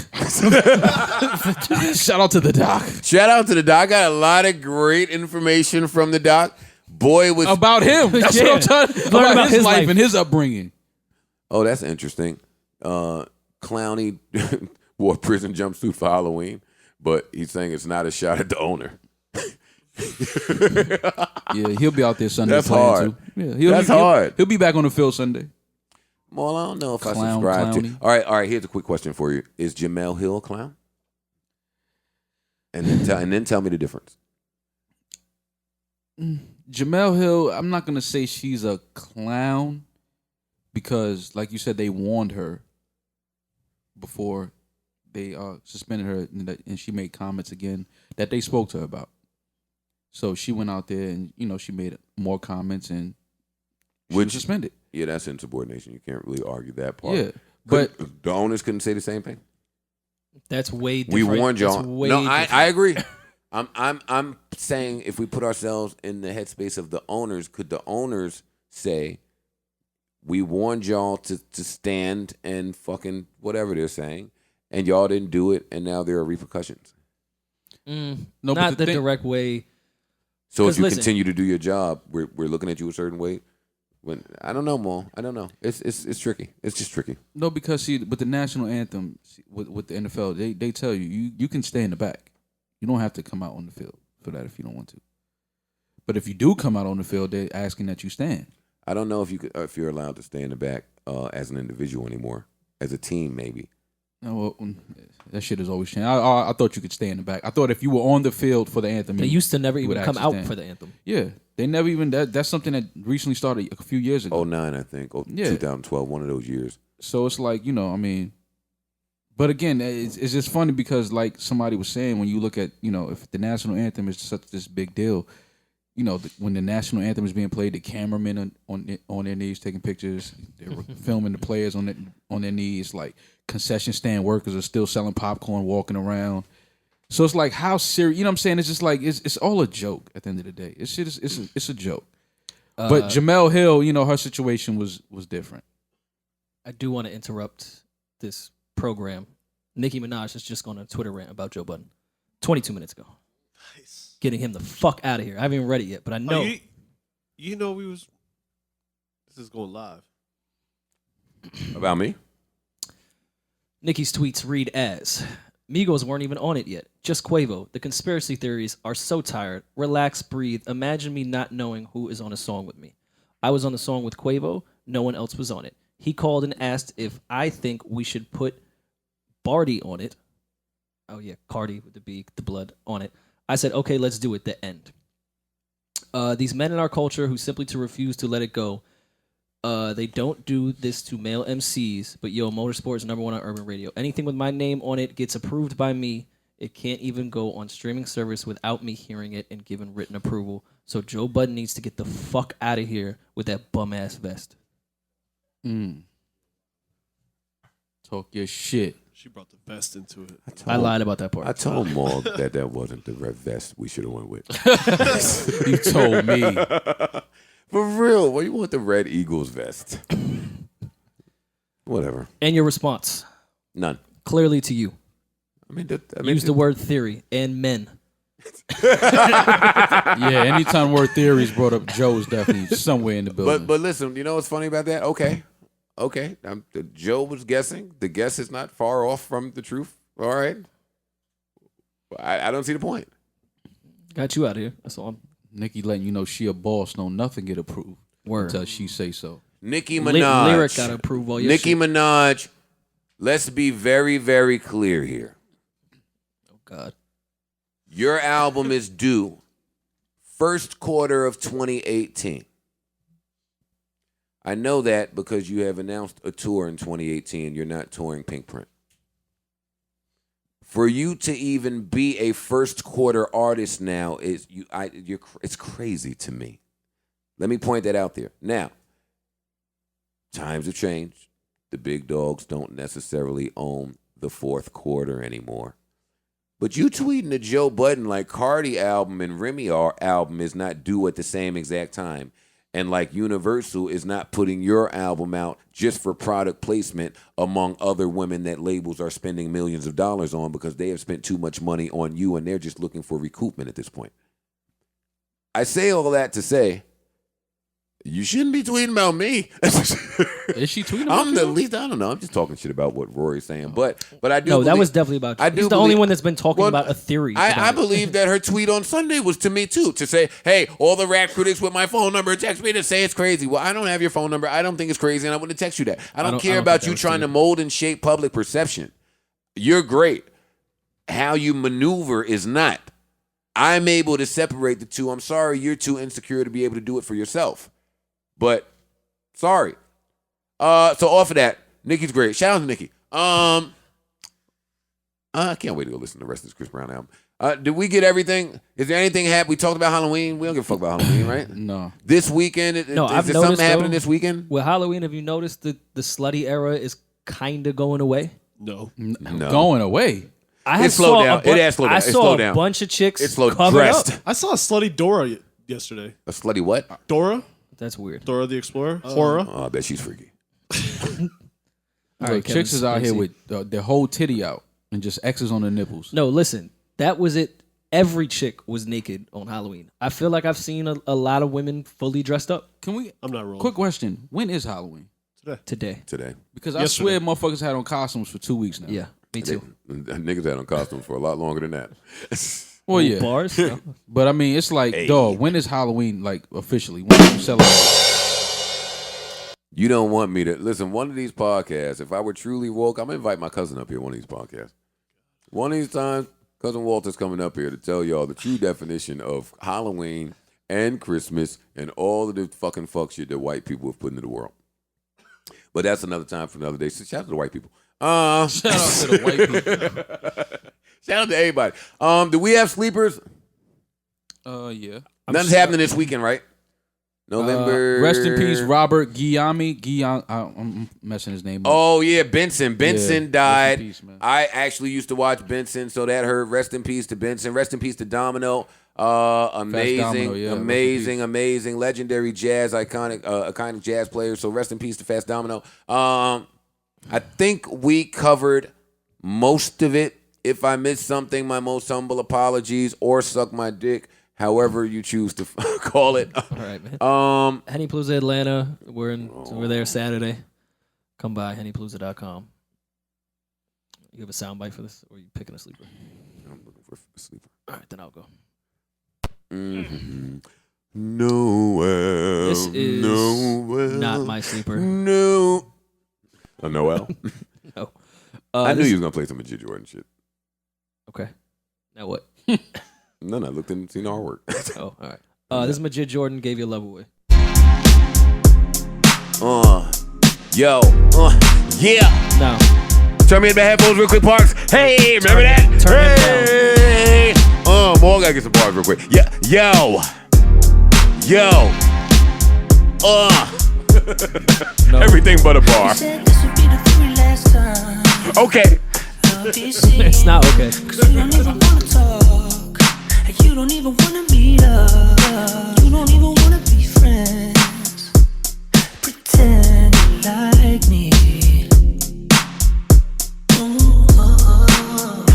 Shout out to the doc. Shout out to the doc. I got a lot of great information from the doc. Boy was About him. That's what I'm trying to Learn about his life and his upbringing. Oh, that's interesting. Clowney wore a prison jumpsuit for Halloween, but he's saying it's not a shot at the owner. Yeah, he'll be out there Sunday. That's playing hard. Too. Yeah, That's hard. He'll be back on the field Sunday. Well, I don't know if I Clown, subscribe to. Clowney. All right. Here's a quick question for you: is Jamel Hill a clown? And then tell me the difference. Jamel Hill, I'm not gonna say she's a clown because, like you said, they warned her before they suspended her, and she made comments again that they spoke to her about. So she went out there and she made more comments and she was suspended. Yeah, that's insubordination. You can't really argue that part. Yeah, but the owners couldn't say the same thing. That's way We different. warned y'all. That's way No, different. I agree. I'm saying if we put ourselves in the headspace of the owners, could the owners say We warned y'all to stand and fucking whatever they're saying, and y'all didn't do it, and now there are repercussions. No, Not the direct way. So if you listen, continue to do your job, we're looking at you a certain way. When I don't know, Mo. I don't know. It's tricky. It's just tricky. No, because see, with the national anthem, with the NFL, they tell you can stay in the back. You don't have to come out on the field for that if you don't want to. But if you do come out on the field, they're asking that you stand. I don't know if you're allowed to stay in the back as an individual anymore. As a team, maybe. No, well, that shit has always changed. I thought you could stay in the back. I thought if you were on the field for the anthem, They used to never you even would come actually out stand. for the anthem. Yeah, they never even. That's something that recently started a few years ago. 09, I think. Yeah. 2012, one of those years. So it's like, I mean, but again, it's just funny because like somebody was saying, when you look at, if the national anthem is such this big deal, when the national anthem is being played, the cameramen on their knees taking pictures, they're filming the players on their knees, like concession stand workers are still selling popcorn, walking around. So it's like, how serious, you know what I'm saying? It's just like, it's all a joke at the end of the day. It's a joke. But Jamel Hill, her situation was different. I do want to interrupt this program. Nicki Minaj has just gone on a Twitter rant about Joe Budden 22 minutes ago. Nice. Getting him the fuck out of here. I haven't even read it yet, but I know. This is going live. About me? Nicki's tweets read as, Migos weren't even on it yet. Just Quavo. The conspiracy theories are so tired. Relax, breathe. Imagine me not knowing who is on a song with me. I was on the song with Quavo. No one else was on it. He called and asked if I think we should put Barty on it. Oh, yeah, Cardi with the B, the blood on it. I said, okay, let's do it. The end. These men in our culture who simply refuse to let it go. They don't do this to male MCs, but motorsport is #1 on urban radio. Anything with my name on it gets approved by me. It can't even go on streaming service without me hearing it and giving written approval. So Joe Budden needs to get the fuck out of here with that bum ass vest. Talk your shit. She brought the vest into it. I lied about that part. I told Maul that wasn't the red vest we should have went with. You told me. For real, what do you want the Red Eagles vest? Whatever. And your response? None. Clearly to you. Use the word theory and men. Yeah, anytime word theory is brought up, Joe is definitely somewhere in the building. But listen, you know what's funny about that? Okay. Joe was guessing. The guess is not far off from the truth. All right. I don't see the point. Got you out of here. That's all. Nicki letting you know she a boss, no nothing get approved. Word. Until she say so. Nicki Minaj. Lyric got to approve all your Nicki shit. Minaj, let's be very, very clear here. Oh, God. Your album is due first quarter of 2018. I know that because you have announced a tour in 2018. You're not touring Pink Print. For you to even be a first quarter artist now it's crazy to me. Let me point that out there. Now, times have changed. The big dogs don't necessarily own the fourth quarter anymore. But you tweeting to Joe Budden like K.R.I.T album and Remy album is not due at the same exact time. And like Universal is not putting your album out just for product placement among other women that labels are spending millions of dollars on because they have spent too much money on you and they're just looking for recoupment at this point. I say all that to say, you shouldn't be tweeting about me. Is she tweeting about I'm the least, I don't know. I'm just talking shit about what Rory's saying. But I do No, believe, that was definitely about you. He's the only one that's been talking about a theory. I believe that her tweet on Sunday was to me too, to say, hey, all the rap critics with my phone number text me to say it's crazy. Well, I don't have your phone number. I don't think it's crazy, and I wouldn't text you that. I don't care about you trying to mold and shape public perception. You're great. How you maneuver is not. I'm able to separate the two. I'm sorry you're too insecure to be able to do it for yourself. But sorry. So off of that, Nicki's great. Shout out to Nicki. I can't wait to go listen to the rest of this Chris Brown album. Did we get everything? Is there anything happening? We talked about Halloween. We don't give a fuck about Halloween, right? No. This weekend, is there something happening this weekend? With Halloween, have you noticed the slutty era is kind of going away? No. Going away. It slowed down. It has slowed down. I It saw slowed a down. bunch of chicks It slowed covered dressed. up. I saw a slutty Dora yesterday. A slutty what? Dora? That's weird. Dora the Explorer? Horror? Oh, I bet she's freaky. All right, chicks is out here Spacey. with their whole titty out and just X's on the nipples. No, listen. That was it. Every chick was naked on Halloween. I feel like I've seen a lot of women fully dressed up Can we? I'm not rolling. Quick question: when is Halloween? today. Because I Yesterday. swear motherfuckers had on costumes for 2 weeks now. Yeah, me too. Niggas had on costumes for a lot longer than that. Well, yeah. Bars? No. But I mean, it's like, dog, when is Halloween, like, officially? When do you celebrate? You don't want me to listen. One of these podcasts, if I were truly woke, I'm gonna invite my cousin up here. One of these podcasts. One of these times, cousin Walter's coming up here to tell y'all the true definition of Halloween and Christmas and all of the fucking fuck shit that white people have put into the world. But that's another time for another day. So shout out to the white people. Shout out to the white people. Shout out to everybody. Do we have sleepers? Yeah. Nothing's happening this weekend, right? November. Rest in peace, Robert Guillaume. I'm messing his name up. Oh yeah, Benson. Benson Yeah, died. rest in peace, man. I actually used to watch Benson, so that hurt. Rest in peace to Benson. Rest in peace to Domino. Amazing, Domino, yeah, amazing, legendary jazz, iconic jazz player. So rest in peace to Fast Domino. I think we covered most of it. If I missed something, my most humble apologies, or suck my dick. However you choose to call it. All right, man. Hennypalooza Atlanta. We're there Saturday. Come by hennypalooza.com. You have a soundbite for this, or are you picking a sleeper? I'm looking for a sleeper. All right, then I'll go. Mm-hmm. Noel. This is Noel, not my sleeper. No. Noel? No. I knew you was going to play some Majid Jordan shit. Okay. Now what? No, I looked and seen our work. Oh, all right. This is Majid Jordan, Gave Your Love Away. Yeah. No. Turn me in the headphones real quick, Parks. Hey, remember that? Turn Hey. More gotta get some bars real quick. Yeah. Yo. No. Everything but a bar. Okay. It's not okay. You don't even wanna talk. You don't even wanna meet up. You don't even wanna be friends. Pretend you like me.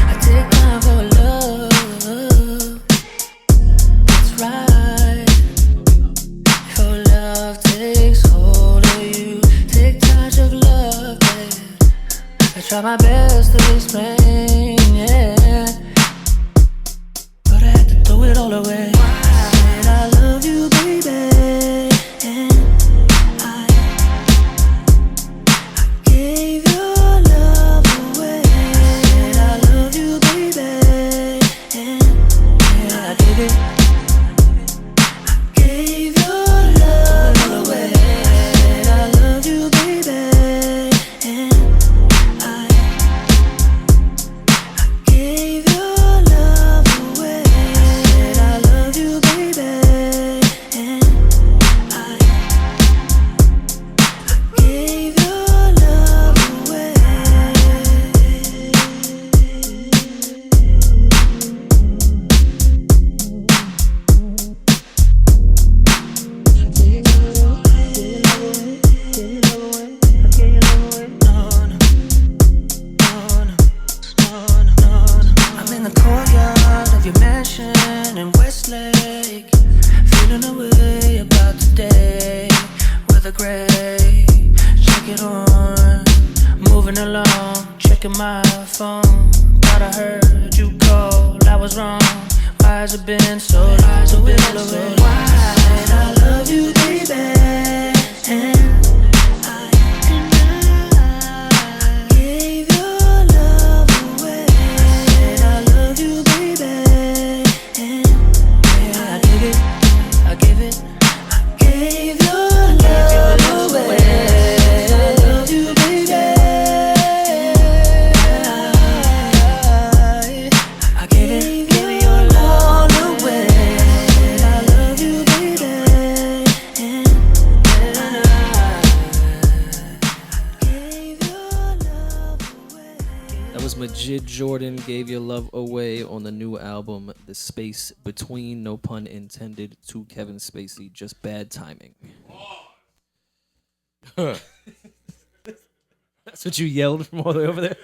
I take time for love. That's right. Your love takes hold of you. Take charge of love, babe. I try my best to explain, yeah, but I had to throw it all away. I said I love you, baby, and I gave your love away. I said I love you, baby, and yeah, I did it. I gave your love away. I said I love you, baby, and I gave your love away. I said I love you, baby, and I gave your love away. I'm in the courtyard of your mansion in Westlake, feeling away about today. Weather gray, check it on. Moving along, checking my phone. Thought I heard you call, I was wrong. Why has it been so long? Why? I love you, baby, and I gave your love away. I love you, baby, and yeah, I gave it, I gave it, I gave your love away. I love you, baby, I gave it, your love away. I love you, baby. Jordan gave your love away on the new album, The Space Between, no pun intended, to Kevin Spacey. Just bad timing. That's what you yelled from all the way over there?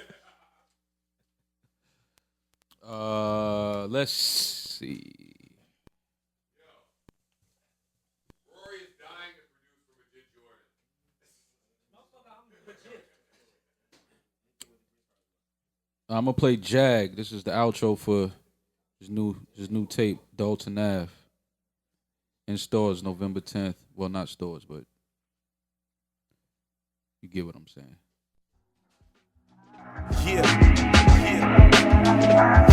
Let's see. Rory is dying to produce for Majid Jordan. I'm gonna play Jag. This is the outro for his new tape, Dalton Ave. In stores November 10th. Well, not stores, but you get what I'm saying. Yeah.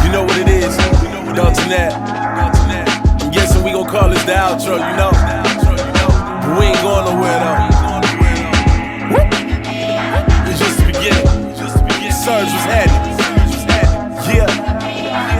You know what it is. Dalton Ave. I'm guessing we gon' call this the outro, you know. But we ain't going nowhere though. It's just the beginning. Surge was happening. Yeah.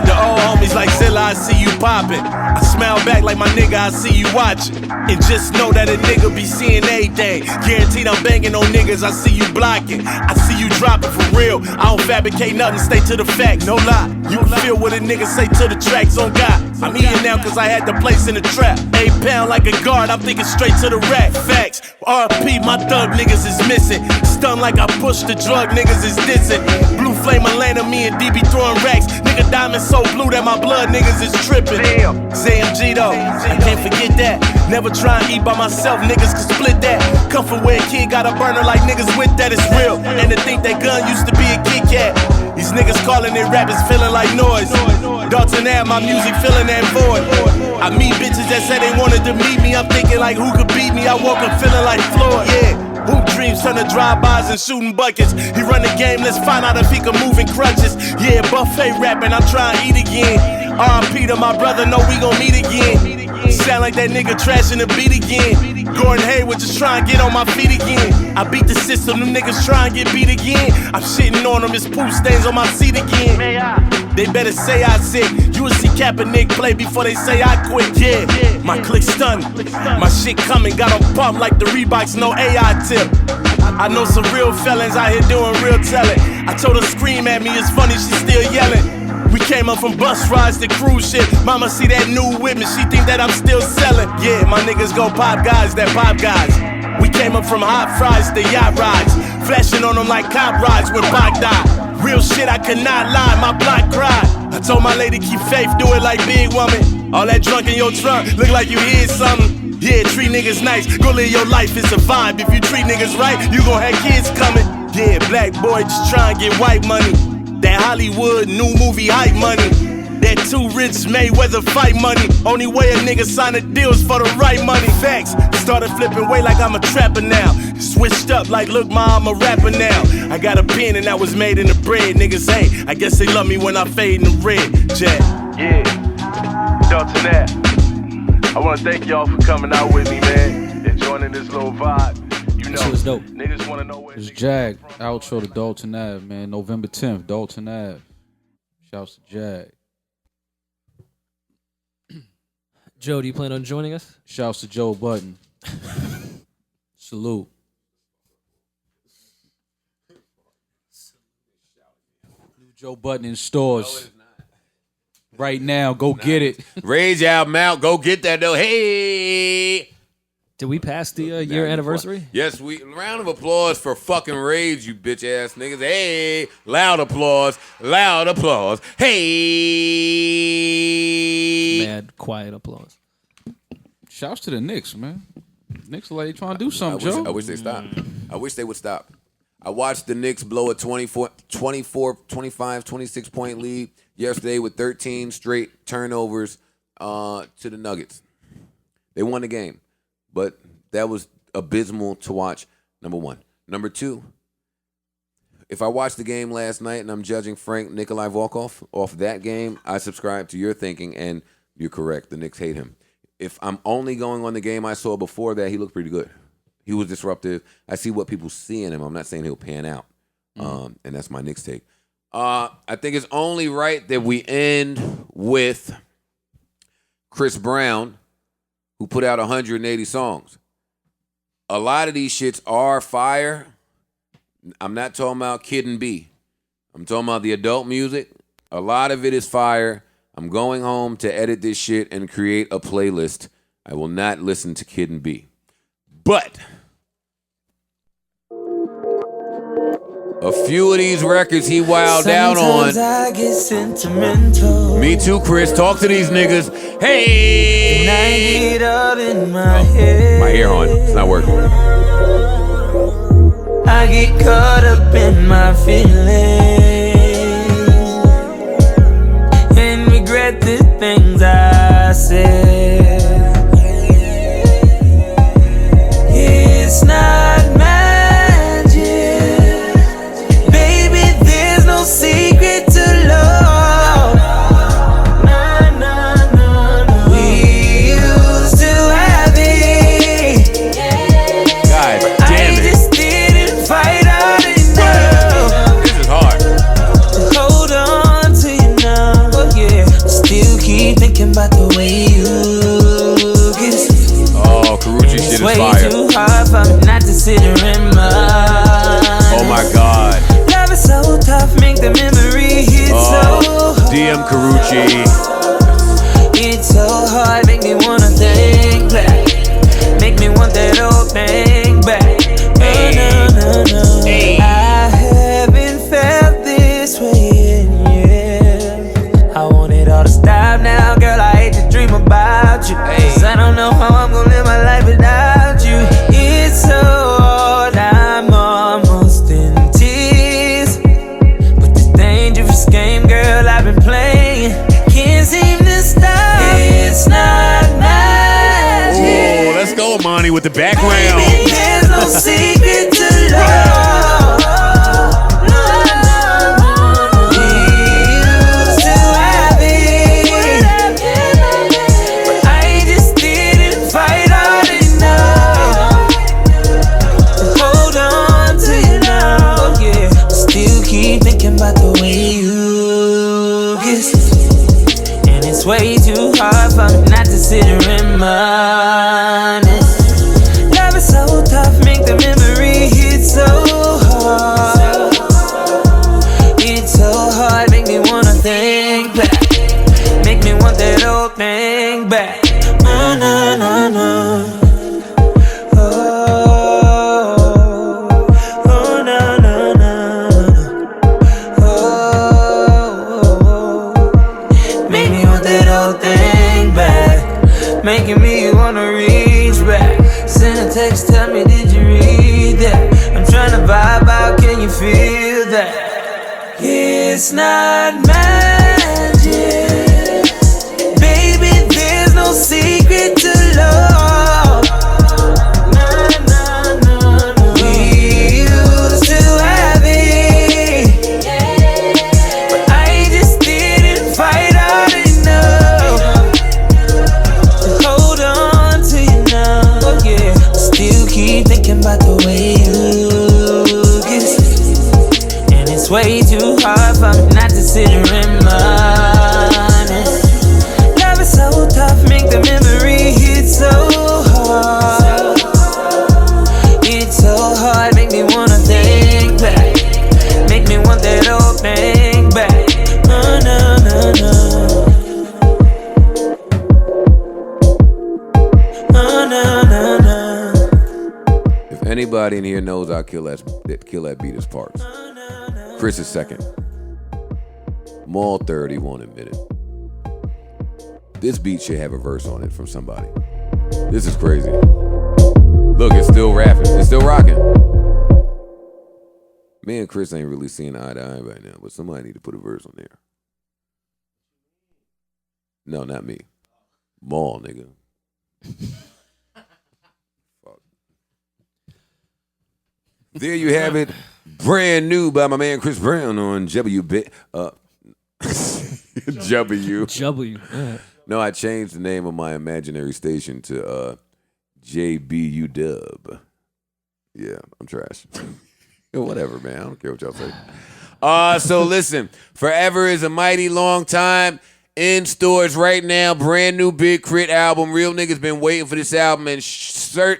The old homies like Zilla, I see you poppin'. I smile back like my nigga, I see you watchin'. And just know that a nigga be seeing everything. Guaranteed I'm banging on niggas, I see you blocking. I see you dropping for real. I don't fabricate nothing, stay to the facts, no lie. You can feel what a nigga say to the tracks on God. I'm eating now cause I had the place in the trap. 8 pound like a guard, I'm thinking straight to the rack. Facts, RP, my thug niggas is missing. Stunned like I pushed the drug, niggas is dissing. Blue flame Atlanta, me and DB throwing racks. Nigga diamond so blue that my blood niggas is tripping. Damn, ZMG though, I can't forget that. Never try and eat by myself, niggas can split that. Come from where a kid got a burner like niggas with that, it's real. And to think that gun used to be a Kit Kat. These niggas calling it rap is feeling like noise. Dalton Ave, my music filling that void. I meet bitches that said they wanted to meet me. I'm thinking like who could beat me? I woke up feeling like Floyd. Yeah. Hoop dreams turn to drive-bys and shooting buckets. He run the game, let's find out if he can move in crutches. Yeah, buffet rapping, I'm trying to eat again. R.I.P. to my brother, know we gon' meet again. Sound like that nigga trashing the beat again. Gordon Hayward just trying to get on my feet again. I beat the system, them niggas trying to get beat again. I'm shitting on them, it's poop stains on my seat again. They better say I sick. You will see Kaepernick play before they say I quit. Yeah, my click stunned. My shit coming, got them pumped like the Reeboks, no AI tip. I know some real felons out here doing real telling. I told her scream at me, it's funny she still yelling. We came up from bus rides to cruise shit. Mama see that new with me, she think that I'm still selling. Yeah, my niggas go pop guys, that pop guys. We came up from hot fries to yacht rides, flashing on them like cop rides when Pac died. Real shit, I could not lie, my block cried. I told my lady keep faith, do it like big woman. All that drunk in your trunk, look like you hear something. Yeah, treat niggas nice, go live your life, it's a vibe. If you treat niggas right, you gon' have kids coming. Yeah, black boy just tryin' to get white money. That Hollywood new movie hype money. That too rich Mayweather fight money. Only way a nigga sign a deal is for the right money. Facts, started flipping weight like I'm a trapper now. Switched up like look ma, I'm a rapper now. I got a pen and that was made in the bread. Niggas hey, I guess they love me when I fade in the red. Jack. Yeah, Dalton Ave. I wanna thank y'all for coming out with me, man. And joining this little vibe. You know, was dope. Niggas wanna know where It's Jag, outro to Dalton Ave, man. November 10th, Dalton Ave. Shouts to Jag. Joe, do you plan on joining us? Shouts to Joe Budden. Salute. New Joe Budden in stores. Right now, go get it. Rage album out. Go get that though. Hey. Did we pass the year anniversary? Yes, we. Round of applause for fucking Rage, you bitch ass niggas. Hey, loud applause, loud applause. Hey, Mad quiet applause. Shouts to the Knicks, man. Knicks like they trying to do something, Joe. I wish they stopped. I wish they would stop. I watched the Knicks blow a 24, 25, 26 point lead yesterday with 13 straight turnovers to the Nuggets. They won the game. But that was abysmal to watch, number one. Number two, if I watched the game last night and I'm judging Frank Nikolai Volkov off that game, I subscribe to your thinking, and you're correct. The Knicks hate him. If I'm only going on the game I saw before that, he looked pretty good. He was disruptive. I see what people see in him. I'm not saying he'll pan out. And that's my Knicks take. I think it's only right that we end with Chris Brown, who put out 180 songs. A lot of these shits are fire. I'm not talking about Kid and B. I'm talking about the adult music. A lot of it is fire. I'm going home to edit this shit and create a playlist. I will not listen to Kid and B. But a few of these records he wilded out on. I get sentimental. Me too, Chris. Talk to these niggas. Hey! And I get up in my head. My ear on. It's not working. I get caught up in my feelings and regret the things I said. It's not magic, baby. There's no secret to love. Nah, nah, nah, nah. We used to have it. God damn it. Fight hard enough. This is hard. To hold on to you now. Oh yeah. Still keep thinking about the way you kiss. Oh, K.R.I.T shit is way fire. too hard for me not to sit and remind. Oh my God. Love is so tough, make the memory hit so hard. DM K.R.I.T. It's so hard, make me wanna think back. Make me want that old thing back. Hey. I haven't felt this way in years. I want it all to stop now, girl. I hate to dream about you. Cause I don't know how I'm gonna live my life without you. It's so hard, I'm almost in tears. But this dangerous game, girl, I've been playing can't seem to stop. It's not magic. Oh, let's go, Monty, with the background. Baby, there's no secret to love. We used to have it, but I just didn't fight hard enough to hold on to you now. Yeah, still keep thinking about the way you kiss, and it's way too hard for me not to sit and remind it. Love is so tough, make the memory hit so hard. It's so hard, make me wanna think back. Make me want that old thing back. Na na na na. Oh, na na na. Oh, make me want that old thing back. Making me wanna reach back. Send a text, tell me, did you read that? I'm trying to vibe out, can you feel that? It's not magic, baby, there's no secret to love. Nah, nah, nah, nah. We used to have it, but I just didn't fight hard enough to hold on to you now. Oh yeah, still keep thinking about the way you kiss, and it's way too hard for me not to sit and remind it. Love is so tough, make the memory hit so hard. It's so hard, make me wanna think back. Make me want that old thing back. No, no, no, no. If anybody in here knows I kill that beat is Parks. Chris is second. Mal 31 a minute. This beat should have a verse on it from somebody. This is crazy. Look, it's still rapping. It's still rocking. Me and Chris ain't really seeing eye to eye right now, but somebody need to put a verse on there. No, not me. Mal, nigga. Fuck. There you have it. Brand new by my man Chris Brown on WB. W. W. No, I changed the name of my imaginary station to JBU Dub. Yeah, I'm trash. Whatever, man. I don't care what y'all say. So listen, Forever is a mighty long time. In stores right now, brand new Big K.R.I.T album. Real niggas been waiting for this album, and sure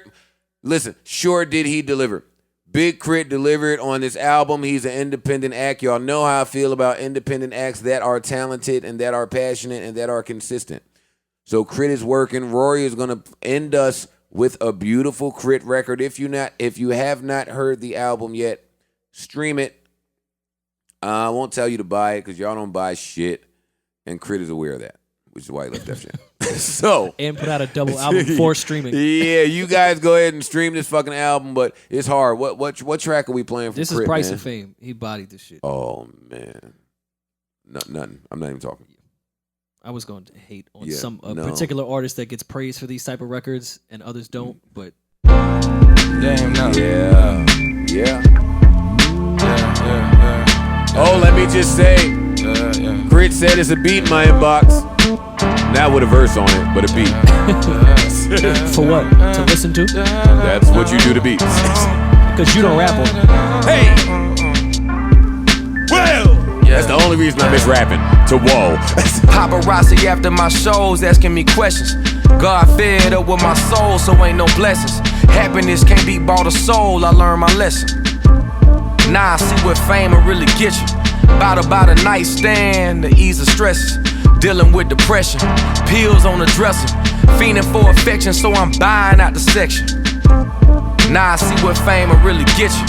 did he deliver. Big K.R.I.T delivered on this album. He's an independent act. Y'all know how I feel about independent acts that are talented and that are passionate and that are consistent. So K.R.I.T is working. Rory is going to end us with a beautiful K.R.I.T record. If you have not heard the album yet, stream it. I won't tell you to buy it because y'all don't buy shit, and K.R.I.T is aware of that, which is why he left Def Jam. So and put out a double album for streaming. Yeah, you guys go ahead and stream this fucking album, but it's hard. What track are we playing for? This K.R.I.T, is Price man? of Fame. He bodied this shit. Oh man, nothing. I'm not even talking. I was going to hate on no. particular artist that gets praised for these type of records and others don't, but Damn, no. Yeah. Oh, let me just say, K.R.I.T said it's a beat in my inbox. Not with a verse on it, but a beat. for what? To listen to? That's what you do to beats. Because you don't rap on it. Hey! Well! That's the only reason I miss rapping. To whoa. Paparazzi after my shows asking me questions. God fed up with my soul, so ain't no blessings. Happiness can't be bought a soul, I learned my lesson. Now I see what fame will really get you. About a nightstand to ease the stresses. Dealing with depression, pills on the dresser. Fiending for affection, so I'm buying out the section. Now I see what fame will really get you.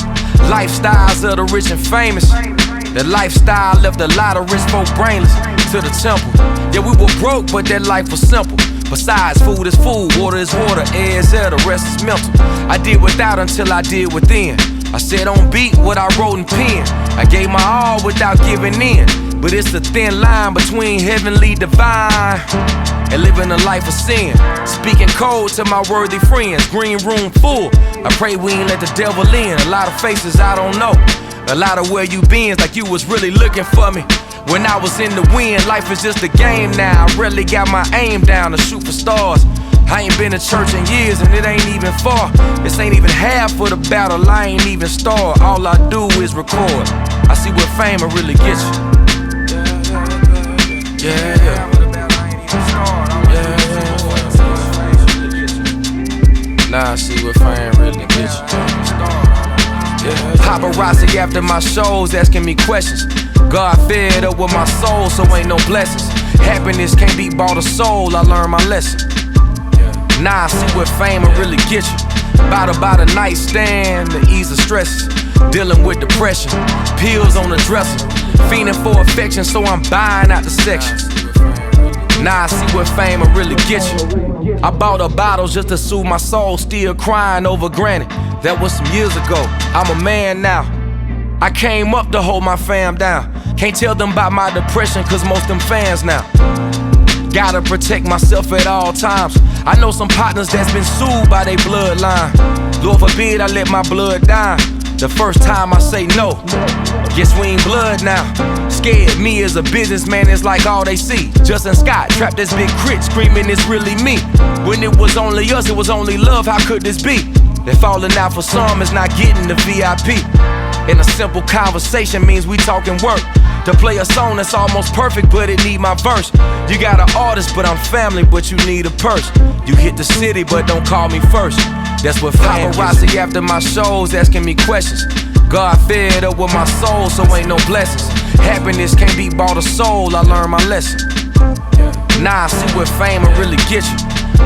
Lifestyles of the rich and famous. That lifestyle left a lot of rich folk brainless to the temple. Yeah, we were broke, but that life was simple. Besides, food is food, water is water, air is air, the rest is mental. I did without until I did within. I said on beat what I wrote in pen. I gave my all without giving in. But it's a thin line between heavenly divine and living a life of sin. Speaking cold to my worthy friends, green room full. I pray we ain't let the devil in. A lot of faces I don't know. A lot of where you been, like you was really looking for me. When I was in the wind, life is just a game now. I really got my aim down to shoot for stars. I ain't been to church in years and it ain't even far. This ain't even half of the battle, I ain't even start. All I do is record. I see what fame will really get you. Yeah. Now I see what fame really get you. Paparazzi after my shows asking me questions. God fed up with my soul, so ain't no blessings. Happiness can't be bought a soul, I learned my lesson. Now I see what fame will really get you. About a nightstand to ease the stresses. Dealing with depression, pills on the dresser. Fiending for affection, so I'm buying out the section. Now I see what fame will really get you. I bought a bottle just to soothe my soul, still crying over granted. That was some years ago, I'm a man now. I came up to hold my fam down. Can't tell them about my depression, cause most them fans now. Gotta protect myself at all times. I know some partners that's been sued by their bloodline. Lord forbid I let my blood die. The first time I say no, guess we ain't blood now. Scared me as a businessman is like all they see. Justin Scott trapped this big K.R.I.T screaming it's really me. When it was only us, it was only love, how could this be? They falling out for some is not getting the VIP. And a simple conversation means we talking work. To play a song that's almost perfect, but it need my verse. You got an artist, but I'm family, but you need a purse. You hit the city, but don't call me first. That's what paparazzi after my shows asking me questions. God fed up with my soul, so ain't no blessings. Happiness can't be bought a soul, I learned my lesson. Now I see what fame will really get you.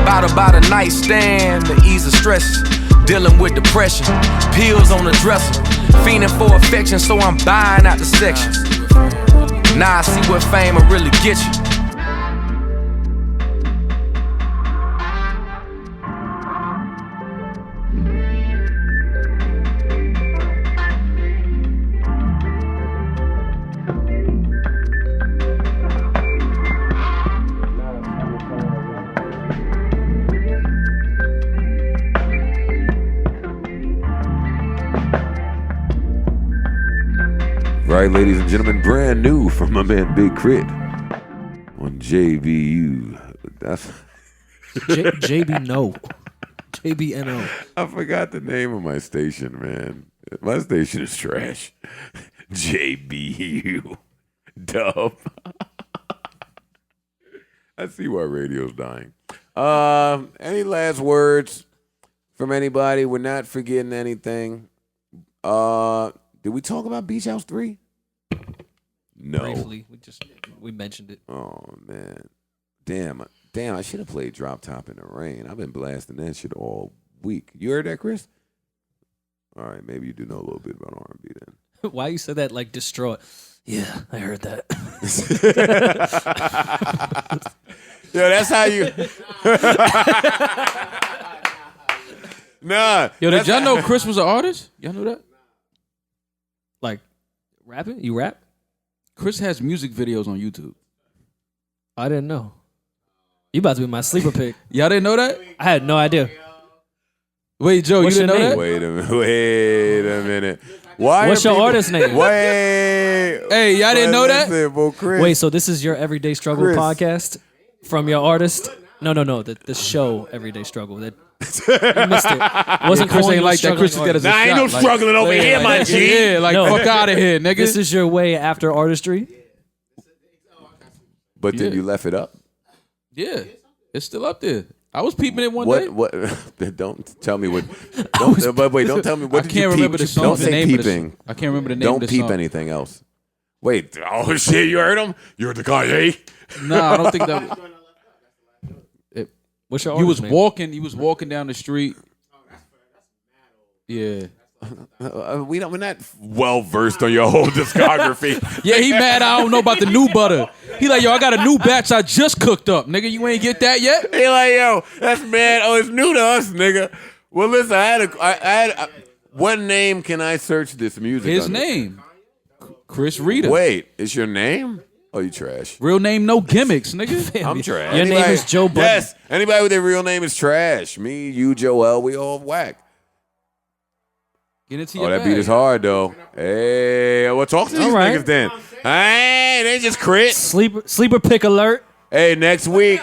About a nightstand to ease the stresses. Dealing with depression, pills on the dresser. Fiending for affection, so I'm buying out the section. Now I see what fame will really get you. Right, ladies and gentlemen, brand new from my man Big K.R.I.T on JBU. That's JBNO. I forgot the name of my station, man. My station is trash. JBU. Dub. I see why radio's dying. Any last words from anybody? We're not forgetting anything. Did we talk about Beach House 3? No. Briefly, we mentioned it. Oh man, damn! I should have played Drop Top in the Rain. I've been blasting that shit all week. You heard that, Chris? All right, maybe you do know a little bit about R&B then. Why you said that like distraught? Yeah, I heard that. Yo, that's how you. Nah. Yo, did y'all know Chris was an artist? Y'all knew that? Like rapping? You rap? Chris has music videos on YouTube. I didn't know. You about to be my sleeper pick. Y'all didn't know that? I had no idea. Wait, Joe, What's you didn't your know name? that? Wait a minute. Why? What's your artist name? Wait. Hey, y'all didn't know that? Listen, bro, Chris. Wait, so this is your Everyday Struggle Chris. podcast from your artist? No. The show Everyday Struggle. That you missed it. Wasn't Chris calling ain't you like that. Chris is struggling that as a Nah, ain't no shot, struggling over here, my G. Yeah, like No. fuck out of here, nigga. This is your way after artistry? But then you left it up. Yeah, it's still up there. I was peeping it one day. What? Don't tell me what. Don't tell me what. I can't remember the song. Don't the say name peeping. I can't remember the name Don't of the peep song. anything else. Wait. Oh shit! You heard him? You heard the Kanye? Nah, I don't think that. What's your You artist was name? walking. You was walking down the street. Yeah. We're not well versed on your whole discography. Yeah, he mad. I don't know about the new butter. He like, yo, I got a new batch I just cooked up, nigga. You ain't get that yet? He like, yo, that's mad. Oh, it's new to us, nigga. Well, listen, I had what name can I search this music? His under? name, Chris Reader. Wait, it's your name? Oh, you trash. Real name, no gimmicks, nigga. I'm trash. Your name is Joe Budden. Yes, anybody with their real name is trash. Me, you, Joel, we all whack. Get into Oh, your that bag. beat is hard though. Hey, well, talk to these All right. niggas then. Hey, they just crit. Sleeper pick alert. Hey, next week,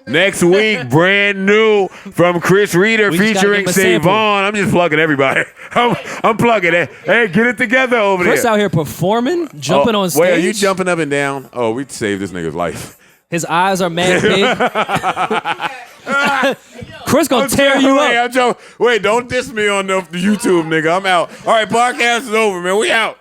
brand new from Chris Reader We just gotta featuring give him a sample. Savon. I'm just plugging everybody. I'm plugging it. Hey, get it together over Chris there. out here performing, jumping on stage. Wait, are you jumping up and down? Oh, we saved this nigga's life. His eyes are mad big. Chris gonna tear you Wait, up. I'm joking. Wait, don't diss me on the YouTube, nigga. I'm out. All right, podcast is over, man. We out.